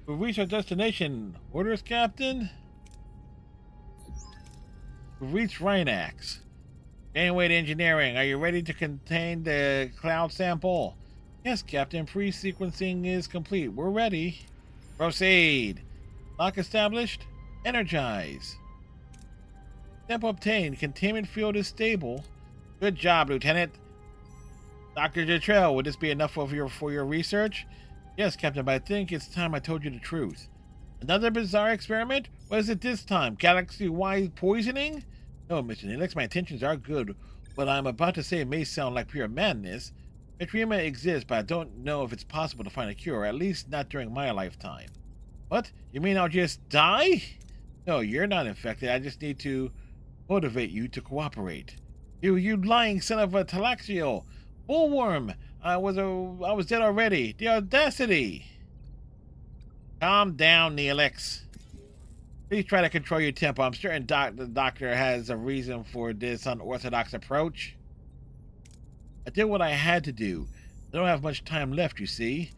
We've reached our destination. Orders, Captain? We've reached Rhinax. Janeway to engineering. Are you ready to contain the cloud sample? Yes, Captain. Pre-sequencing is complete. We're ready. Proceed. Lock established. Energize. Sample obtained. Containment field is stable. Good job, Lieutenant. Dr. Jetrell, would this be enough for your research? Yes, Captain, but I think it's time I told you the truth. Another bizarre experiment? What is it this time? Galaxy-wide poisoning? No, Mr. Neelix, my intentions are good. What I'm about to say may sound like pure madness. Metrema exists, but I don't know if it's possible to find a cure, at least not during my lifetime. What? You mean I'll just die? No, you're not infected. I just need to motivate you to cooperate. You lying son of a Talaxial! Bullworm! I was dead already. The audacity! Calm down, Neelix. Please try to control your tempo. I'm certain the doctor has a reason for this unorthodox approach. I did what I had to do. I don't have much time left, you see.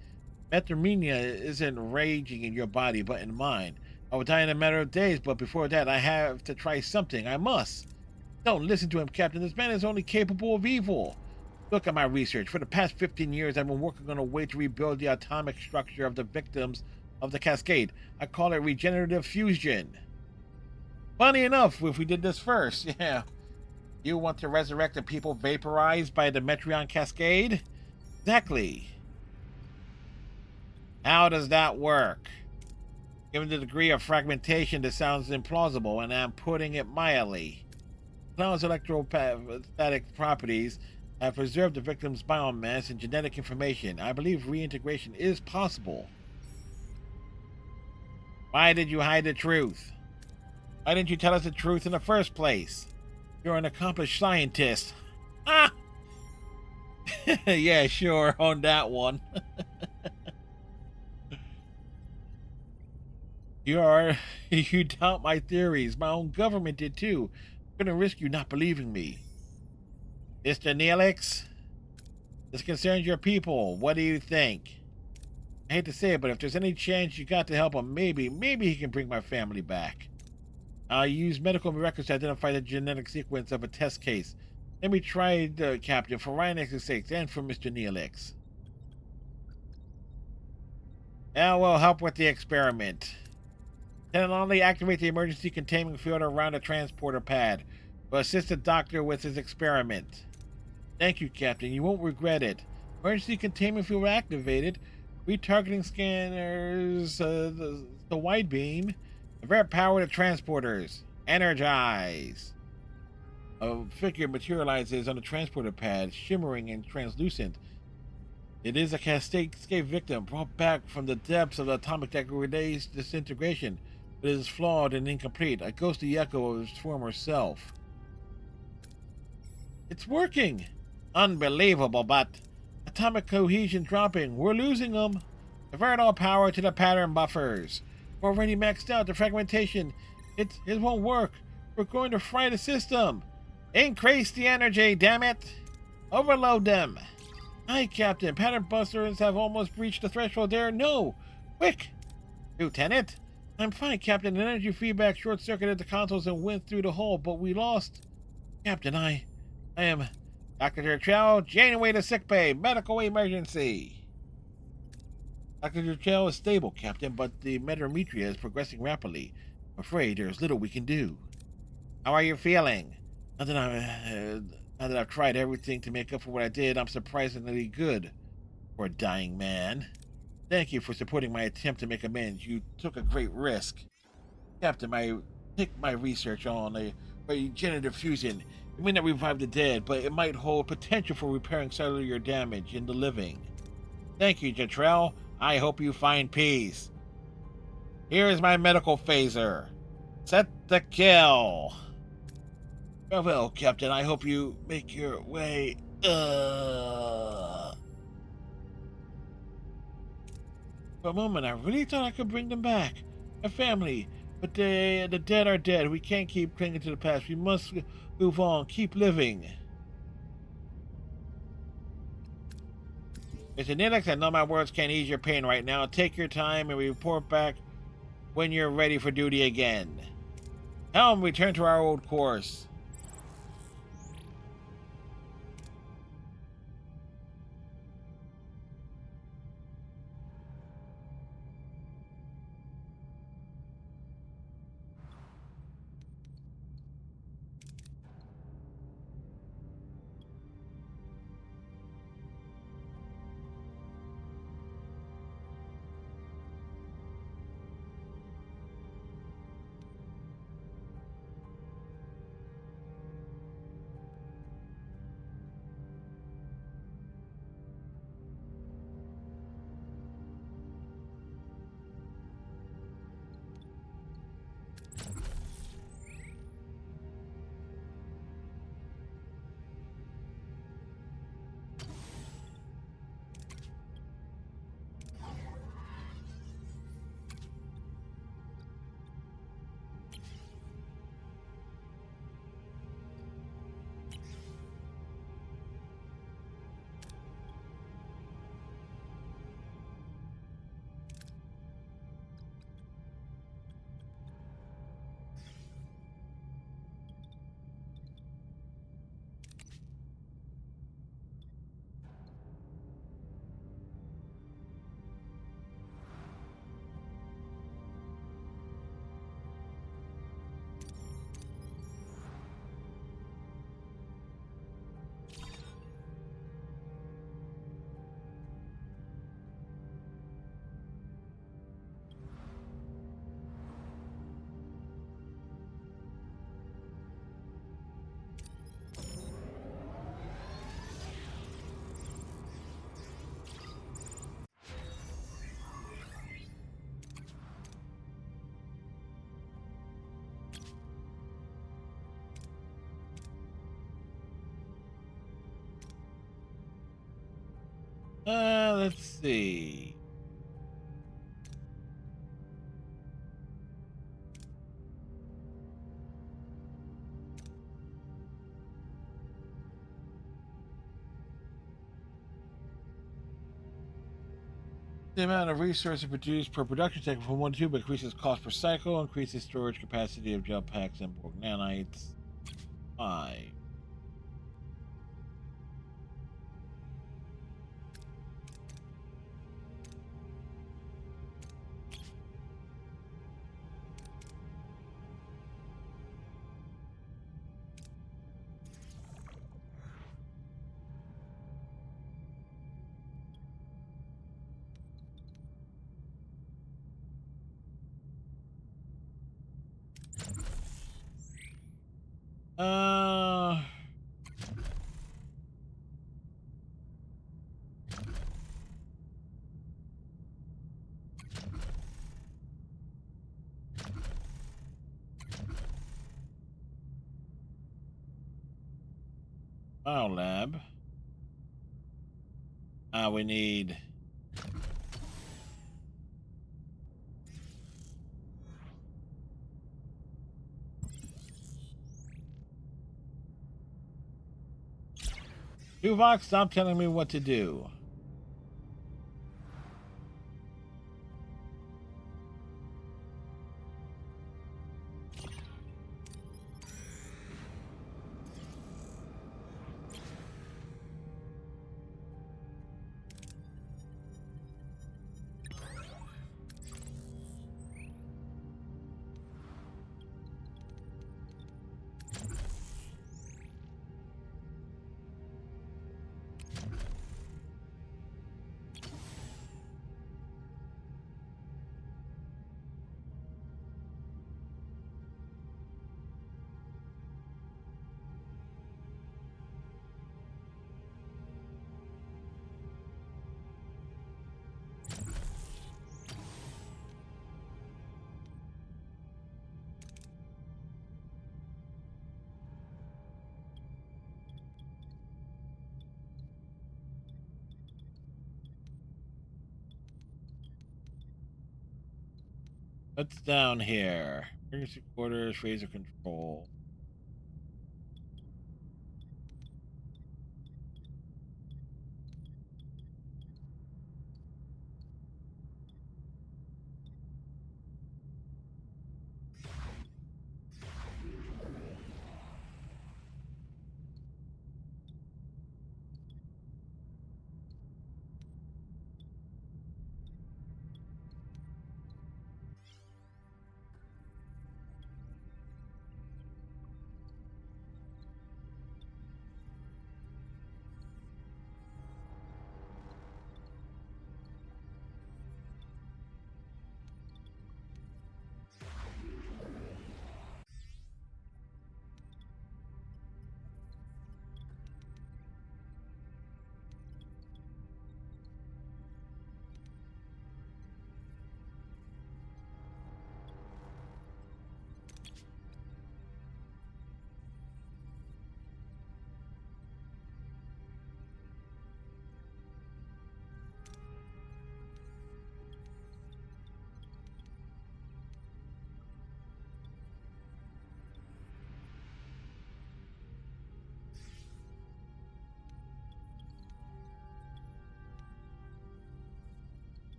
Metremia isn't raging in your body, but in mine. I will die in a matter of days, but before that, I have to try something. I must. Don't listen to him, Captain. This man is only capable of evil. Look at my research. For the past 15 years, I've been working on a way to rebuild the atomic structure of the victims of the Cascade. I call it regenerative fusion. Funny enough, if we did this first, yeah. You want to resurrect the people vaporized by the Metreon Cascade? Exactly. How does that work? Given the degree of fragmentation, this sounds implausible, and I'm putting it mildly. Cloud's electrostatic properties have preserved the victim's biomass and genetic information. I believe reintegration is possible. Why did you hide the truth? Why didn't you tell us the truth in the first place? You're an accomplished scientist. Ah! Yeah, sure, on that one. You doubt my theories. My own government did too. I'm gonna risk you not believing me. Mr. Neelix, this concerns your people. What do you think? I hate to say it, but if there's any chance you got to help him, maybe he can bring my family back. I'll use medical records to identify the genetic sequence of a test case. Let me try, Captain, for Rhinex's sake and for Mr. Neelix. That will help with the experiment. Then only activate the emergency containment field around the transporter pad. We'll assist the doctor with his experiment. Thank you, Captain. You won't regret it. Emergency containment field activated. Retargeting scanners, the wide beam. Divert power to transporters. Energize. A figure materializes on the transporter pad, shimmering and translucent. It is a Cascade victim brought back from the depths of the atomic disintegration. It is flawed and incomplete, a ghostly echo of its former self. It's working! Unbelievable, but atomic cohesion dropping. We're losing them. Divert all power to the pattern buffers. We're already maxed out. The fragmentation. It won't work. We're going to fry the system. Increase the energy, damn it! Overload them. Hi, Captain. Pattern busters have almost reached the threshold there. No! Quick! Lieutenant? I'm fine, Captain. Energy feedback short-circuited the consoles and went through the hull, but we lost. Captain, I am Dr. Jetrell. Janeway to sickbay. Medical emergency. Dr. Jetrell is stable, Captain, but the Metrometria is progressing rapidly. I'm afraid there's little we can do. How are you feeling? Now that I've tried everything to make up for what I did, I'm surprisingly good for a dying man. Thank you for supporting my attempt to make amends. You took a great risk. Captain, take my research on a regenerative fusion. It may not revive the dead, but it might hold potential for repairing cellular damage in the living. Thank you, Jetrell. I hope you find peace. Here is my medical phaser. Set the kill. Farewell, Captain. I hope you make your way. For a moment, I really thought I could bring them back. A family. But the dead are dead. We can't keep clinging to the past. We must move on. Keep living. Mr. Nilix, I know my words can't ease your pain right now. Take your time and report back when you're ready for duty again. Helm, return to our old course. Let's see. The amount of resources produced per production cycle from 1 to 2, but increases cost per cycle, increases storage capacity of gel packs and Borg nanites. 5. Uh, Biolab. We need Tuvok, stop telling me what to do. What's down here? Emergency quarters, phaser control.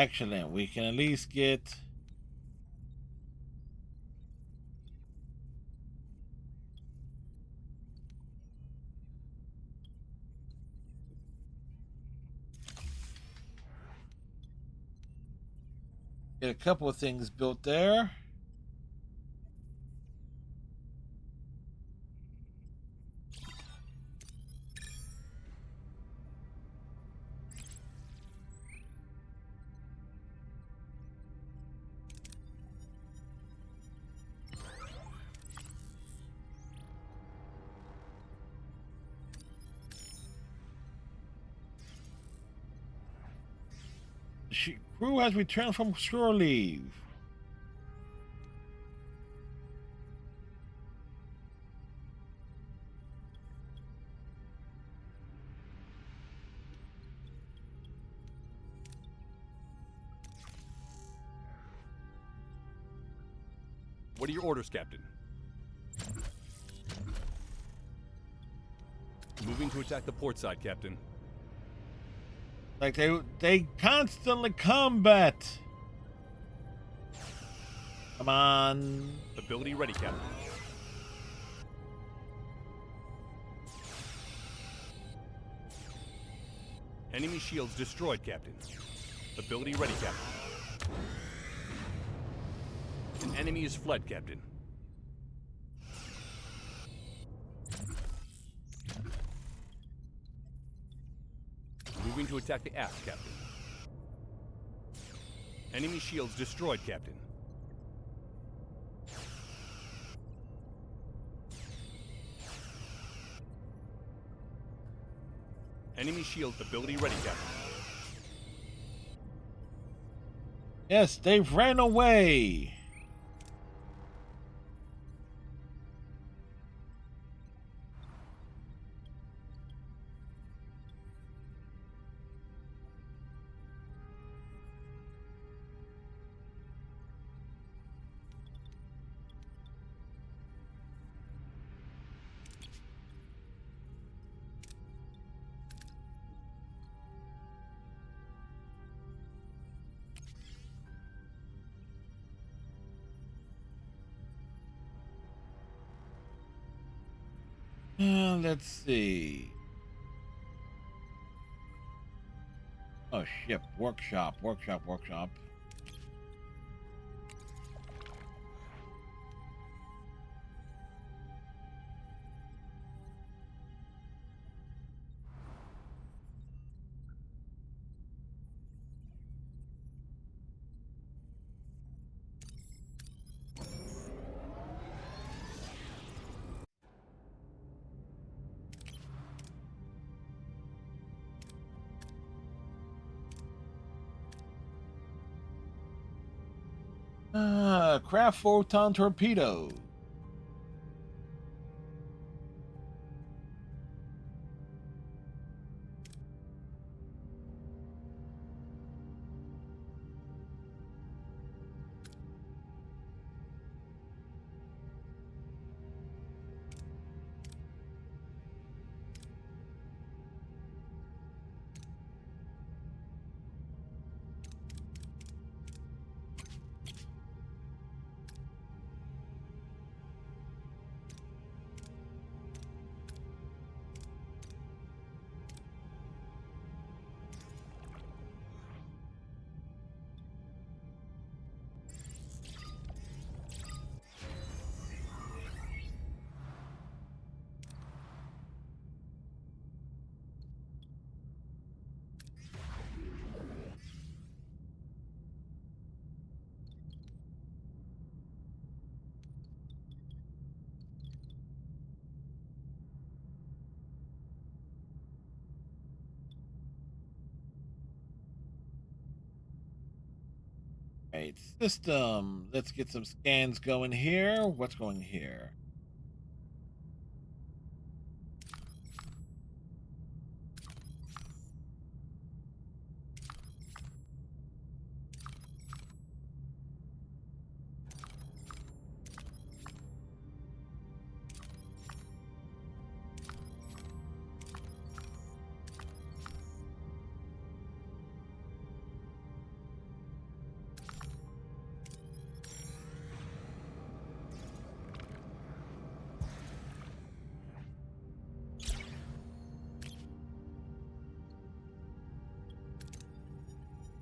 Excellent. We can at least get a couple of things built there. Crew has returned from shore leave. What are your orders, Captain? Moving to attack the port side, Captain. Like they constantly combat. Come on. Ability ready, Captain. Enemy shields destroyed, Captain. Ability ready, Captain. An enemy is fled, Captain. Moving to attack the aft, Captain. Enemy shields destroyed, Captain. Enemy shield ability ready, Captain. Yes, they've ran away. Let's see. Oh, ship. Workshop. Craft photon torpedo. Right, system. Let's get some scans going here. What's going here?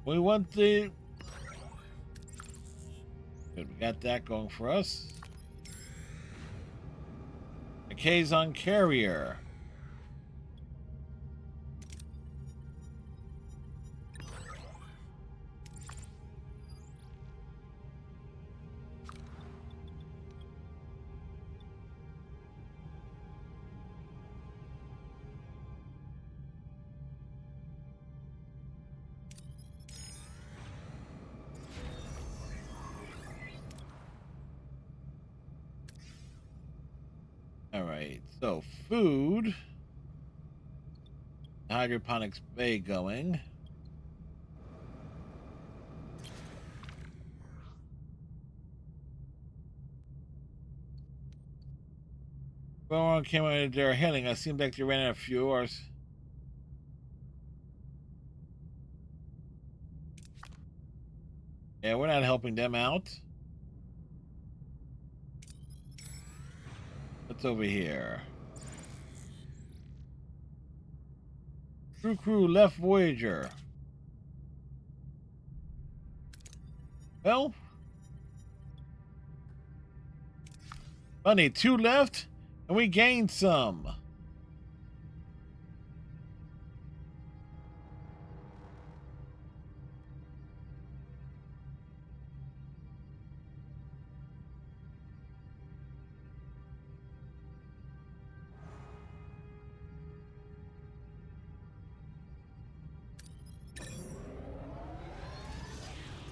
We want the... Good, we got that going for us. A Kazon carrier. All right, so food. Hydroponics bay going. Well, on camera they're heading. It seems like they ran out of fuel. Or... Yeah, we're not helping them out. What's over here? Crew left Voyager. Well, funny, 2 left, and we gained some.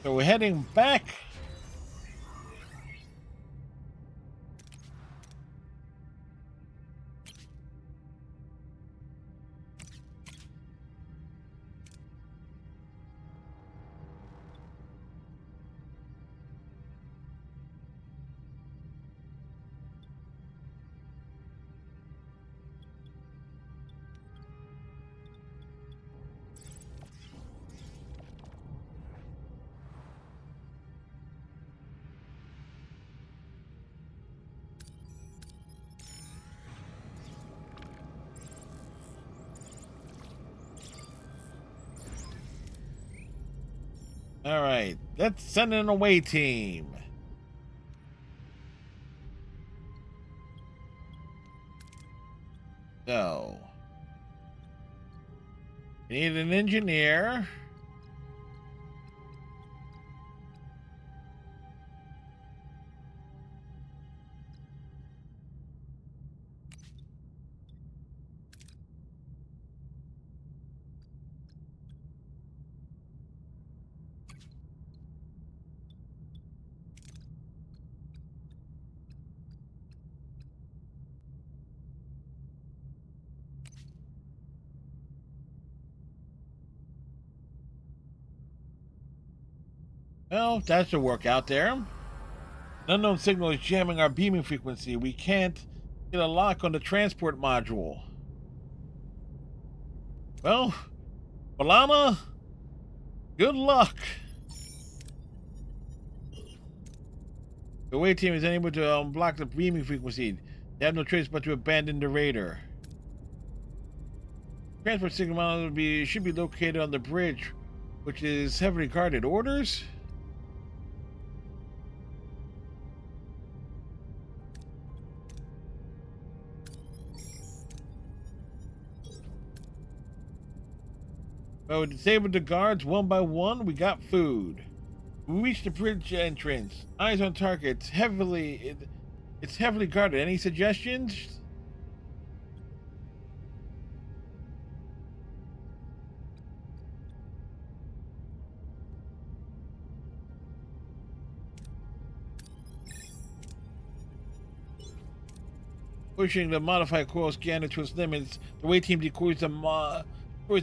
So we're heading back. All right, let's send an away team. So, we need an engineer. Well, that should work out there. An unknown signal is jamming our beaming frequency. We can't get a lock on the transport module. Well, Balana, good luck. The away team is unable to unblock the beaming frequency. They have no choice but to abandon the raider. Transport signal module should be located on the bridge, which is heavily guarded. Orders? Well, we disabled the guards one by one. We got food. We reached the bridge entrance. Eyes on target. It's heavily guarded. Any suggestions? Pushing the modified coil scanner to its limits, the away team decoys the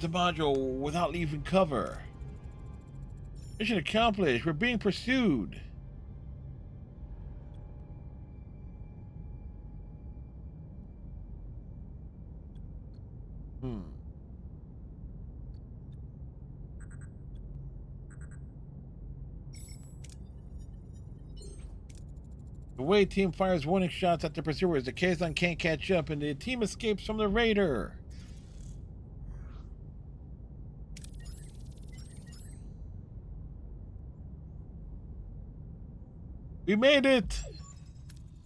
module without leaving cover. Mission accomplished. We're being pursued. The away team fires warning shots at the pursuers. The Kazon can't catch up, and the team escapes from the raider. We made it!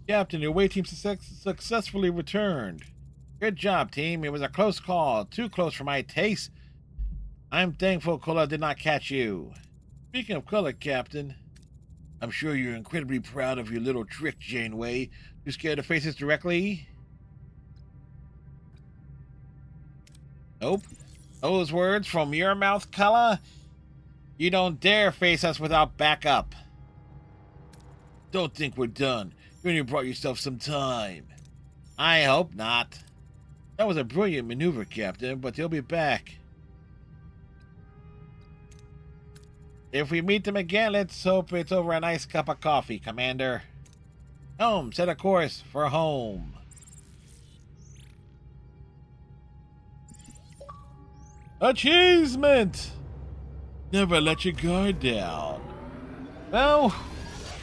Captain, your away team successfully returned. Good job, team. It was a close call. Too close for my taste. I'm thankful Kula did not catch you. Speaking of Kula, Captain, I'm sure you're incredibly proud of your little trick, Janeway. Too scared to face us directly? Nope. Those words from your mouth, Kula? You don't dare face us without backup. Don't think we're done. You only brought yourself some time. I hope not. That was a brilliant maneuver, Captain, but they'll be back. If we meet them again, let's hope it's over a nice cup of coffee, Commander. Home, set a course for home. Achievement! Never let your guard down. Well,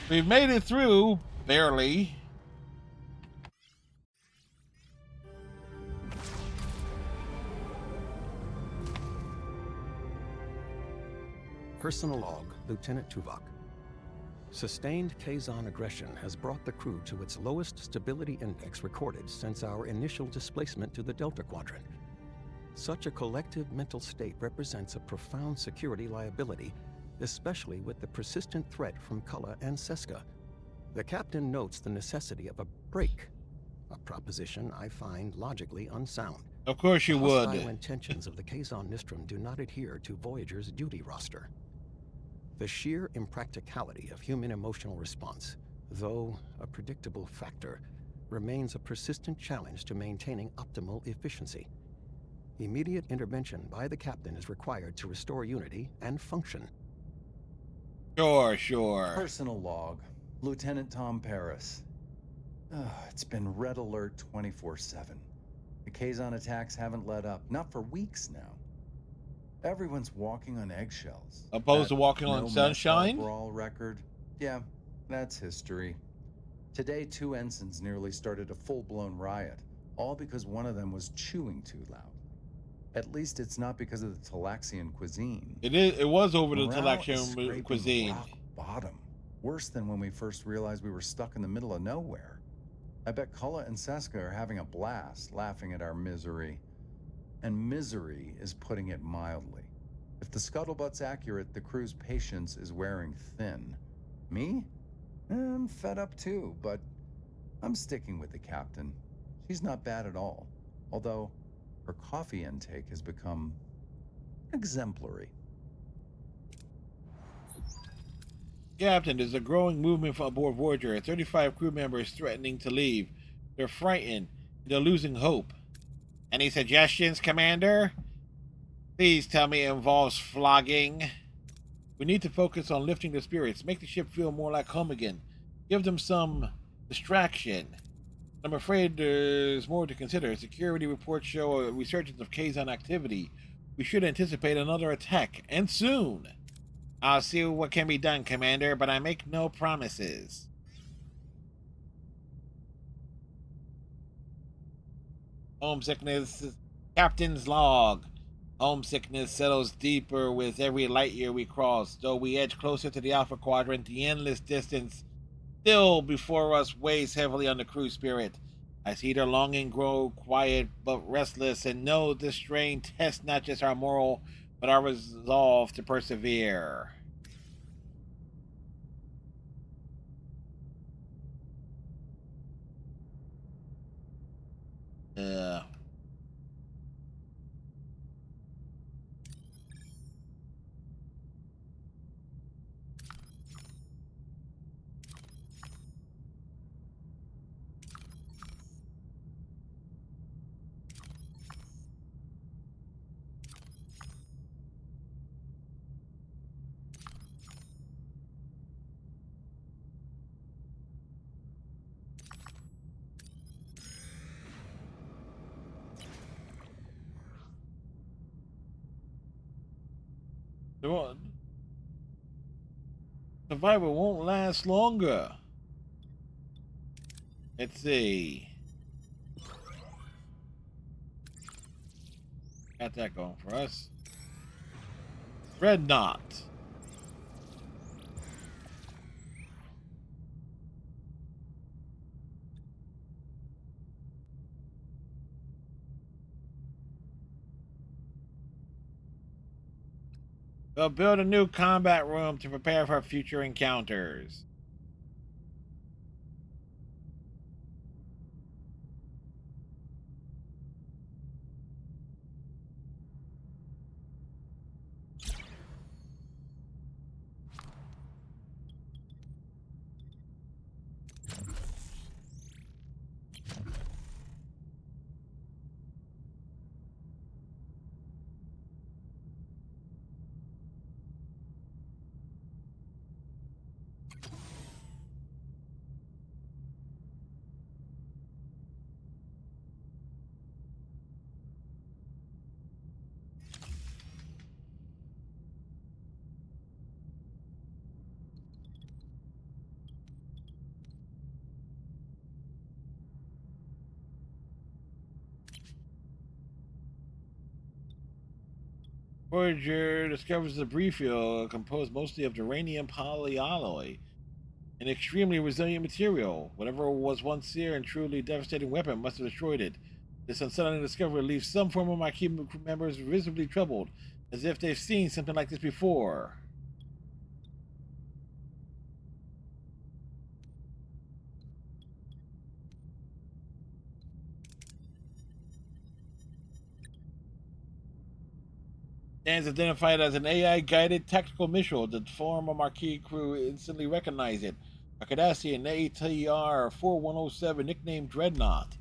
we've made it through, barely. Personal log, Lieutenant Tuvok. Sustained Kazon aggression has brought the crew to its lowest stability index recorded since our initial displacement to the Delta Quadrant. Such a collective mental state represents a profound security liability, especially with the persistent threat from Kula and Seska. The captain notes the necessity of a break, a proposition I find logically unsound. Of course you would. The hostile intentions of the Kazon Nistrum do not adhere to Voyager's duty roster. The sheer impracticality of human emotional response, though a predictable factor, remains a persistent challenge to maintaining optimal efficiency. Immediate intervention by the captain is required to restore unity and function. Sure. Personal log, Lieutenant Tom Paris. It's been red alert 24/7. The Kazon attacks haven't let up, not for weeks now. Everyone's walking on eggshells. Opposed to walking on sunshine? Brawl record, yeah, that's history. Today, 2 ensigns nearly started a full-blown riot, all because one of them was chewing too loud. At least it's not because of the Talaxian cuisine. It was over the Morale is Talaxian scraping cuisine. rock bottom. Worse than when we first realized we were stuck in the middle of nowhere. I bet Kula and Seska are having a blast, laughing at our misery. And misery is putting it mildly. If the scuttlebutt's accurate, the crew's patience is wearing thin. Me? I'm fed up too, but I'm sticking with the captain. She's not bad at all, although her coffee intake has become exemplary. Captain, there's a growing movement aboard Voyager. 35 crew members threatening to leave. They're frightened. They're losing hope. Any suggestions, Commander? Please tell me it involves flogging. We need to focus on lifting the spirits. Make the ship feel more like home again. Give them some distraction. I'm afraid there's more to consider. Security reports show a resurgence of Kazon activity. We should anticipate another attack, and soon. I'll see what can be done, Commander, but I make no promises. Homesickness, Captain's log. Homesickness settles deeper with every light year we cross. Though we edge closer to the Alpha Quadrant, the endless distance still before us weighs heavily on the crew spirit. I see their longing grow quiet but restless, and know this strain tests not just our moral, but our resolve to persevere. Survival won't last longer. Let's see. Got that going for us. Dreadnought. We'll build a new combat room to prepare for future encounters. Voyager discovers the debris field composed mostly of uranium polyalloy, an extremely resilient material. Whatever was once here and truly devastating weapon must have destroyed it. This unsettling discovery leaves some form of my key crew members visibly troubled, as if they've seen something like this before. Stands identified as an AI-guided tactical missile. The form of Marquis crew instantly recognized it. A Cardassian ATR-4107, nicknamed Dreadnought.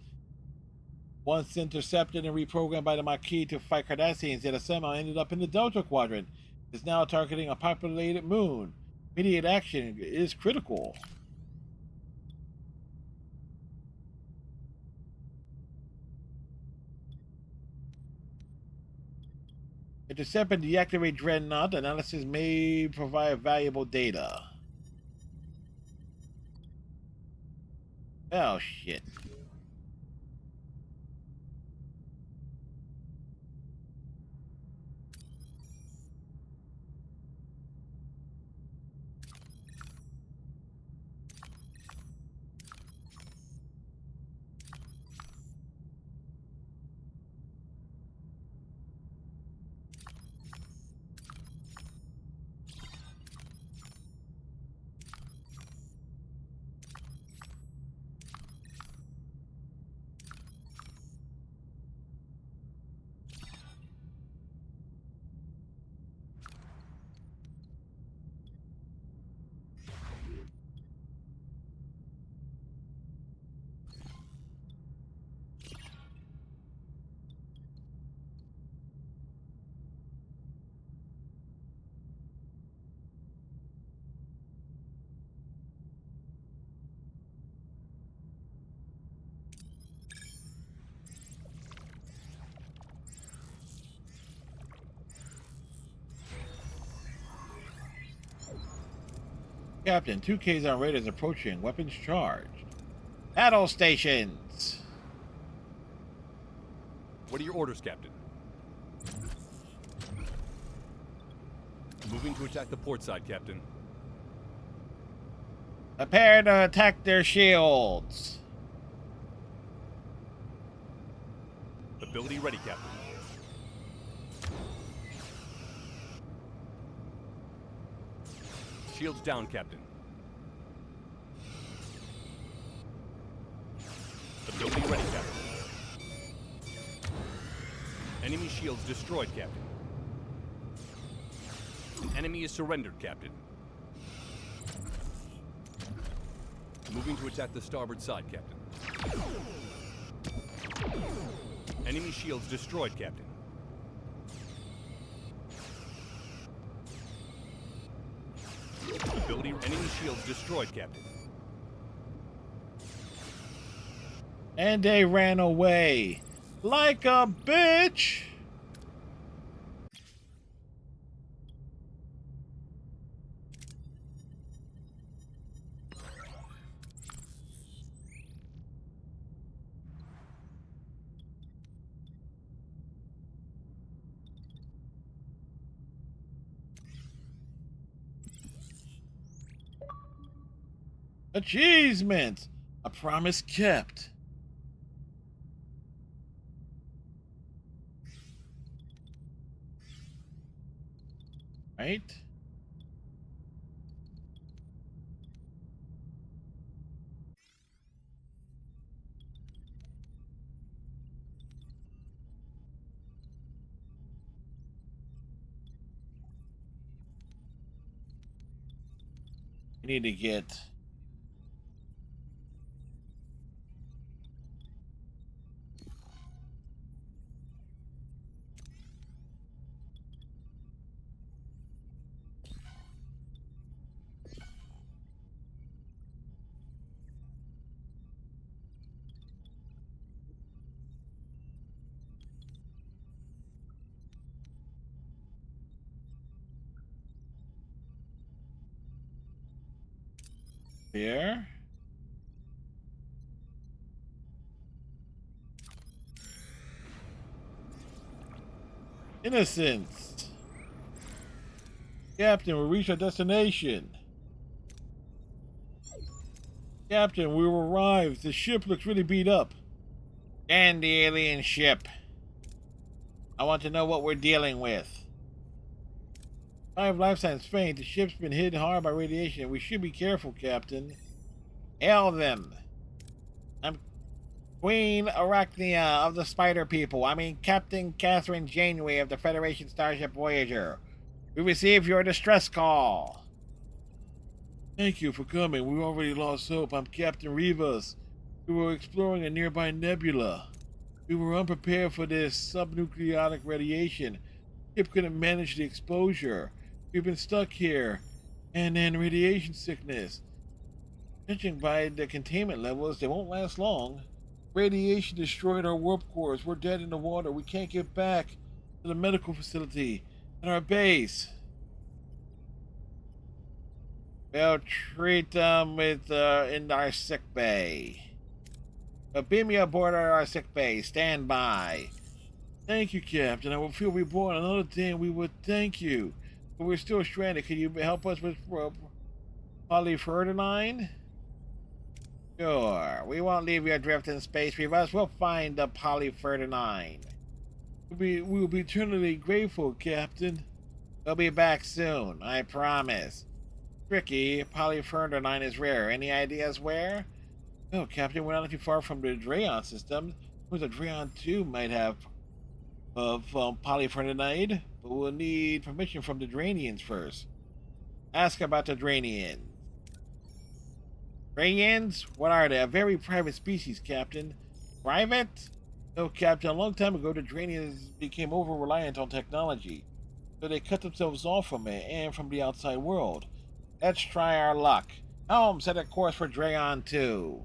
Once intercepted and reprogrammed by the Marquis to fight Cardassians, yet somehow ended up in the Delta Quadrant. It is now targeting a populated moon. Immediate action is critical. Intercept and deactivate Dreadnought. Analysis may provide valuable data. Oh, shit. Captain, 2Ks on raiders approaching. Weapons charged. Battle stations! What are your orders, Captain? Moving to attack the port side, Captain. Prepare to attack their shields. Ability ready, Captain. Shields down, Captain. Ability ready, Captain. Enemy shields destroyed, Captain. An enemy is surrendered, Captain. Moving to attack the starboard side, Captain. Enemy shields destroyed, Captain. Ability enemy shields destroyed, Captain. And they ran away. Like a bitch! Achievement! A promise kept. right? We need to get there. Innocence. Captain, we reached our destination. Captain, we've arrived. The ship looks really beat up. And the alien ship. I want to know what we're dealing with. 5 life signs faint. The ship's been hit hard by radiation. We should be careful, Captain. Hail them. I'm Queen Arachnia of the Spider People. I mean Captain Catherine Janeway of the Federation Starship Voyager. We received your distress call. Thank you for coming. We already lost hope. I'm Captain Rivas. We were exploring a nearby nebula. We were unprepared for this subnucleonic radiation. Ship couldn't manage the exposure. We've been stuck here. And then radiation sickness. Judging by the containment levels, they won't last long. Radiation destroyed our warp cores. We're dead in the water. We can't get back to the medical facility and our base. We'll treat them with in our sick bay. Beam me aboard our sick bay. Stand by. Thank you, Captain. I will feel reborn another day and we would thank you. But we're still stranded. Can you help us with polyferdinine? Sure. We won't leave you adrift in space, Rivas. We'll find the polyferdinine. We'll be eternally grateful, Captain. We'll be back soon, I promise. Tricky, polyferdinine is rare. Any ideas where? No, Captain, we're not too far from the Drayon system. The Drayon 2 might have polyferdinide, but we'll need permission from the Dranians first. Ask about the Dranians. Dranians? What are they? A very private species, Captain. Private? No, Captain. A long time ago, the Dranians became over-reliant on technology, so they cut themselves off from it and from the outside world. Let's try our luck. Helm, set a course for Drayon 2.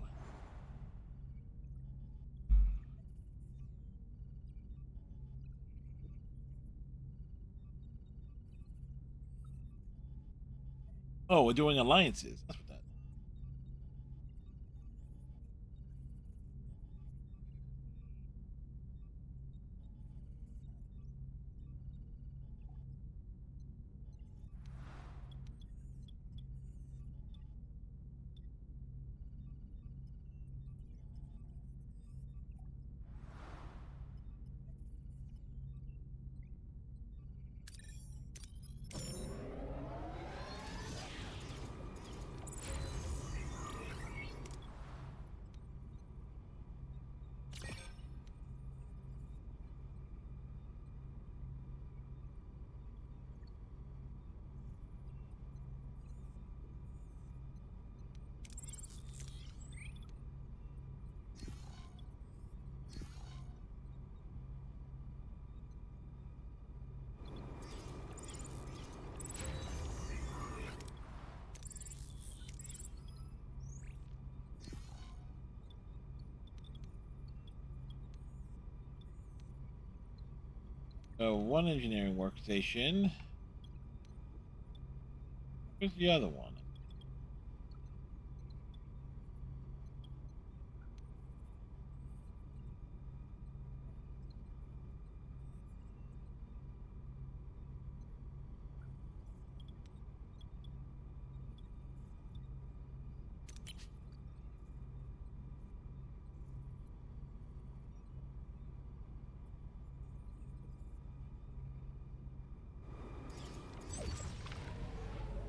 Oh, we're doing alliances. That's what that. So one engineering workstation. Where's the other one?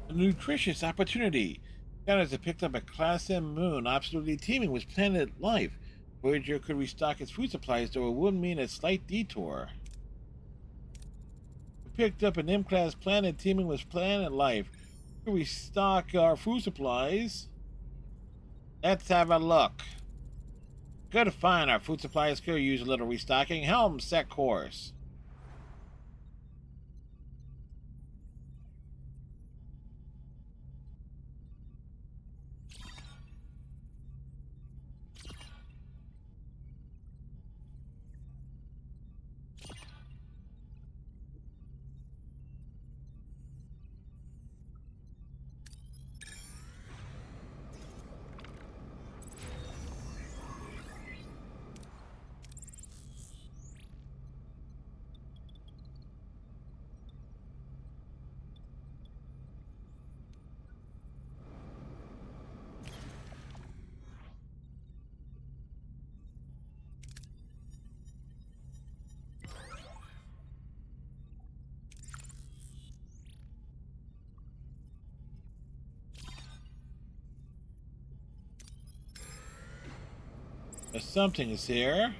A nutritious opportunity. Scouts have picked up a Class M moon absolutely teeming with planet life. Voyager could restock its food supplies, though it would mean a slight detour. We picked up an M-class planet teeming with planet life. Could we restock our food supplies? Let's have a look. Good find. Our food supplies could use a little restocking. Helm, set course. Something is here.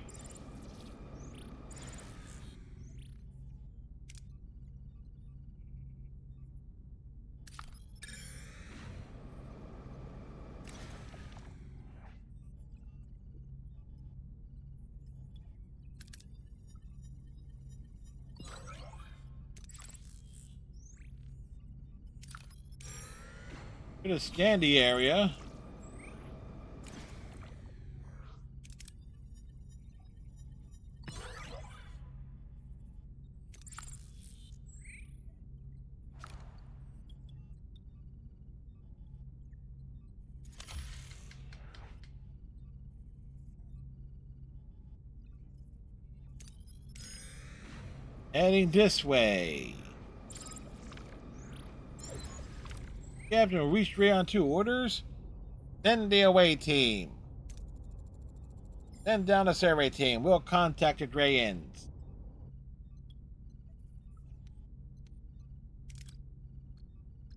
Gonna scan the area. Heading this way. Captain will reach Rayon 2 orders. Send the away team. Send down a survey team. We'll contact the Drayans.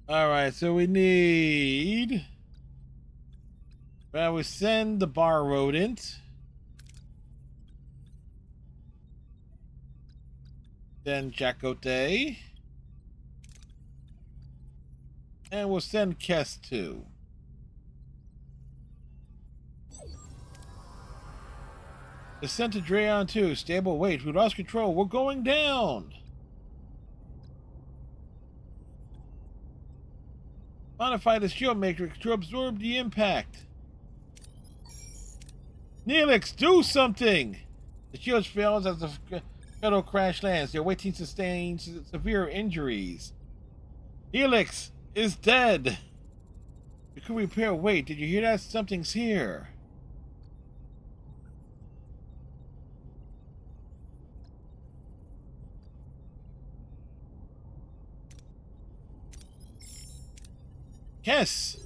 Alright, so we need... Well, we send the bar rodent. Then Jacote. And we'll send Kess too. Descent to Drayon 2. Stable wait. We lost control. We're going down. Modify the shield matrix to absorb the impact. Neelix, do something! The shield fails as the shuttle crash lands. The away team sustains severe injuries. Neelix is dead. We could repair. Wait, did you hear that? Something's here. Kess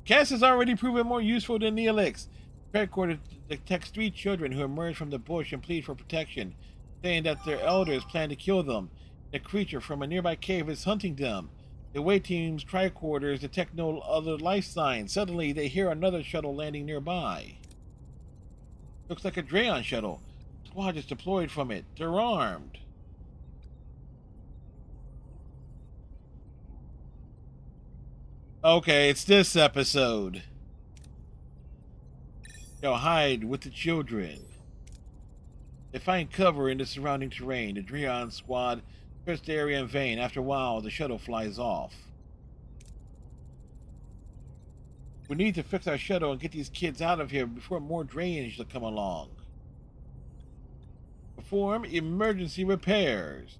has already proven more useful than Neelix. Paracord detects 3 children who emerge from the bush and plead for protection, saying that their elders plan to kill them. A creature from a nearby cave is hunting them. The away team's tricorders detect no other life signs. Suddenly, they hear another shuttle landing nearby. Looks like a Drayon shuttle. Squad is deployed from it. They're armed. Okay, it's this episode. They'll hide with the children. They find cover in the surrounding terrain. The Drayon squad search the area in vain. After a while, the shuttle flies off. We need to fix our shuttle and get these kids out of here before more Drayans come along. Perform emergency repairs.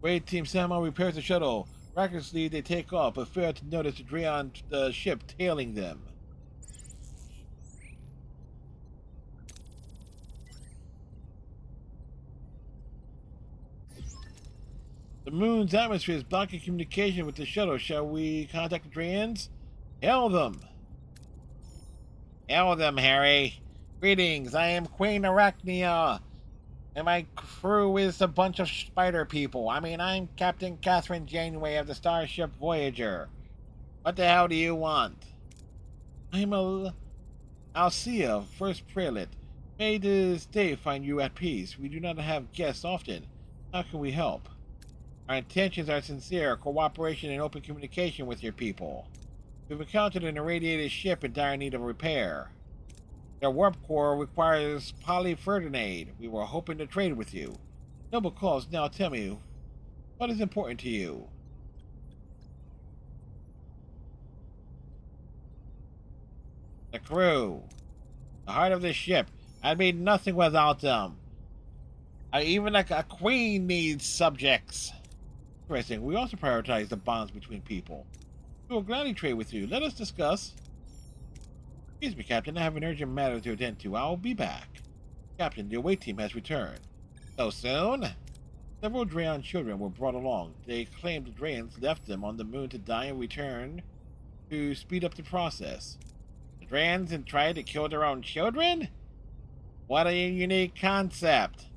Wait, Team Samo repairs the shuttle. Miraculously, they take off, but fail to notice the Drayon ship tailing them. The moon's atmosphere is blocking communication with the shuttle. Shall we contact the Drayans? Hail them! Hail them, Harry! Greetings, I am Queen Arachnia. And my crew is a bunch of spider people. I mean, I'm Captain Catherine Janeway of the starship Voyager. What the hell do you want? I'm Alcea, first prelate. May this day find you at peace. We do not have guests often. How can we help? Our intentions are sincere, cooperation and open communication with your people. We've encountered an irradiated ship in dire need of repair. Their warp core requires polyferdinate. We were hoping to trade with you. Noble cause, now tell me, what is important to you? The crew. The heart of this ship. I'd be nothing without them. Even like a queen needs subjects. Interesting. We also prioritize the bonds between people. We will gladly trade with you. Let us discuss. Excuse me, Captain. I have an urgent matter to attend to. I'll be back. Captain, the away team has returned. So soon? Several Drayon children were brought along. They claimed the Drayons left them on the moon to die and return to speed up the process. The Drayons and tried to kill their own children? What a unique concept.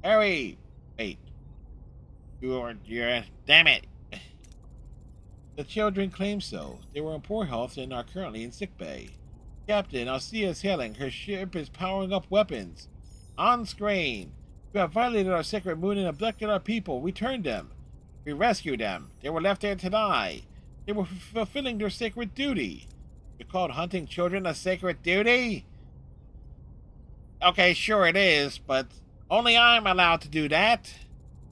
Harry! Wait. You're... Damn it! The children claim so. They were in poor health and are currently in sickbay. Captain, Alcea is hailing. Her ship is powering up weapons. On screen. You have violated our sacred moon and abducted our people. We turned them. We rescued them. They were left there to die. They were fulfilling their sacred duty. You called hunting children a sacred duty? Okay, sure it is, but only I'm allowed to do that.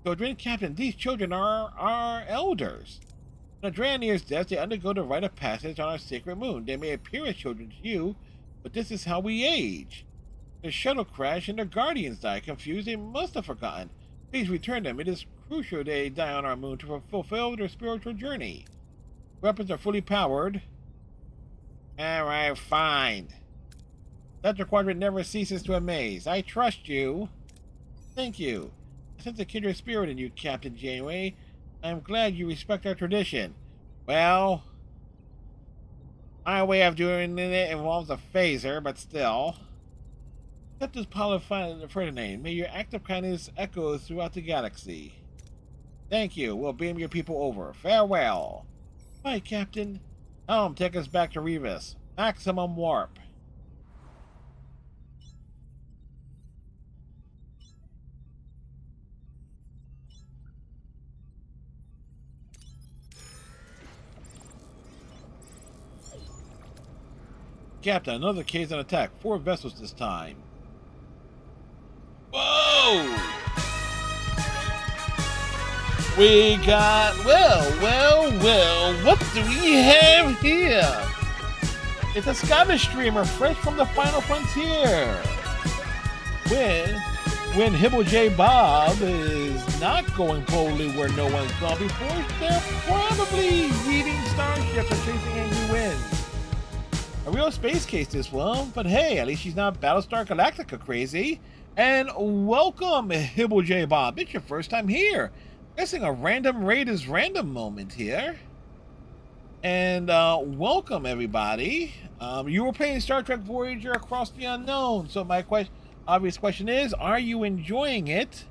Children, Captain, these children are our elders. On a Draenir's death, they undergo the rite of passage on our sacred moon. They may appear as children to you, but this is how we age. The shuttle crashed and their guardians died. Confused, they must have forgotten. Please return them. It is crucial they die on our moon to fulfill their spiritual journey. Weapons are fully powered. Alright, fine. That quadrant never ceases to amaze. I trust you. Thank you. I sense a kindred spirit in you, Captain Janeway. I'm glad you respect our tradition. Well, my way of doing it involves a phaser, but still. Accept this polyferdinate. May your act of kindness echo throughout the galaxy. Thank you. We'll beam your people over. Farewell. Bye, Captain. Take us back to Revis. Maximum warp. Captain, another case on attack. 4 vessels this time. Whoa! We got, well, what do we have here? It's a Scottish streamer fresh from the Final Frontier. When Hibble J Bob is not going boldly where no one's gone before, they're probably eating starships or chasing angry winds. A real space case this one, but hey, at least she's not Battlestar Galactica crazy. And welcome, Hibble J Bob. It's your first time here. Guessing a random raid is random moment here. And welcome everybody. You were playing Star Trek Voyager Across the Unknown. So my obvious question is, are you enjoying it?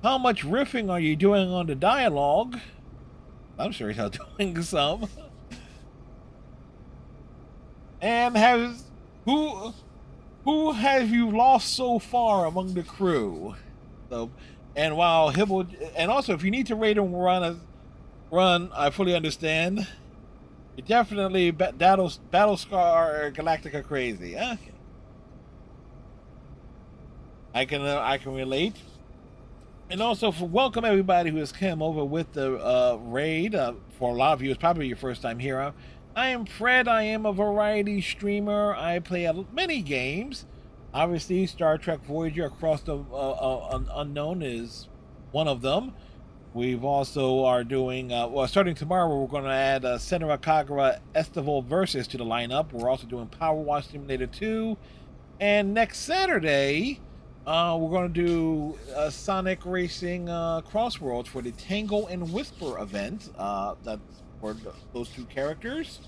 How much riffing are you doing on the dialogue? I'm sure he's doing some. And who have you lost so far among the crew? So, and while Hibble, and also if you need to raid and run, I fully understand. You're definitely Battlestar Galactica crazy. Okay. I can relate. And also welcome everybody who has come over with the raid. For a lot of you, it's probably your first time here. I am Fred. I am a variety streamer. I play many games. Obviously, Star Trek Voyager Across the Unknown is one of them. We've also are doing, starting tomorrow, we're going to add Senra Kagura Estival Versus to the lineup. We're also doing Power Wash Simulator 2. And next Saturday, we're going to do Sonic Racing Crossworlds for the Tangle and Whisper event. That's for those 2 characters.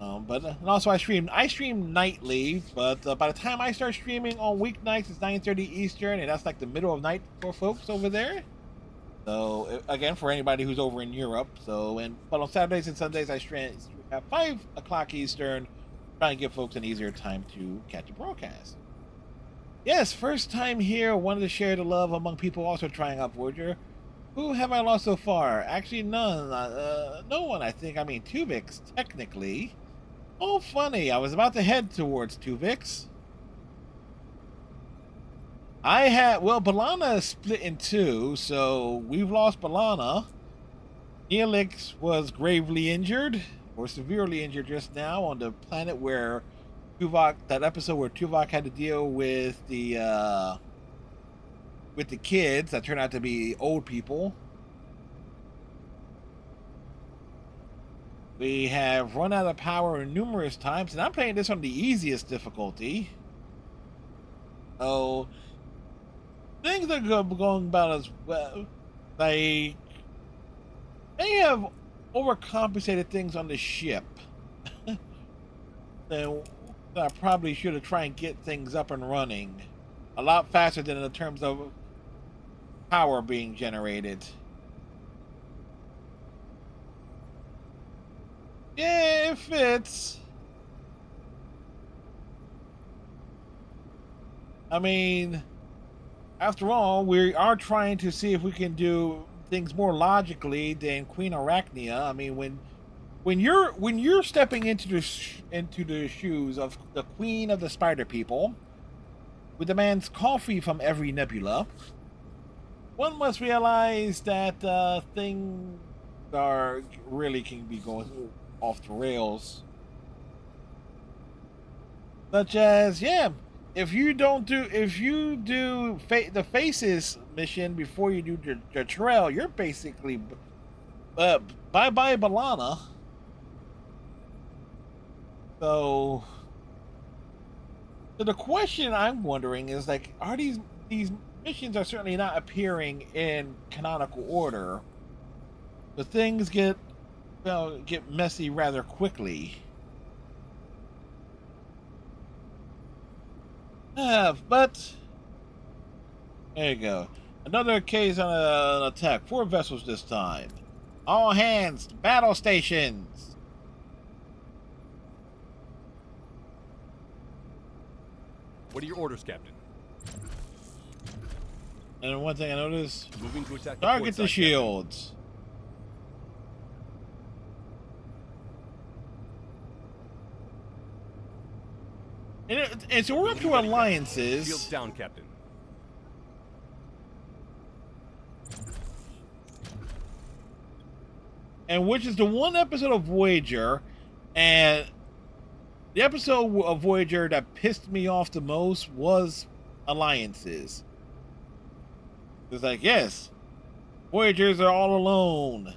And also I stream nightly, but by the time I start streaming on weeknights, it's 9:30 Eastern, and that's like the middle of night for folks over there. So again, for anybody who's over in Europe. But on Saturdays and Sundays I stream at 5 o'clock Eastern, trying to give folks an easier time to catch a broadcast. Yes, first time here. Wanted to share the love among people also trying out Voyager. Who have I lost so far? Actually, none. No one, I think. I mean, Tuvix, technically. Oh, funny. I was about to head towards Tuvix. Balana is split in two, so we've lost Balana. Neelix was gravely injured, or severely injured just now on the planet where Tuvok, that episode where Tuvok had to deal with the kids that turned out to be old people. We have run out of power numerous times, and I'm playing this on the easiest difficulty. Oh, things are going about as well. Like, they have overcompensated things on the ship. Then I probably should have tried and get things up and running a lot faster than in terms of power being generated. Yeah, it fits. I mean, after all, we are trying to see if we can do things more logically than Queen Arachnia. I mean, when you're stepping into the shoes of the Queen of the Spider People, who demands coffee from every nebula, one must realize that things really can be going off the rails. Such as, if you do the Faces mission before you do the trail, you're basically bye bye Balana. So the question I'm wondering is, like, are these missions are certainly not appearing in canonical order, but things get messy rather quickly. But there you go. Another case on an attack. 4 vessels this time. All hands to battle stations. What are your orders, Captain? And one thing I noticed: Moving to attack. target the shields. And so we're up to alliances. Shields down, Captain. And which is the one episode of Voyager, and the episode of Voyager that pissed me off the most was alliances. It's like, yes, Voyagers are all alone.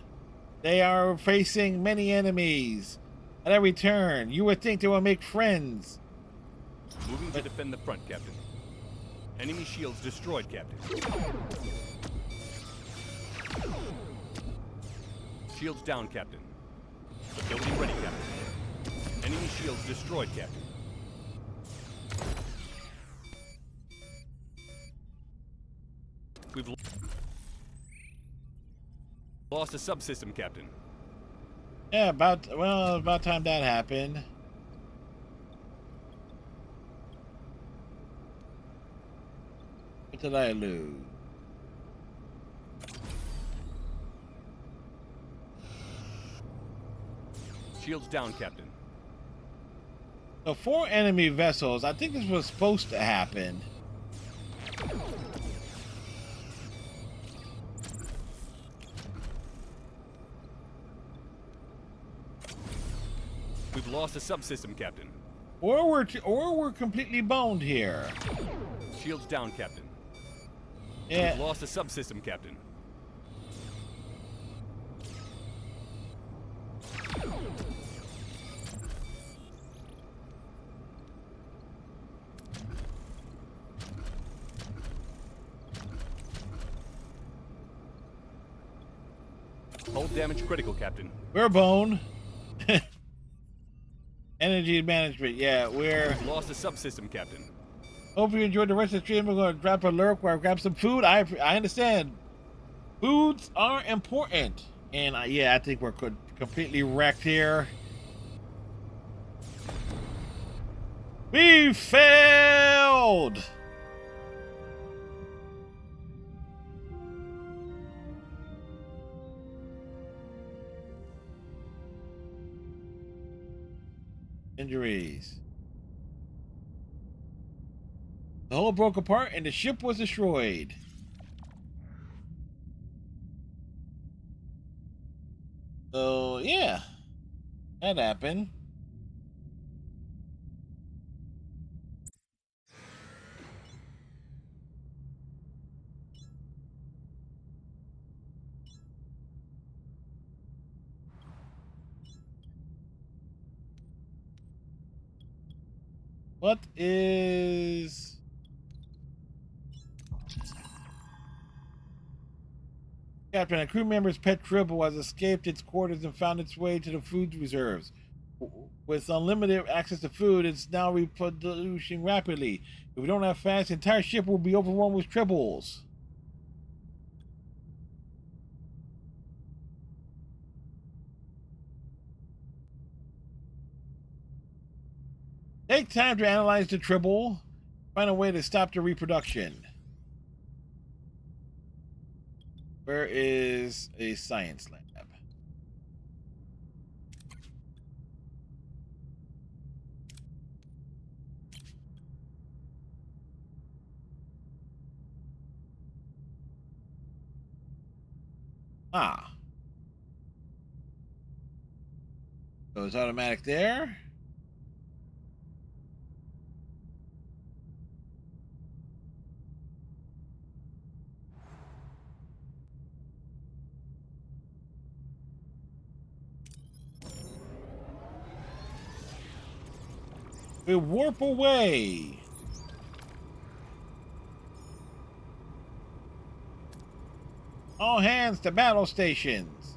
They are facing many enemies. At every turn, you would think they will make friends. Moving to defend the front, Captain. Enemy shields destroyed, Captain. Shields down, Captain. Ability ready, Captain. Enemy shields destroyed, Captain. We've lost a subsystem, Captain. Yeah, about time that happened. What did I lose? Shields down, Captain. So 4 enemy vessels. I think this was supposed to happen. We've lost a subsystem, Captain. Or we're completely boned here. Shields down, Captain. Yeah. We've lost a subsystem, Captain. Hull damage critical, Captain. We're bone. Energy management. Yeah, we're. We've lost a subsystem, Captain. Hope you enjoyed the rest of the stream. We're going to drop a lurk where I grab some food. I understand. Foods are important. And yeah, I think we're completely wrecked here. We failed! Injuries. The hull broke apart and the ship was destroyed. So, yeah. That happened. What is... Captain, a crew member's pet Tribble has escaped its quarters and found its way to the food reserves. With unlimited access to food, it's now reproducing rapidly. If we don't have fast, the entire ship will be overrun with Tribbles. Take time to analyze the Tribble. Find a way to stop the reproduction. Where is a science lab? Ah. So it's automatic there. We warp away. All hands to battle stations.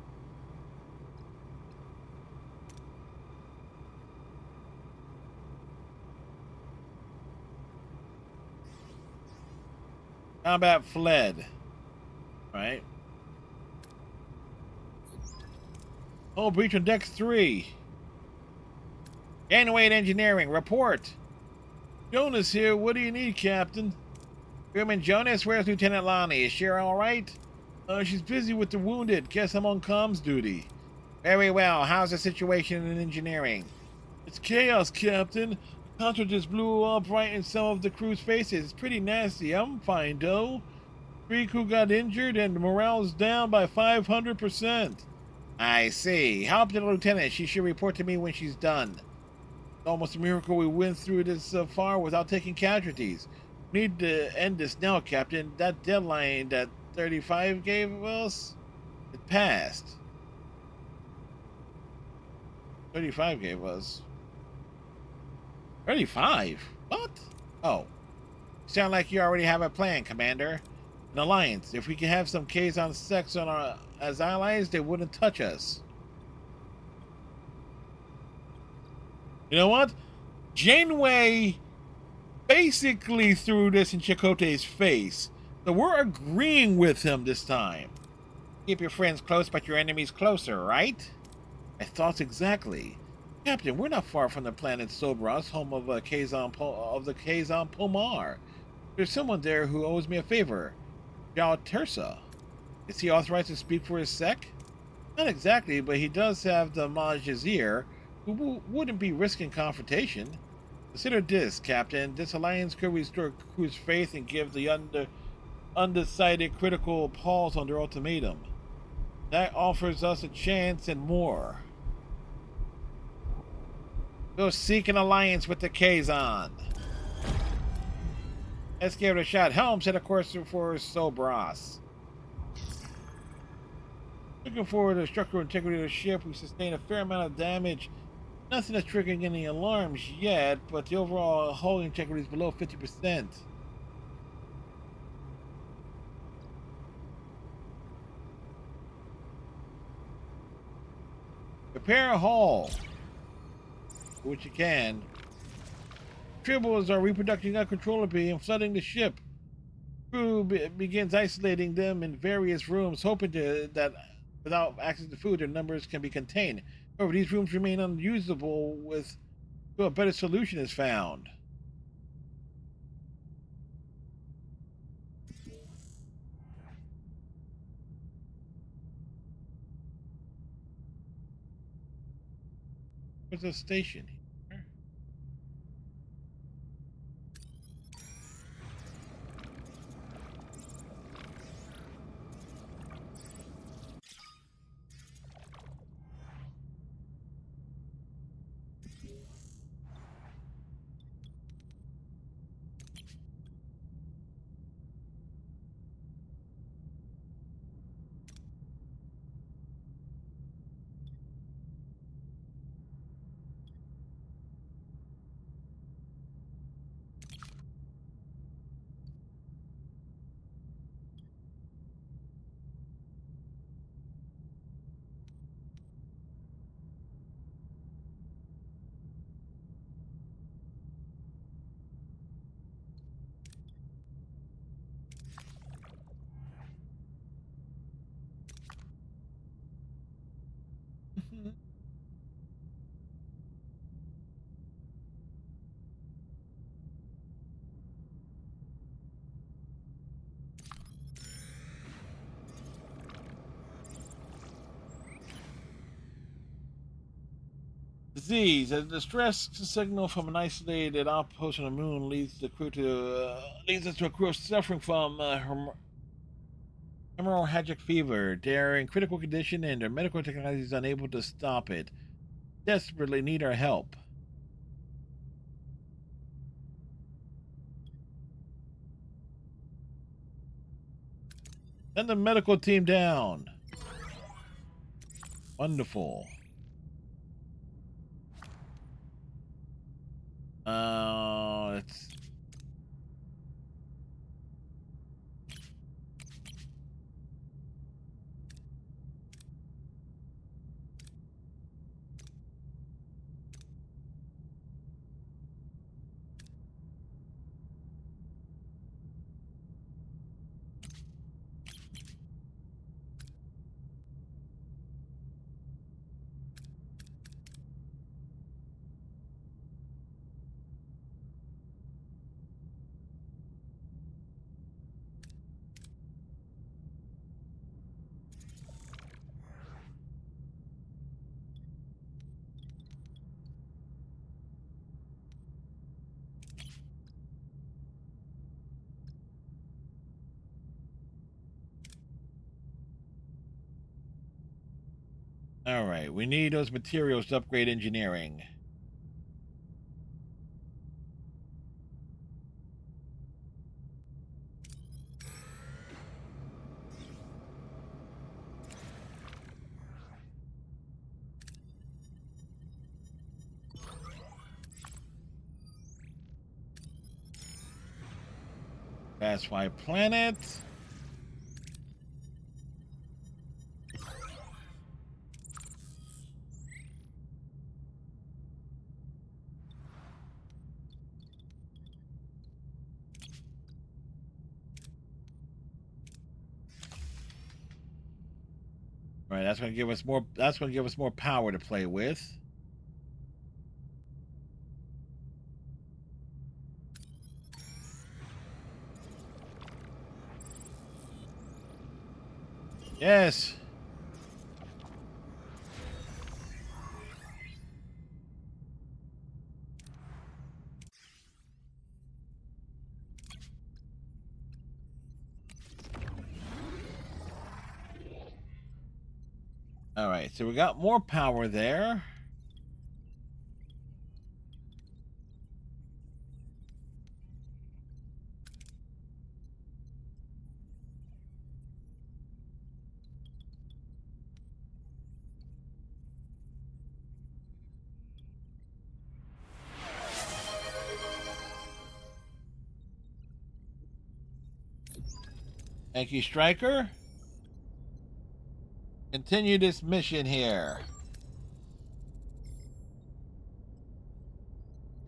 Combat fled. Right. Hull breach on deck 3. Gangway engineering, report. Jonas here. What do you need, Captain? Crewman Jonas, where's Lieutenant Lonnie? Is she all right? She's busy with the wounded. Guess I'm on comms duty. Very well. How's the situation in engineering? It's chaos, Captain. The Contra just blew up right in some of the crew's faces. It's pretty nasty. I'm fine, though. 3 crew got injured and the morale's down by 500%. I see. Help the lieutenant. She should report to me when she's done. It's almost a miracle we went through this far without taking casualties. We need to end this now, Captain. That deadline that 35 gave us, it passed. 35 gave us. 35? What? Oh. Sound like you already have a plan, Commander. An alliance. If we can have some Kazon sex on our as allies, they wouldn't touch us. You know what? Janeway basically threw this in Chakotay's face. So we're agreeing with him this time. Keep your friends close, but your enemies closer, right? My thoughts exactly. Captain, we're not far from the planet Sobras, home of the Kazon Pomar. There's someone there who owes me a favor. Jal Tersa. Is he authorized to speak for his sect? Not exactly, but he does have the Majazir, who wouldn't be risking confrontation. Consider this, Captain. This alliance could restore crew's faith and give the undecided critical pause on their ultimatum. That offers us a chance and more. Go seek an alliance with the Kazon. Let's give it a shot. Helm set a course for Sobras. Looking forward to the structural integrity of the ship, we sustained a fair amount of damage. Nothing that's triggering any alarms yet, but the overall hull integrity is below 50%. Repair a hull. Do what you can. Tribbles are reproducing uncontrollably and flooding the ship. Crew begins isolating them in various rooms, hoping that without access to food, their numbers can be contained. However, these rooms remain unusable until a better solution is found. There's a station here. Disease. A distress signal from an isolated outpost on the moon leads us to a crew suffering from hemorrhagic fever. They're in critical condition, and their medical technology is unable to stop it. Desperately need our help. Send the medical team down. Wonderful. Let's. All right, we need those materials to upgrade engineering. That's why planet. All right, that's going to give us more. That's going to give us more power to play with. Yes. All right, so we got more power there. Thank you, Stryker. Continue this mission here.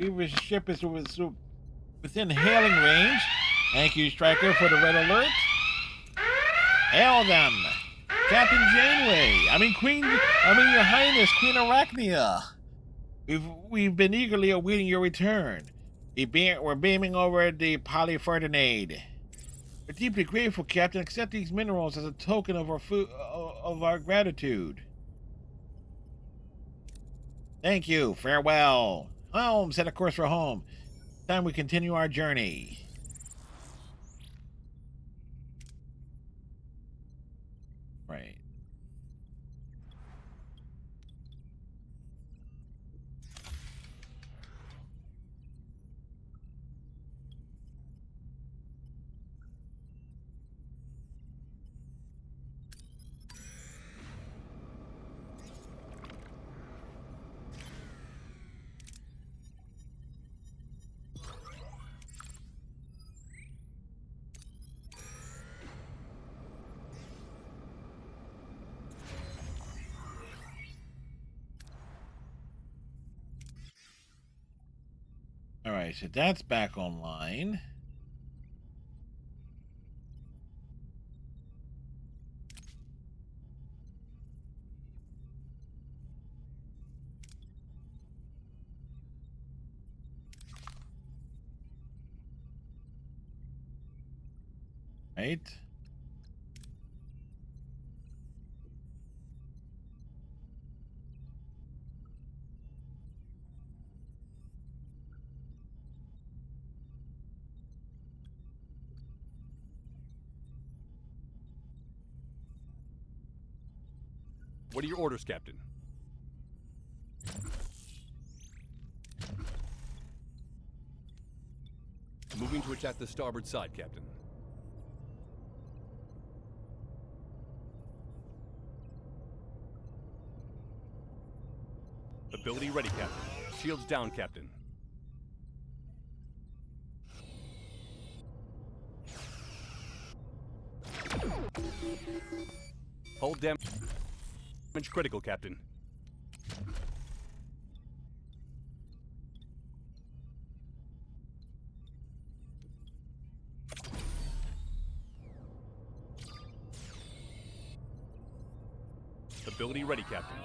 Beaver's ship is within hailing range. Thank you, Striker, for the red alert. Hail them! Captain Janeway! Your Highness, Queen Arachnia. We've been eagerly awaiting your return. We're beaming over the Polyferdinade. We're deeply grateful, Captain. Accept these minerals as a token of our gratitude. Thank you. Farewell. Home. Set a course for home. Time we continue our journey. Right. All right, so that's back online. Right. What are your orders, Captain? Moving to attack the starboard side, Captain. Ability ready, Captain. Shields down, Captain. Hull damage critical, Captain. Ability ready, Captain.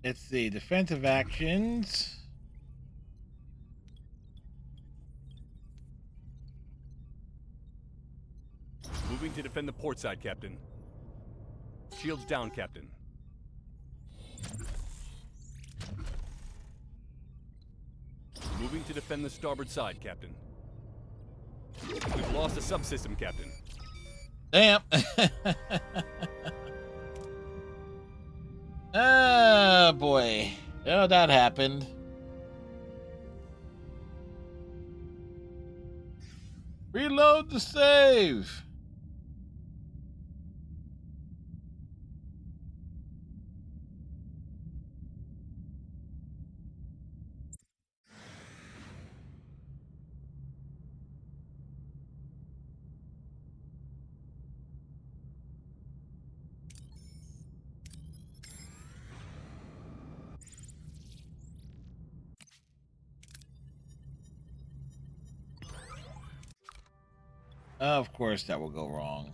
Let's see, defensive actions. Moving to defend the port side, Captain. Shields down, Captain. Moving to defend the starboard side, Captain. We've lost a subsystem, Captain. Damn. Oh boy. Oh, that happened. Reload the save. Of course that will go wrong.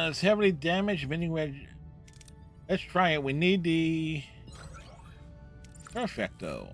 It's heavily damaged, vending wedge. Let's try it. We need the perfecto.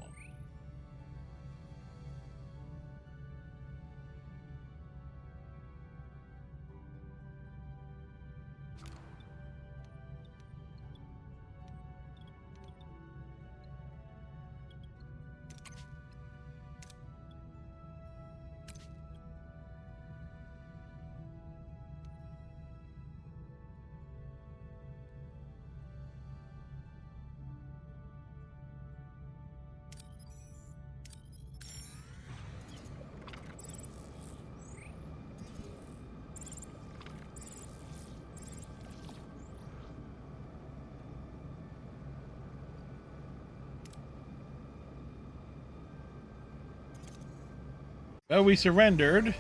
Well, we surrendered.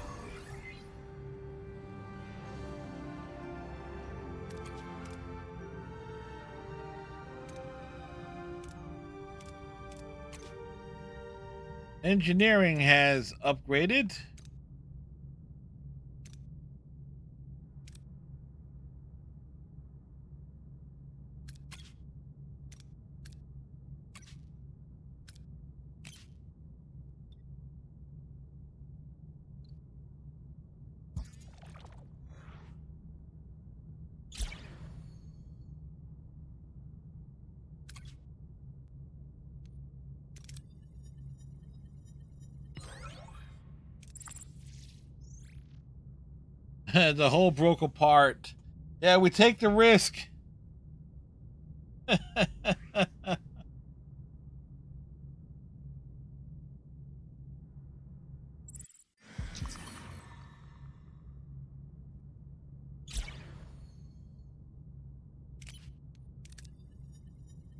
Engineering has upgraded. The hull broke apart. Yeah, we take the risk.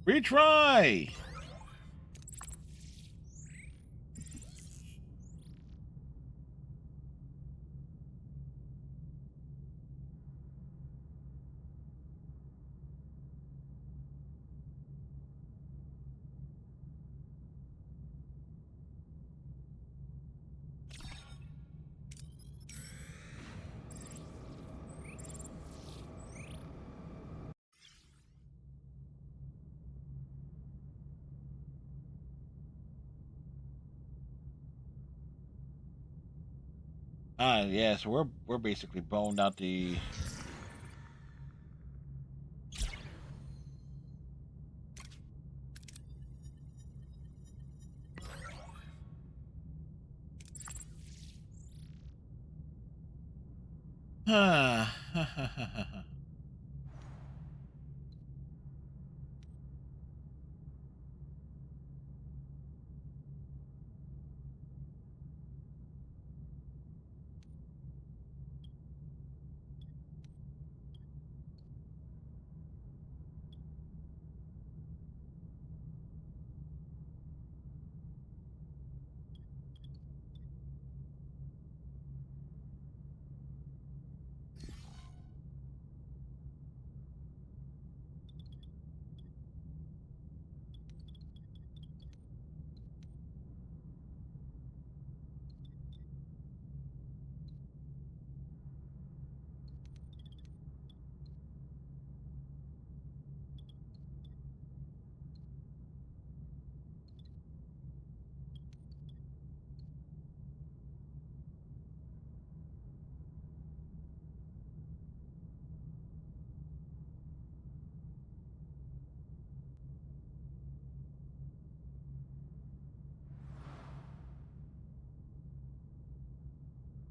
Retry. Yeah, so we're basically boned out the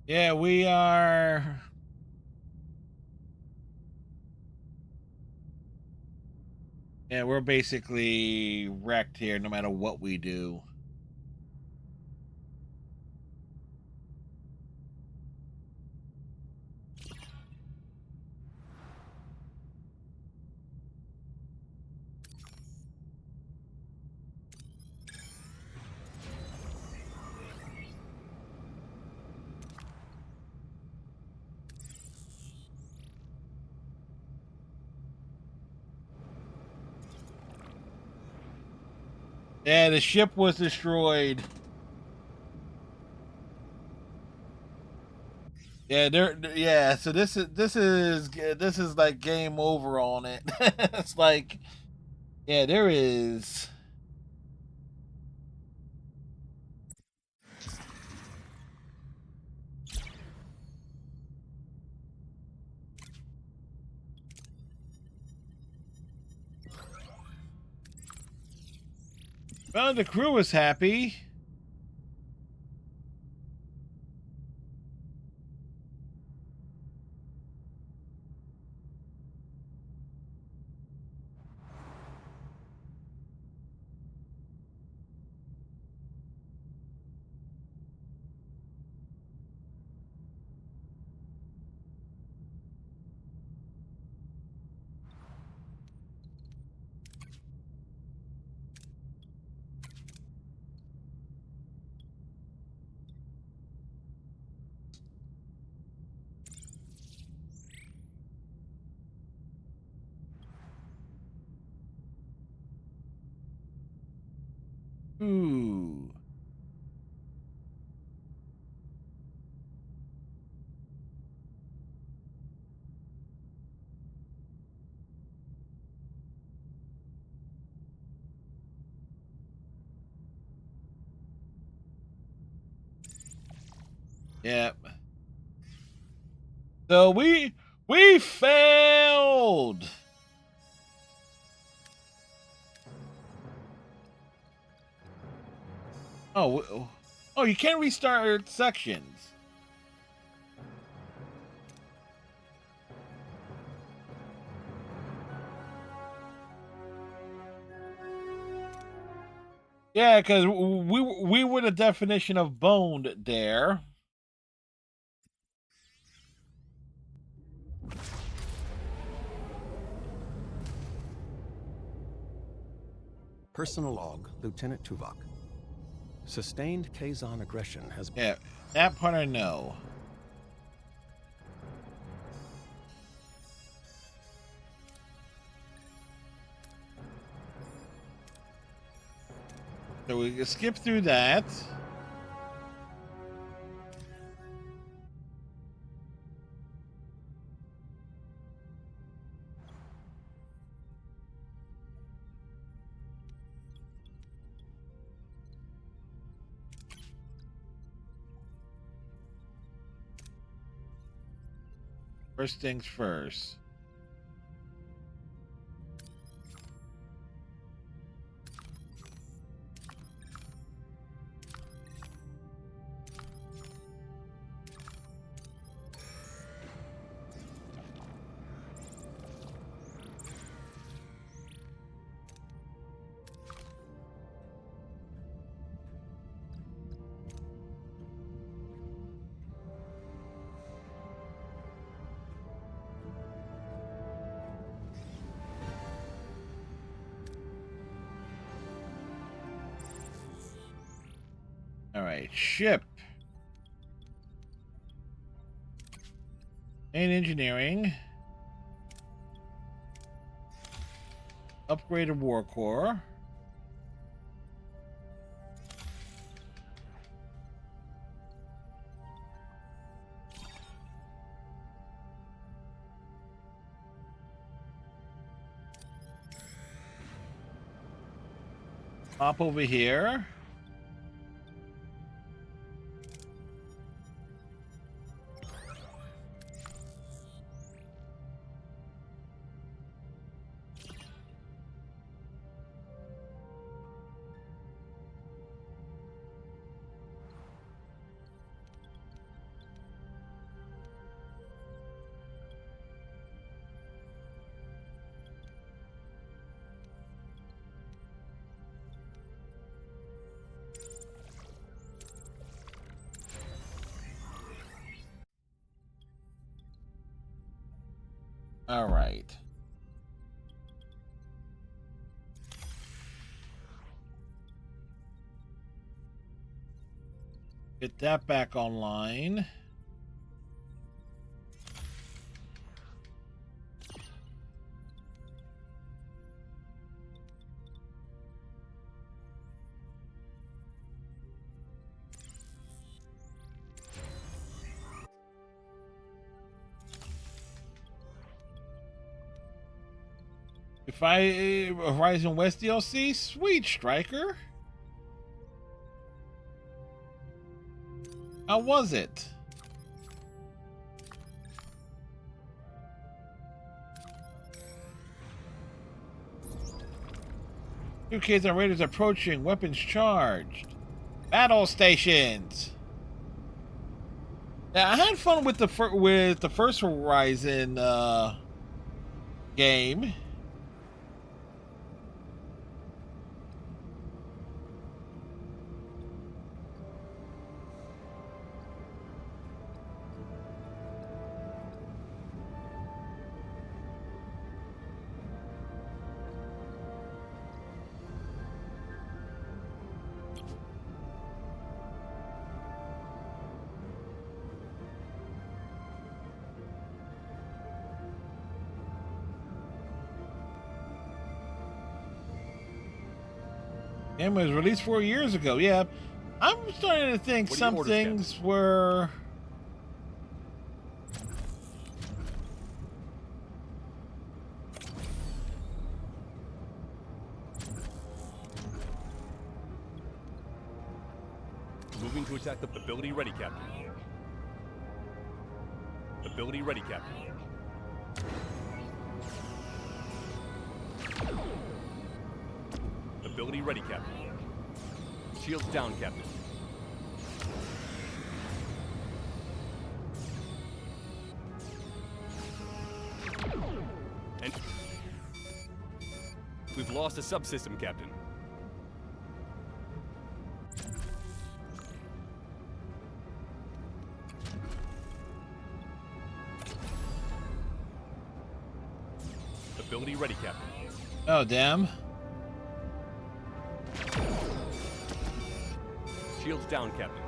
Yeah, we are. Yeah, we're basically wrecked here no matter what we do. Yeah, the ship was destroyed. Yeah, yeah. So this is like game over on it. It's like, yeah, there is. Well, the crew is happy. Ooh. Yep. So we failed. Oh, you can't restart sections. Yeah, because we were the definition of boned there. Personal log, Lieutenant Tuvok. Sustained Kazon aggression has been... Yeah, that part I know. So we can skip through that. First things first. All right, ship. And engineering. Upgraded war core. Hop over here. All right. Get that back online. If I Horizon West DLC, sweet Striker. How was it? Two kids and raiders approaching, weapons charged. Battle stations. Yeah, I had fun with the first Horizon game. Game was released 4 years ago. Yeah, I'm starting to think What are some your orders, Captain? things were. Moving to attack the ability ready, Captain. Ability ready, Captain. Ability ready, Captain. Shields down, Captain. And we've lost a subsystem, Captain. Ability ready, Captain. Oh, damn. Shields down, Captain.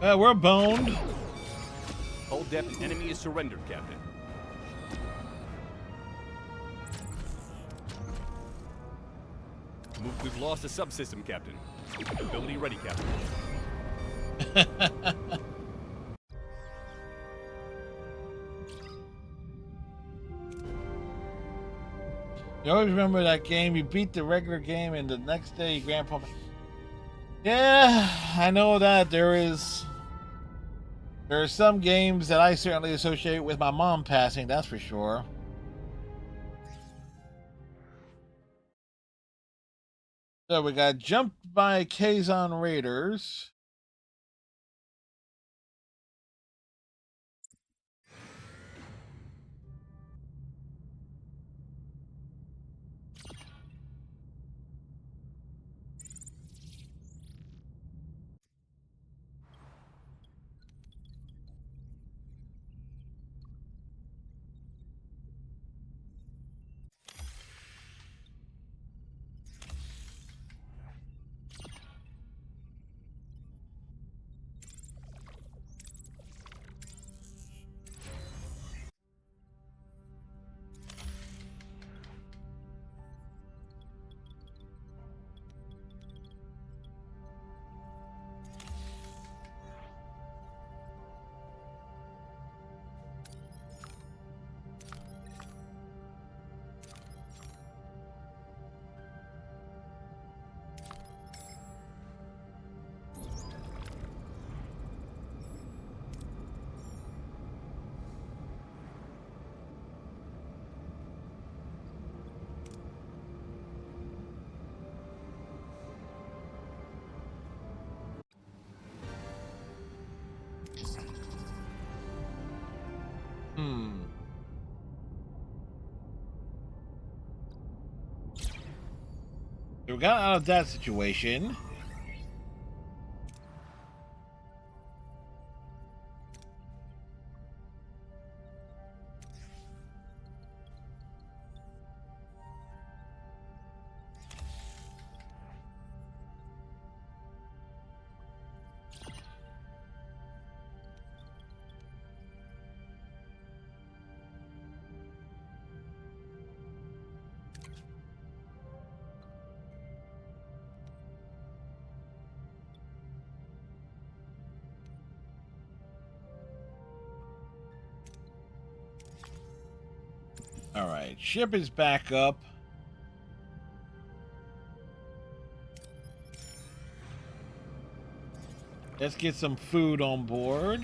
We're boned. Hold depth. Enemy is surrendered, Captain. We've lost a subsystem, Captain. Ability ready, Captain. You always remember that game? You beat the regular game, and the next day, your grandpa. Yeah, I know that there are some games that I certainly associate with my mom passing. That's for sure. So we got jumped by Kazon Raiders. So we got out of that situation. All right, ship is back up. Let's get some food on board.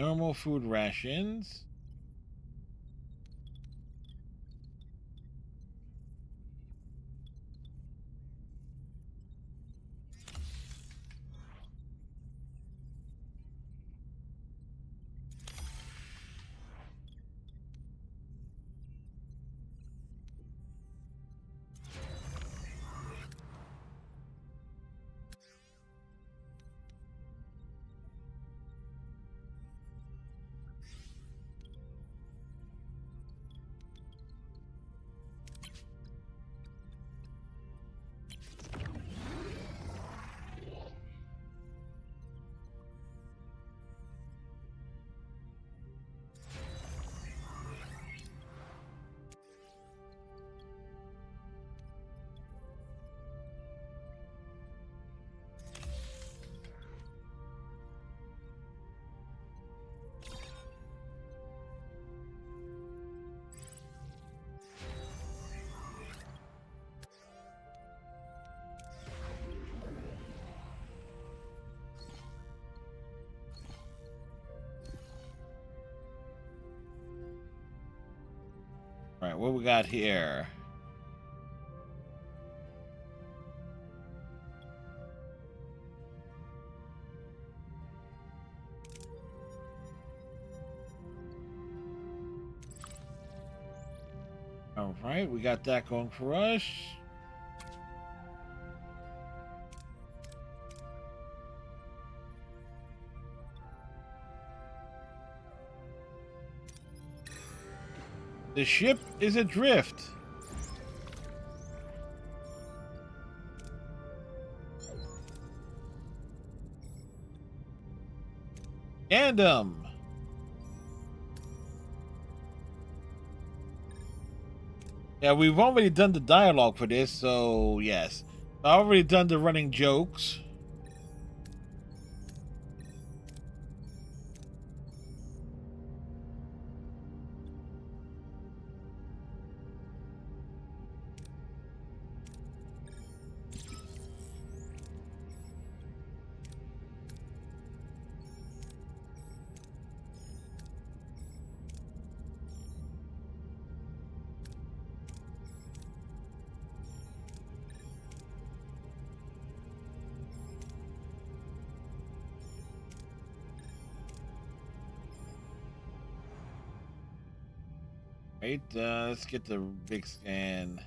Normal food rations. All right, what we got here? All right, we got that going for us. The ship is adrift. Gandam. Yeah, we've already done the dialogue for this, so yes. I've already done the running jokes. Right, let's get the big scan.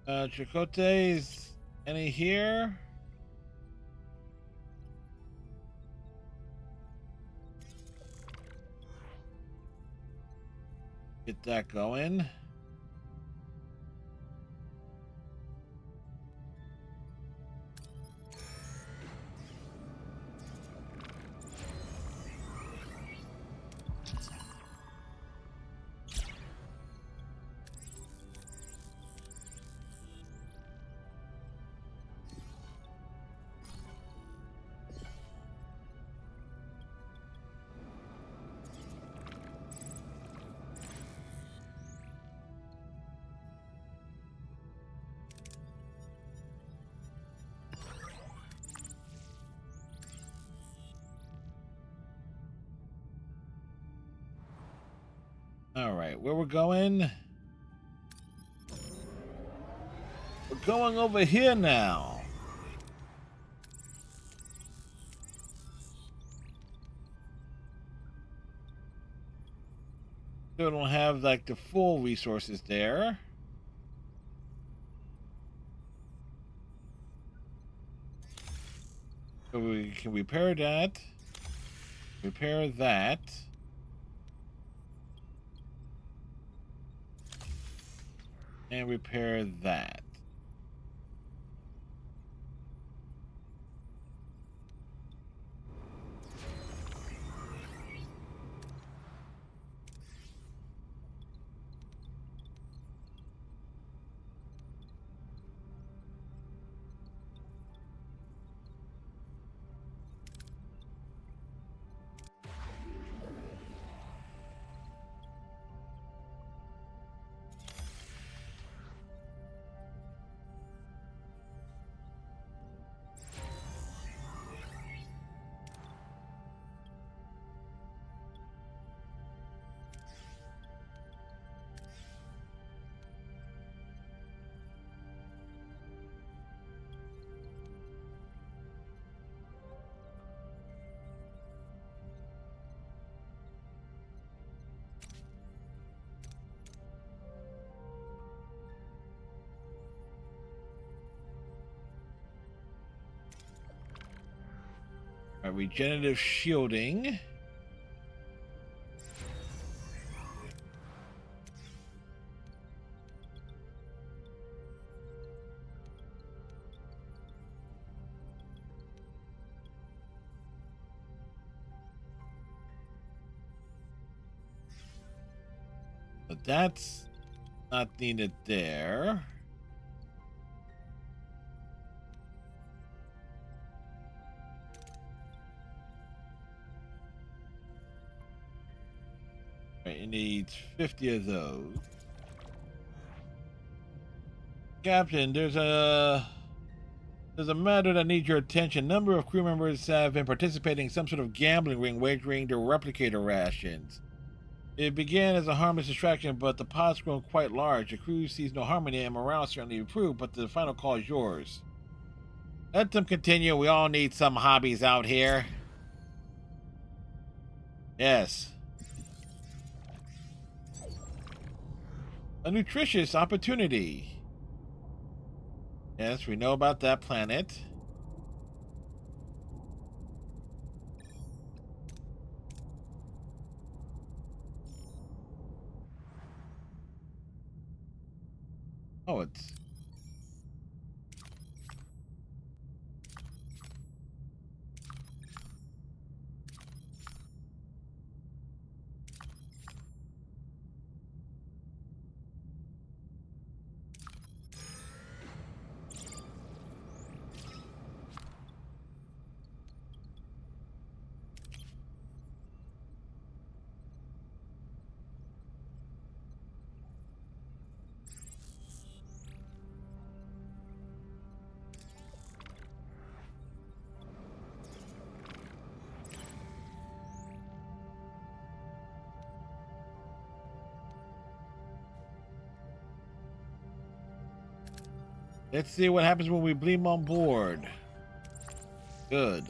Chakotay's any here? Get that going. All right, where we're going? We're going over here now. Still don't have like the full resources there. So we can repair that. Repair that. And repair that. Regenerative shielding. But that's not needed there. Right, it needs 50 of those. Captain, there's a matter that needs your attention. A number of crew members have been participating in some sort of gambling ring wagering their replicator rations. It began as a harmless distraction, but the pot's grown quite large. The crew sees no harm in it, and morale certainly improved, but the final call is yours. Let them continue. We all need some hobbies out here. Yes. A nutritious opportunity. Yes, we know about that planet. Oh, it's... Let's see what happens when we beam on board. Good.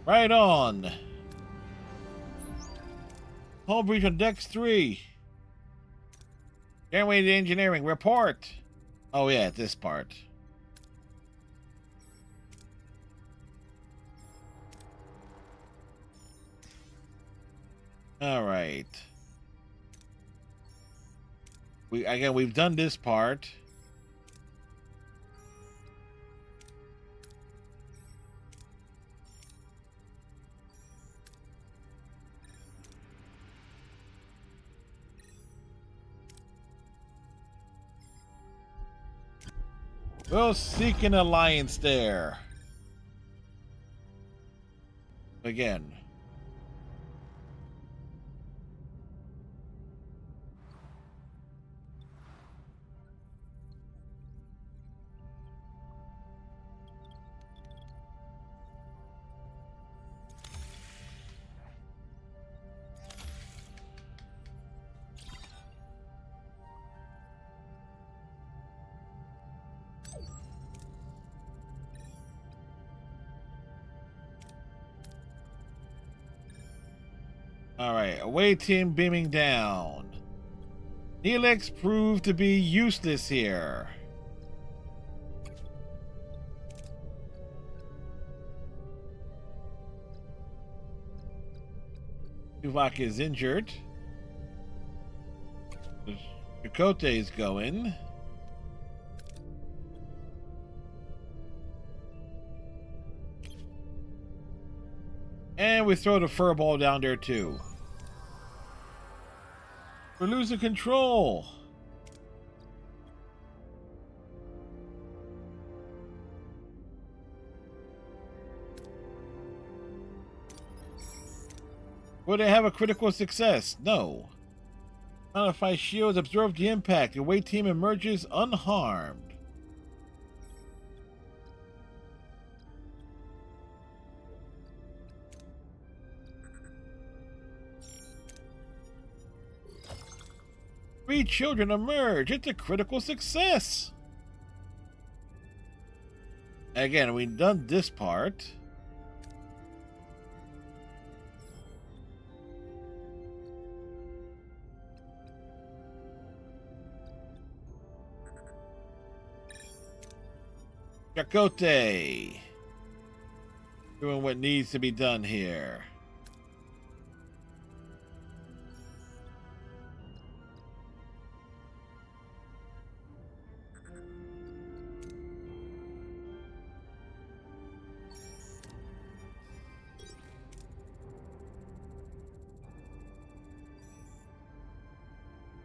Right on. Hull breach on decks 3. Airway to engineering. Report. Oh yeah, this part. All right. We've done this part. We'll seek an alliance there. Again. Alright, away team beaming down. Helix proved to be useless here. Tuvok is injured. Chakotay is going. And we throw the furball down there too. We're losing control. Will they have a critical success? No. Modified shields absorb the impact. The away team emerges unharmed. Three children emerge. It's a critical success. Again, we've done this part. Chakotay. Doing what needs to be done here.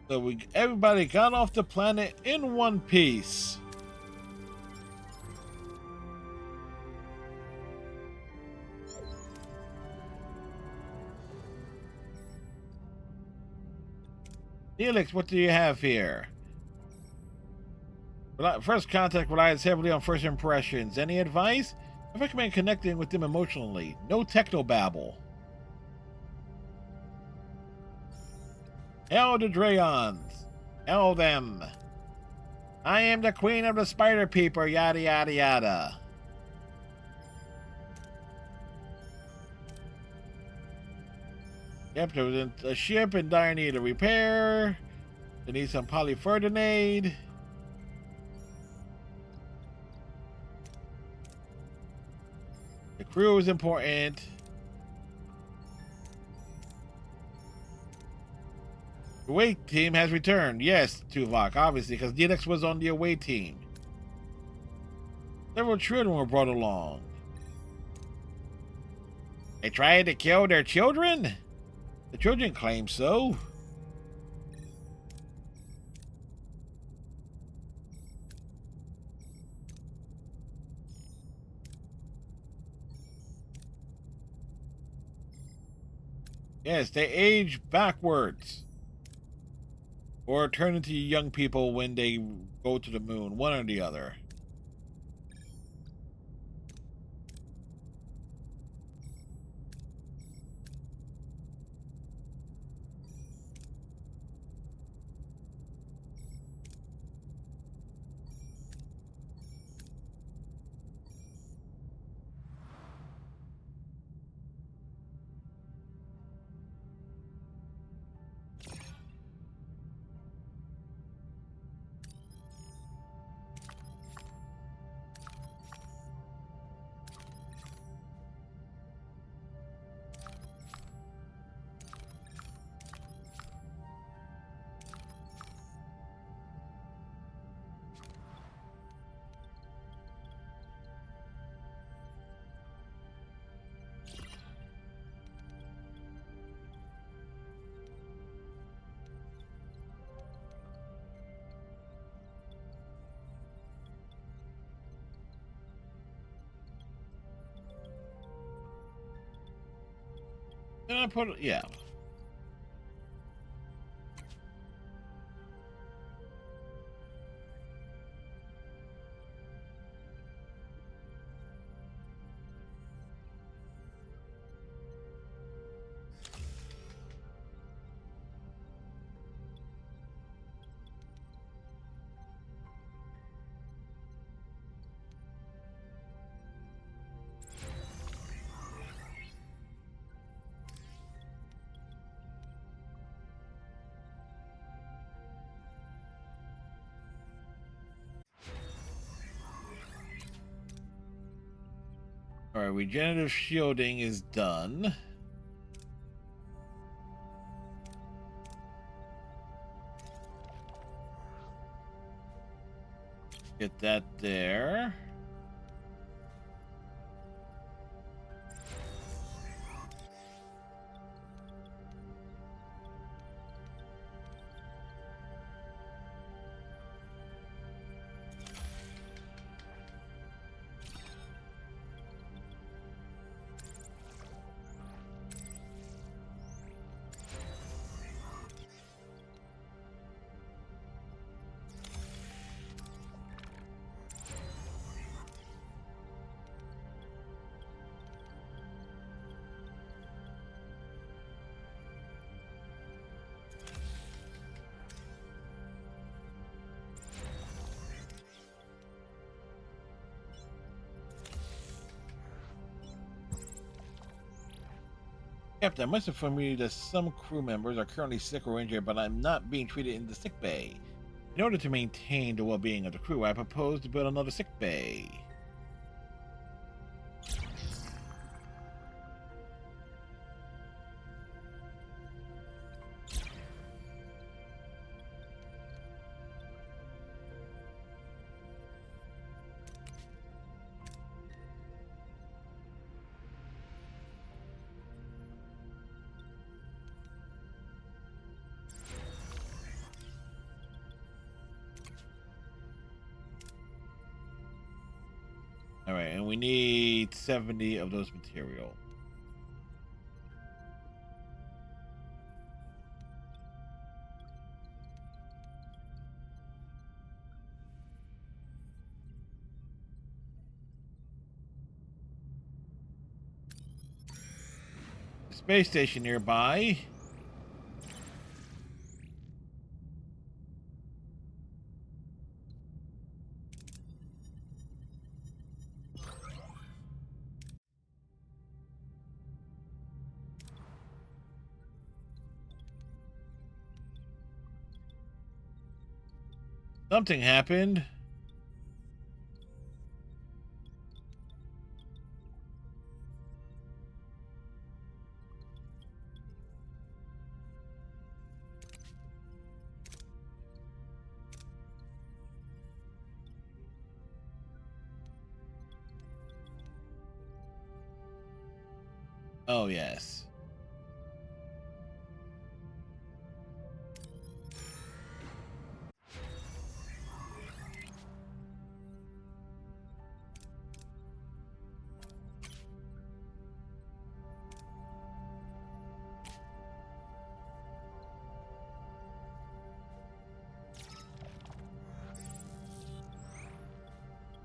So everybody got off the planet in one piece. Felix, what do you have here? First contact relies heavily on first impressions. Any advice? I recommend connecting with them emotionally. No technobabble. Hail the Drayons. Hail them. I am the queen of the spider people, yada yada yada. Yep, there was a ship in dire need of repair. They need some polyferdinade. The crew is important. The away team has returned. Yes, Tuvok, obviously, because Dinex was on the away team. Several children were brought along. They tried to kill their children? The children claim so. Yes, they age backwards. Or turn into young people when they go to the moon. One or the other. Then I put it, yeah. Alright, regenerative shielding is done. Get that there. Captain, I must inform you that some crew members are currently sick or injured, but I'm not being treated in the sick bay. In order to maintain the well-being of the crew, I propose to build another sick bay. All right, and we need 70 of those material. Space station nearby. Something happened. Oh, yes.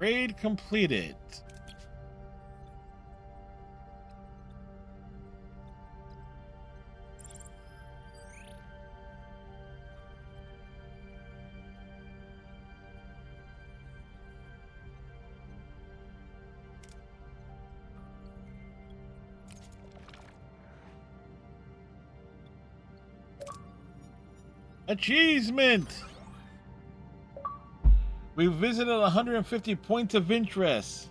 Raid completed. Achievement! We visited 150 points of interest.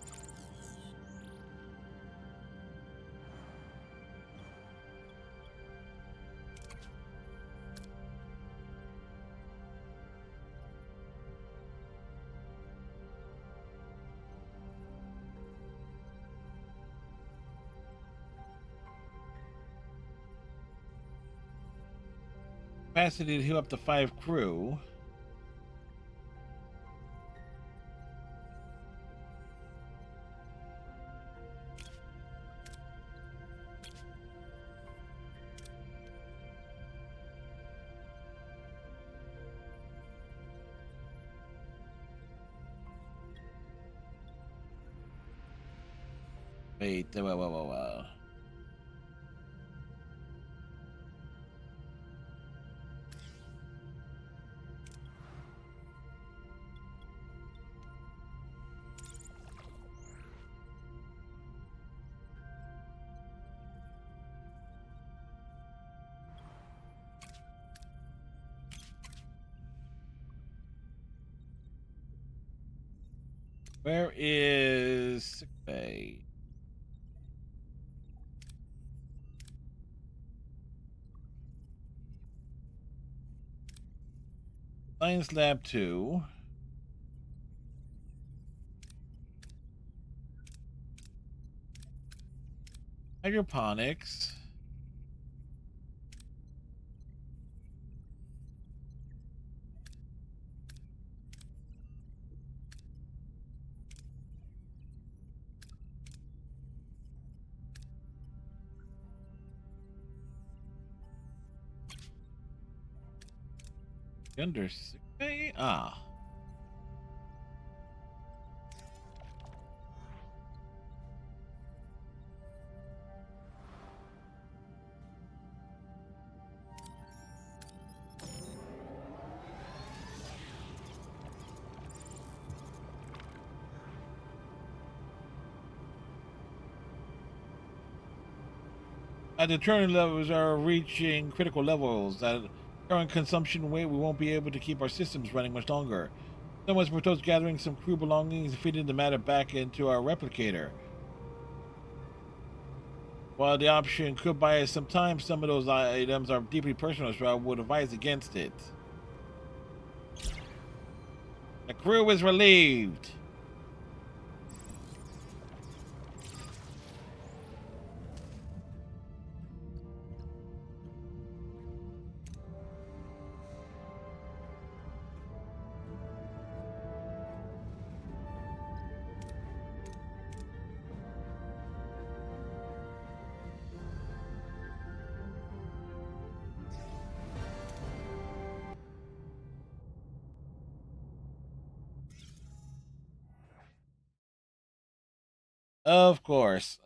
Capacity to heal up to 5 crew. Wait, whoa. Where is sick bay? Science lab 2. Hydroponics. Under sick bay? Ah. The turning levels are reaching critical levels. At current consumption rate, we won't be able to keep our systems running much longer. Someone's proposed gathering some crew belongings and feeding the matter back into our replicator. While the option could buy us some time, some of those items are deeply personal, so I would advise against it. The crew is relieved. Of course.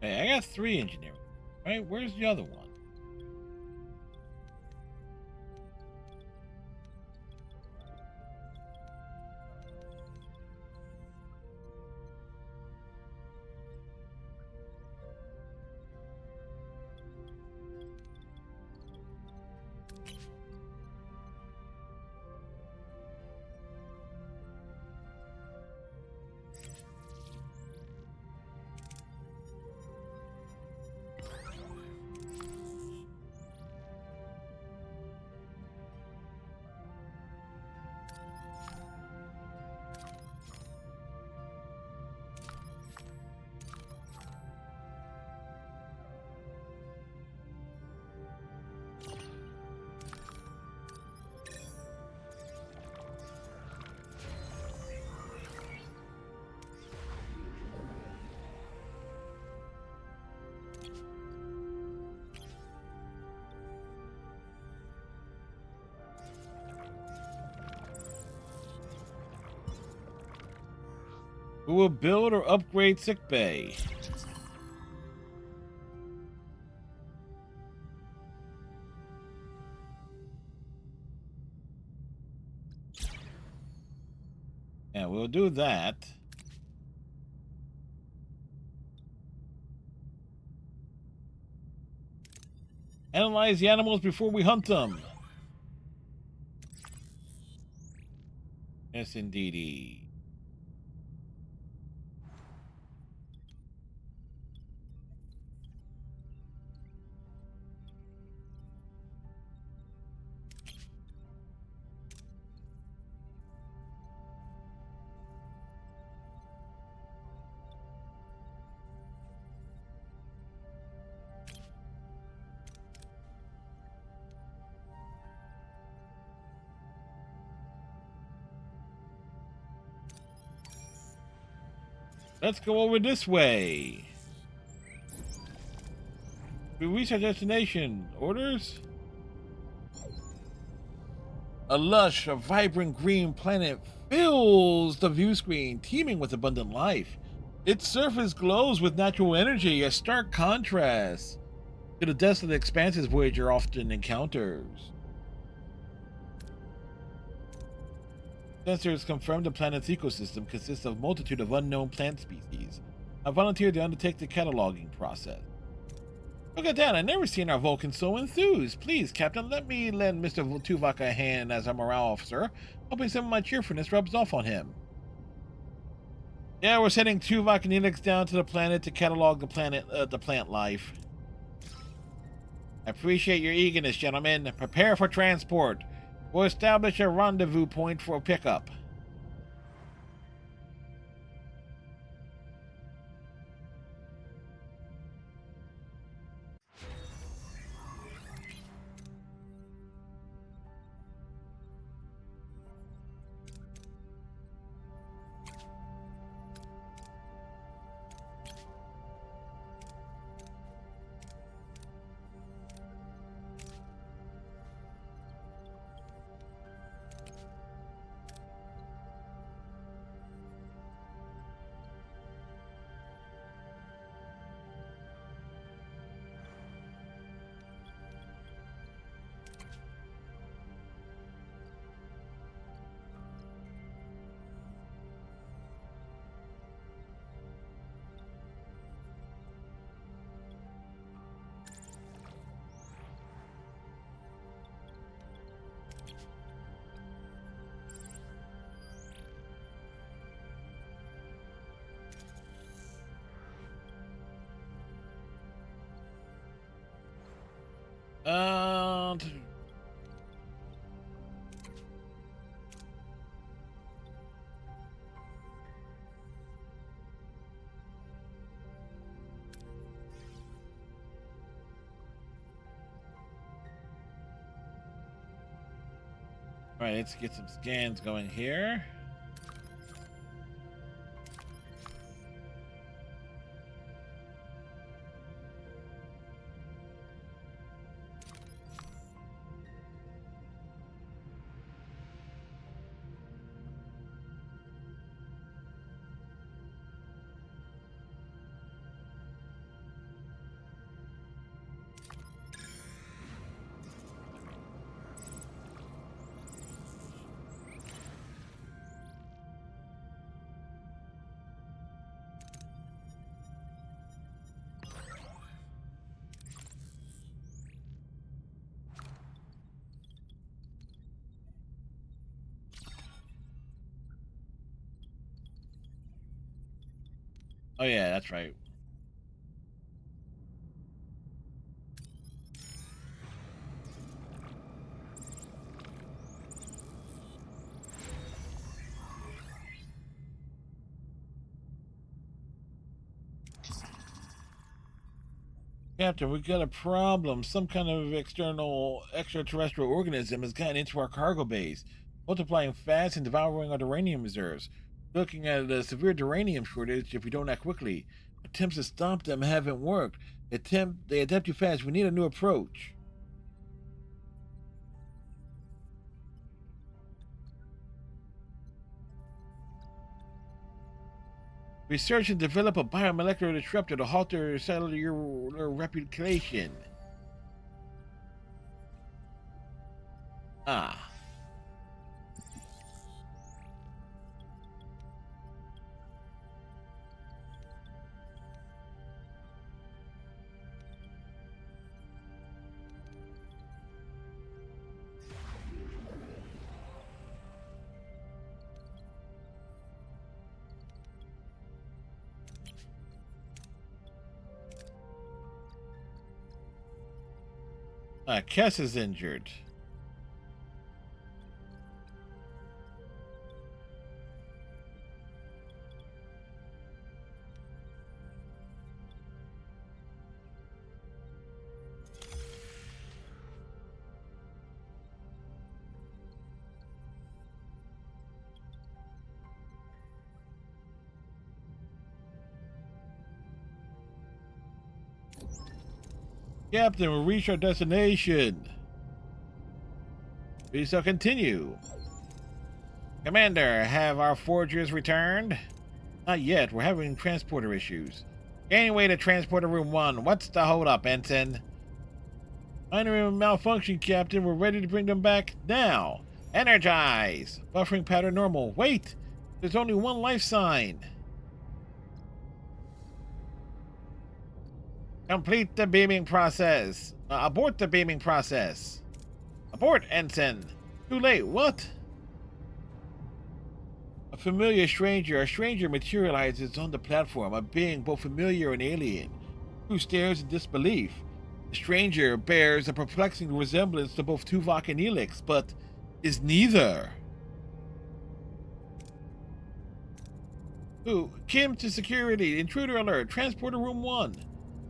Hey, I got 3 engineering. Right? Where's the other one? We will build or upgrade sickbay. Yeah, we'll do that. Analyze the animals before we hunt them. Yes, indeedy. Let's go over this way. We reach our destination. Orders? A lush, a vibrant green planet fills the view screen, teeming with abundant life. Its surface glows with natural energy, a stark contrast to the desolate expanses Voyager often encounters. Sensors confirm the planet's ecosystem consists of a multitude of unknown plant species. I volunteered to undertake the cataloging process. Look at that, I've never seen our Vulcan so enthused. Please, Captain, let me lend Mr. Tuvok a hand as our morale officer, hoping some of my cheerfulness rubs off on him. Yeah, we're sending Tuvok and Helix down to the planet to catalog the plant life. I appreciate your eagerness, gentlemen. Prepare for transport. We'll establish a rendezvous point for pickup. Alright, let's get some scans going here. Oh yeah, that's right. Captain, we got a problem. Some kind of extraterrestrial organism has gotten into our cargo base, multiplying fast and devouring our uranium reserves. Looking at a severe uranium shortage if we don't act quickly. Attempts to stop them haven't worked. They adapt too fast. We need a new approach. Research and develop a biomolecular disruptor to halt their cellular replication. Ah. Kess is injured. Captain, we reached our destination. We shall continue. Commander, have our forgers returned? Not yet. We're having transporter issues. Gangway to transporter room 1. What's the holdup, Ensign? Minor malfunction, Captain. We're ready to bring them back now. Energize! Buffering pattern normal. Wait! There's only one life sign. Complete the beaming process. Abort the beaming process. Abort, Ensign. Too late. What? A familiar stranger. A stranger materializes on the platform. A being both familiar and alien. Who stares in disbelief. The stranger bears a perplexing resemblance to both Tuvok and Neelix, but is neither. Ooh, Kim to security. Intruder alert. Transporter room 1.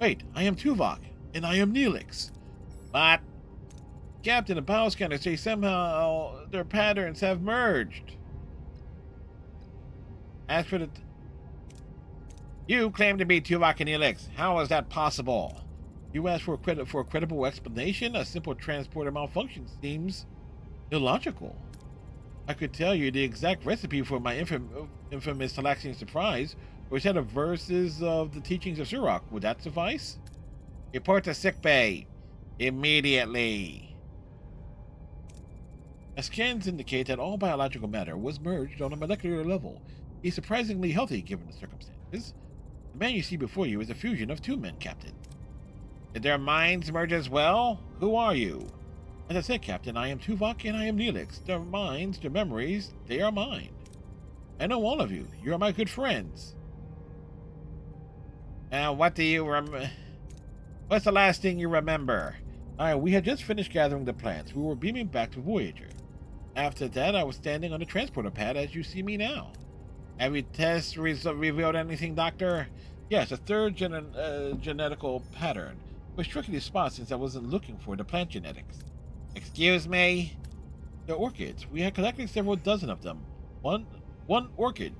Wait, I am Tuvok, and I am Neelix. But Captain, the bioscanners say somehow their patterns have merged. As for the... You claim to be Tuvok and Neelix. How is that possible? You ask for a credible explanation? A simple transporter malfunction seems illogical. I could tell you the exact recipe for my infamous Talaxian surprise, or a set of verses of the teachings of Surok. Would that suffice? Report to sickbay. Immediately. As scans indicate that all biological matter was merged on a molecular level. He's surprisingly healthy given the circumstances. The man you see before you is a fusion of two men, Captain. Did their minds merge as well? Who are you? As I said, Captain, I am Tuvok and I am Neelix. Their minds, their memories, they are mine. I know all of you. You are my good friends. What do you What's the last thing you remember? We had just finished gathering the plants. We were beaming back to Voyager. After that, I was standing on the transporter pad as you see me now. Have your tests revealed anything, Doctor? Yes, a third genetical pattern. It was tricky to spot since I wasn't looking for the plant genetics. Excuse me? The orchids. We had collected several dozen of them. One orchid.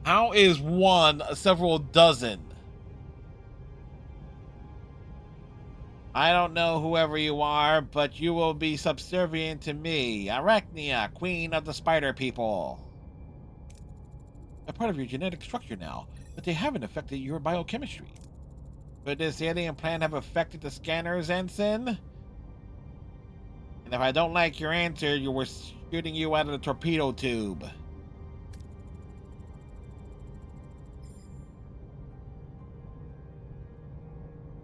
How is one several dozen? I don't know whoever you are, but you will be subservient to me, Arachnia, queen of the spider people. They're part of your genetic structure now, but they haven't affected your biochemistry. Could this alien plant have affected the scanners, Ensign? And if I don't like your answer, you were shooting you out of the torpedo tube.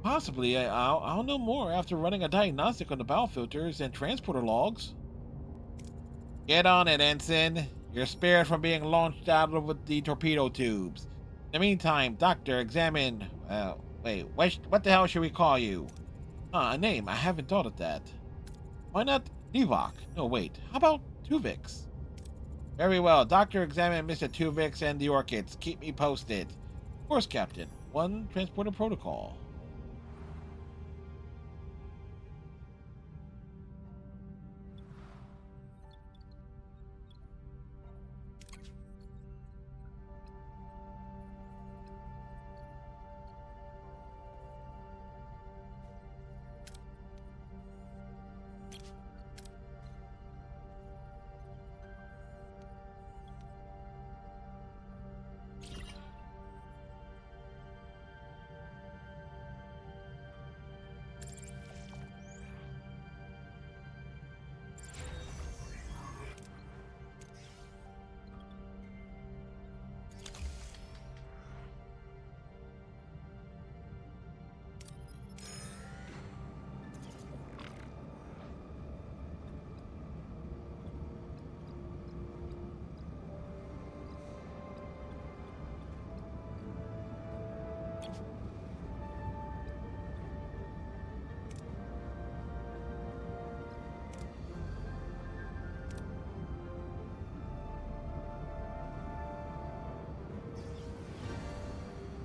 Possibly. I'll know more after running a diagnostic on the biofilters and transporter logs. Get on it, Ensign. You're spared from being launched out of the torpedo tubes. In the meantime, Doctor, examine... wait, what the hell should we call you? A name. I haven't thought of that. Why not Divok? No, wait. How about Tuvix? Very well. Doctor, examine Mr. Tuvix and the orchids. Keep me posted. Of course, Captain. One transporter protocol.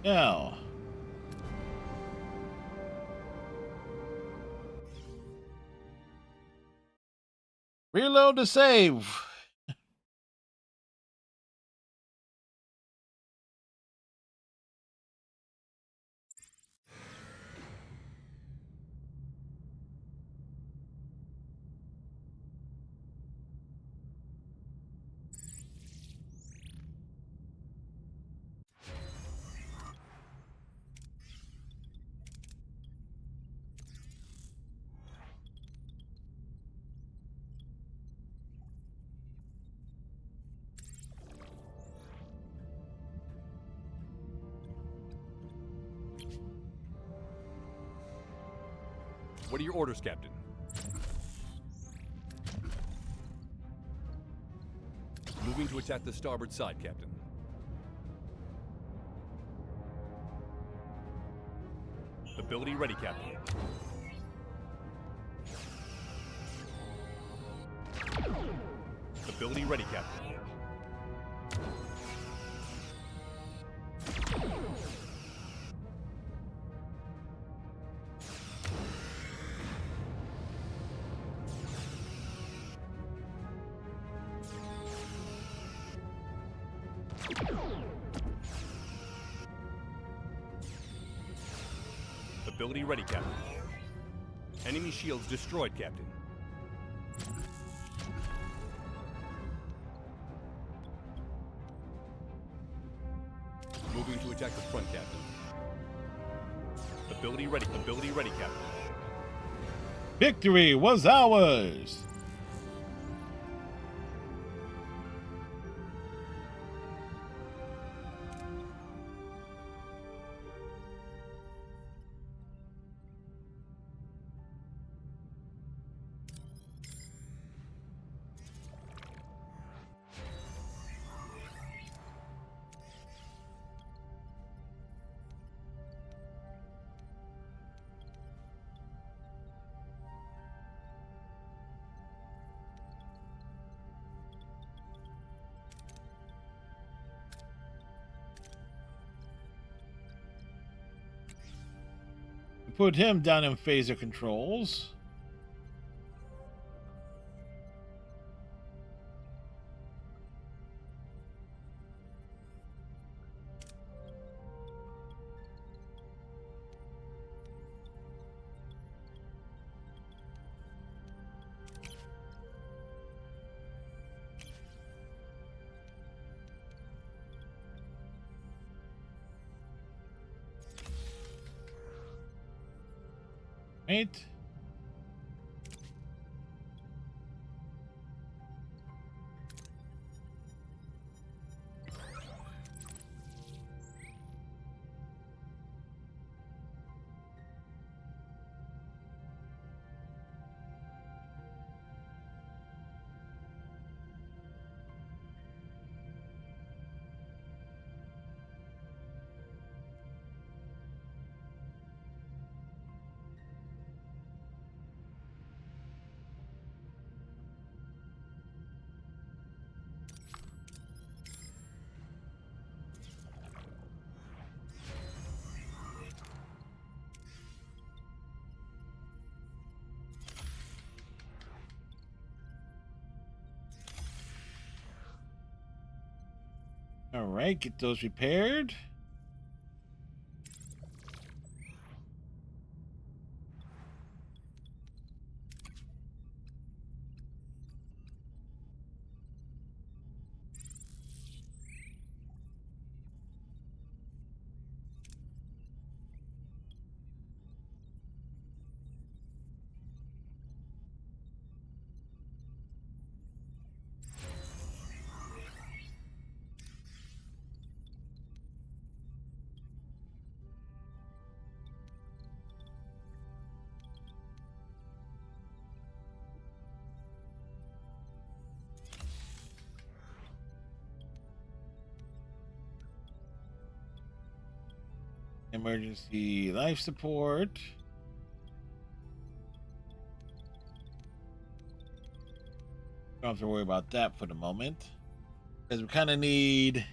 Now, reload to save. What are your orders, Captain? Moving to attack the starboard side, Captain. Ability ready, Captain. Ability ready, Captain. Ability ready, Captain. Enemy shields destroyed, Captain. Moving to attack the front, Captain. Ability ready, Captain. Victory was ours. Put him down in phaser controls. Right. All right, get those repaired. Emergency life support. Don't have to worry about that for the moment, because we kind of need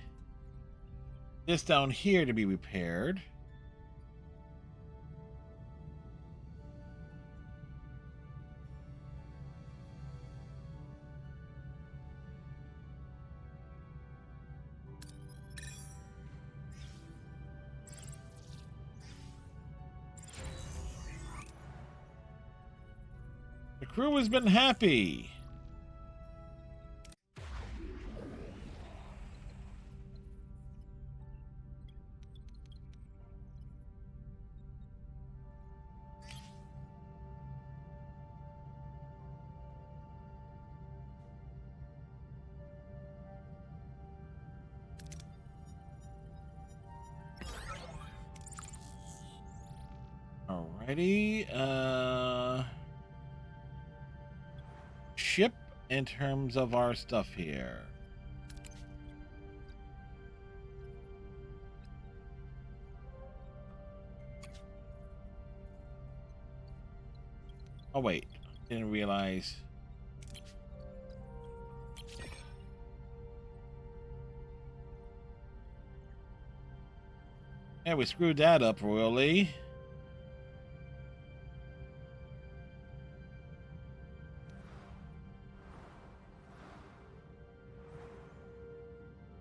this down here to be repaired. The crew has been happy. All Alrighty. Ship in terms of our stuff here. Oh wait, didn't realize. Yeah, we screwed that up royally.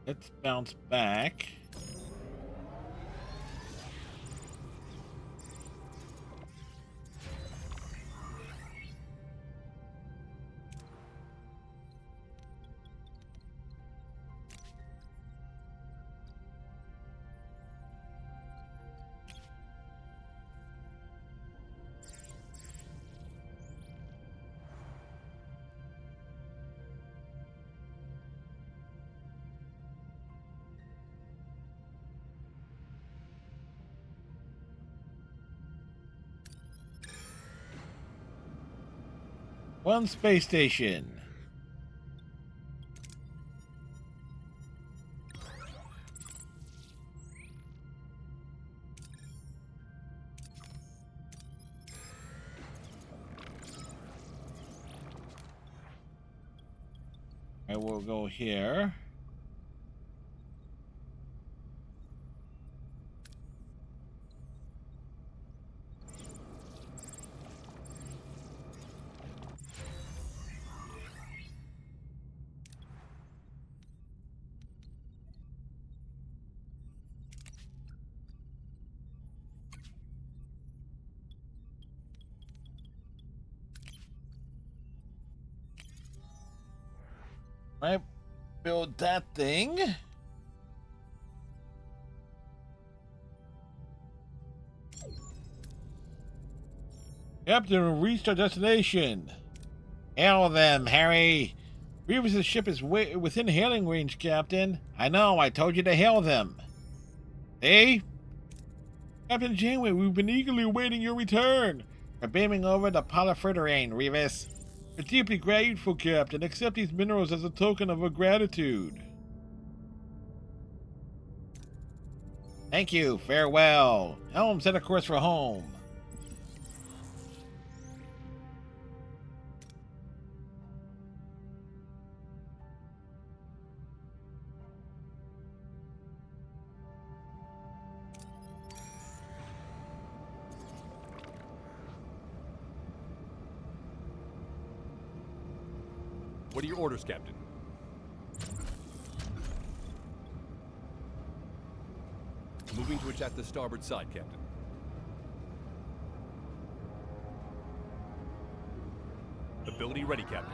Let's bounce back. One space station. I will go here. I build that thing. Captain, we reached our destination. Hail them, Harry. Grievous' ship is within hailing range, Captain. I know, I told you to hail them. See? Captain Janeway, we've been eagerly awaiting your return. We're beaming over the Polyfritterain, Revis. We're deeply grateful, Captain. Accept these minerals as a token of our gratitude. Thank you. Farewell. Helm, set a course for home. What are your orders, Captain? Moving to attack the starboard side, Captain. Ability ready, Captain.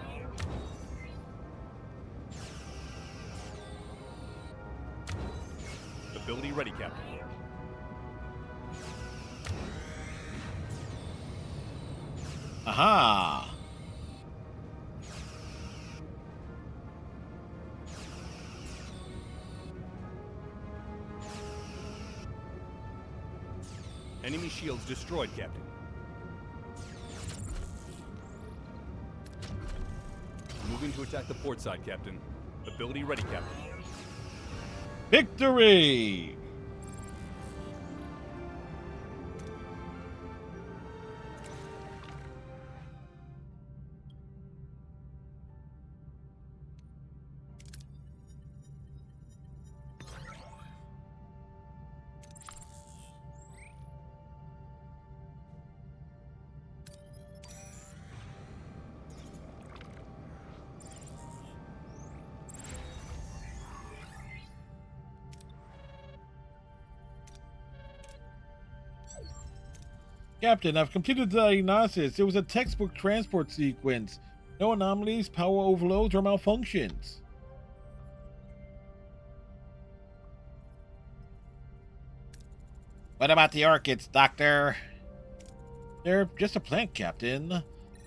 Ability ready, Captain. Aha! Enemy shields destroyed, Captain. Moving to attack the port side, Captain. Ability ready, Captain. Victory! Captain, I've completed the diagnosis. It was a textbook transport sequence. No anomalies, power overloads, or malfunctions. What about the orchids, Doctor? They're just a plant, Captain.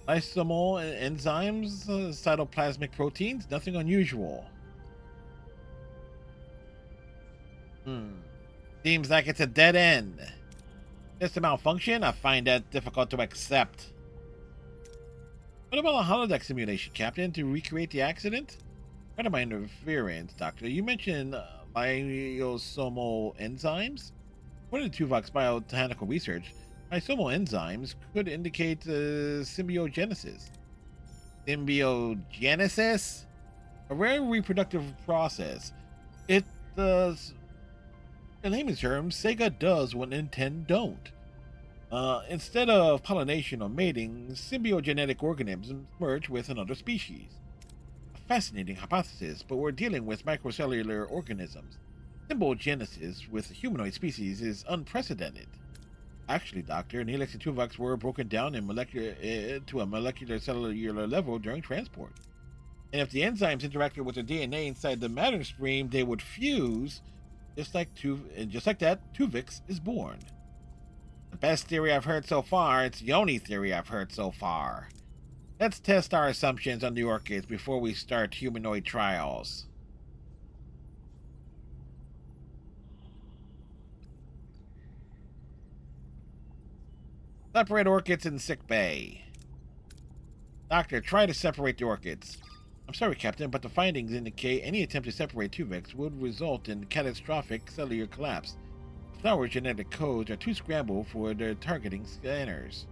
Lysosomal enzymes, cytoplasmic proteins, nothing unusual. Seems like it's a dead end. System malfunction? I find that difficult to accept. What about a holodeck simulation, Captain, to recreate the accident? What am I interference, Doctor? You mentioned lysosomal enzymes? According to Tuvok's biotechnical research, lysosomal enzymes could indicate symbiogenesis. Symbiogenesis? A rare reproductive process. It does. In layman's terms, Sega does what Nintendo don't. Instead of pollination or mating, symbiogenetic organisms merge with another species. A fascinating hypothesis, but we're dealing with microcellular organisms. Symbiogenesis with a humanoid species is unprecedented. Actually, Doctor, Neelix and Tuvok were broken down in to a molecular cellular level during transport. And if the enzymes interacted with the DNA inside the matter stream, they would fuse, just like that, Tuvix is born. The best theory I've heard so far. It's the only theory I've heard so far. Let's test our assumptions on the orchids before we start humanoid trials. Separate orchids in sick bay. Doctor, try to separate the orchids. I'm sorry, Captain, but the findings indicate any attempt to separate Tuvix would result in catastrophic cellular collapse. Flower's genetic codes are too scrambled for their targeting scanners.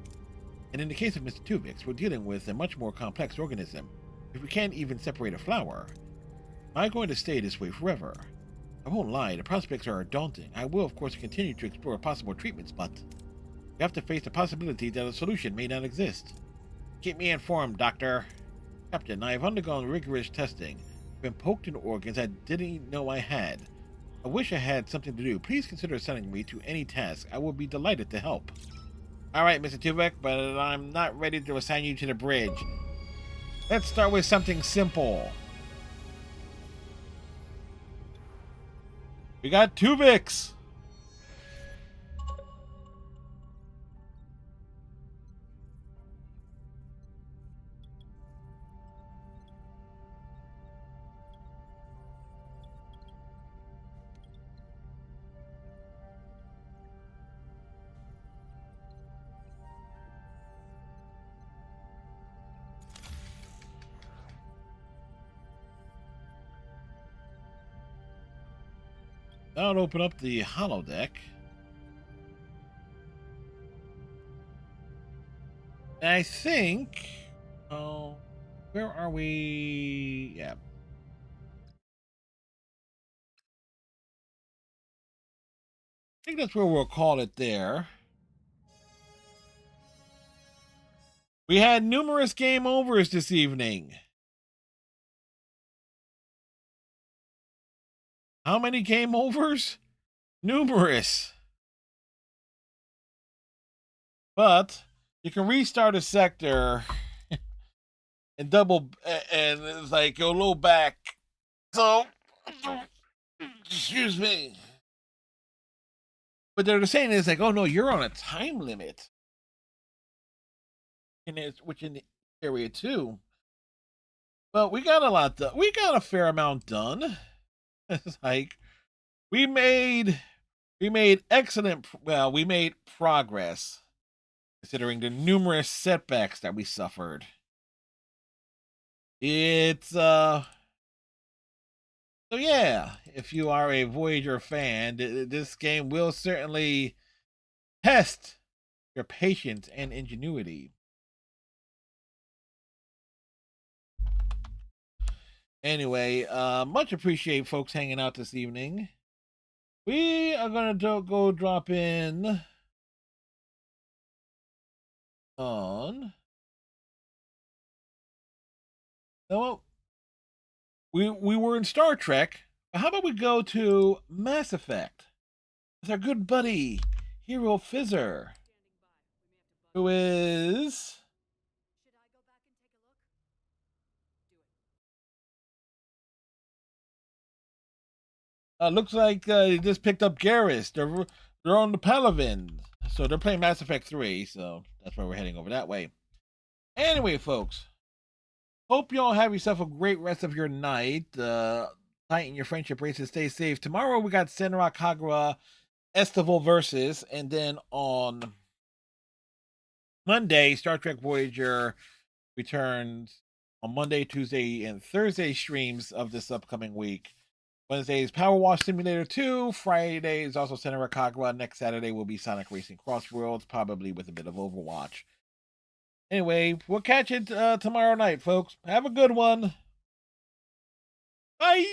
And in the case of Mr. Tuvix, we're dealing with a much more complex organism. If we can't even separate a flower, am I going to stay this way forever? I won't lie, the prospects are daunting. I will, of course, continue to explore possible treatments, but we have to face the possibility that a solution may not exist. Keep me informed, Doctor. Captain, I have undergone rigorous testing. I've been poked in organs I didn't know I had. I wish I had something to do. Please consider assigning me to any task. I will be delighted to help. Alright, Mr. Tuvok, but I'm not ready to assign you to the bridge. Let's start with something simple. We got Tuvix! That'll open up the holodeck. And I think... Oh, where are we? Yeah. I think that's where we'll call it there. We had numerous game overs this evening. How many game overs? Numerous. But you can restart a sector and double, and it's like go a little back. So, excuse me. But they're saying it's like, oh no, you're on a time limit. And it's which in the area too. But we got a lot done. We got a fair amount done. It's like we made excellent, well, we made progress considering the numerous setbacks that we suffered. It's so yeah, if you are a Voyager fan, this game will certainly test your patience and ingenuity. Anyway, much appreciate folks hanging out this evening. We are gonna go drop in on. No, we were in Star Trek. But how about we go to Mass Effect with our good buddy Hero Fizzer, who is. Looks like they just picked up Garrus. They're on the Palaven, so they're playing Mass Effect 3. So that's why we're heading over that way. Anyway, folks, hope you all have yourself a great rest of your night. Tighten your friendship races. Stay safe. Tomorrow we got Senra Kagura Estival Versus, and then on Monday, Star Trek Voyager returns on Monday, Tuesday, and Thursday streams of this upcoming week. Wednesday is Power Wash Simulator 2. Friday is also Senna Kagura. Next Saturday will be Sonic Racing Crossworlds, probably with a bit of Overwatch. Anyway, we'll catch it tomorrow night, folks. Have a good one. Bye!